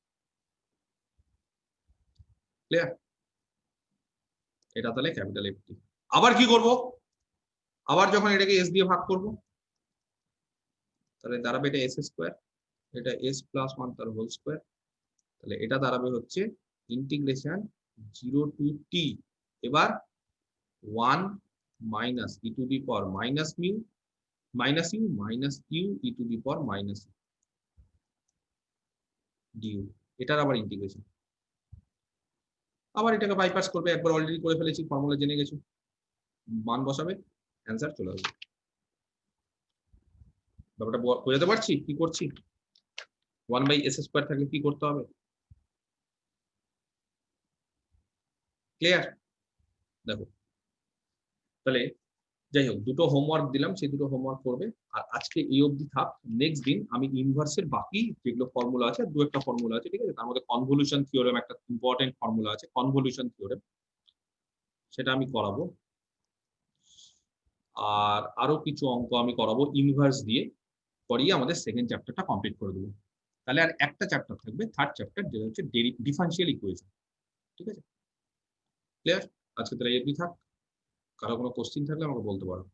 Clear? এটা তাহলে ক্যাপিটাল এফ টি। আবার কি করব? আবার যখন এটাকে এস দিয়ে ভাগ করব তাহলে দাঁড়াবে এটা এস স্কোয়ার, এটা এস প্লাস 1 তার হোল স্কোয়ার, তাহলে এটা দাঁড়াবে হচ্ছে ইন্টিগ্রেশন 0 টু টি, এবার 1 minus E to the power minus mu minus u minus q e to the power minus du. এটার আবার ইন্টিগ্রেশন, আবার এটাকে বাইপাস করবে, একবার অলরেডি করে ফেলেছি, ফর্মুলা জেনে গেছো, মান বসাবে, অ্যান্সার চলে আসবে। ব্যাপারটা বোঝাতে পারছি কি করছি? 1/s স্কয়ার থাকলে কি করতে হবে? ক্লিয়ার? দেখো তাহলে যাই হোক, দুটো হোমওয়ার্ক দিলাম, সেই দুটো হোমওয়ার্ক করবে। আর আজকে এই অবধি থাক, নেক্সট দিন আমি ইনভার্সের বাকি যেগুলো ফর্মুলা আছে, দু একটা ফর্মুলা আছে, ঠিক আছে, তার মধ্যে কনভলিউশন থিওরেম একটা ইম্পর্টেন্ট ফর্মুলা আছে, কনভলিউশন থিওরেম, সেটা আমি করাবো। আর আরো কিছু অঙ্ক আমি করাবো ইনভার্স দিয়ে, করিয়ে আমাদের সেকেন্ড চ্যাপ্টারটা কমপ্লিট করে দেবো। তাহলে আর একটা চ্যাপ্টার থাকবে, থার্ড চ্যাপ্টার, যেটা হচ্ছে ডিফারেনশিয়াল ইকুয়েশন। ঠিক আছে? ক্লিয়ার? আজকে তাহলে এই অবধি থাক, কারো কোনো কোশ্চিন থাকলে আমাকে বলতে পারো।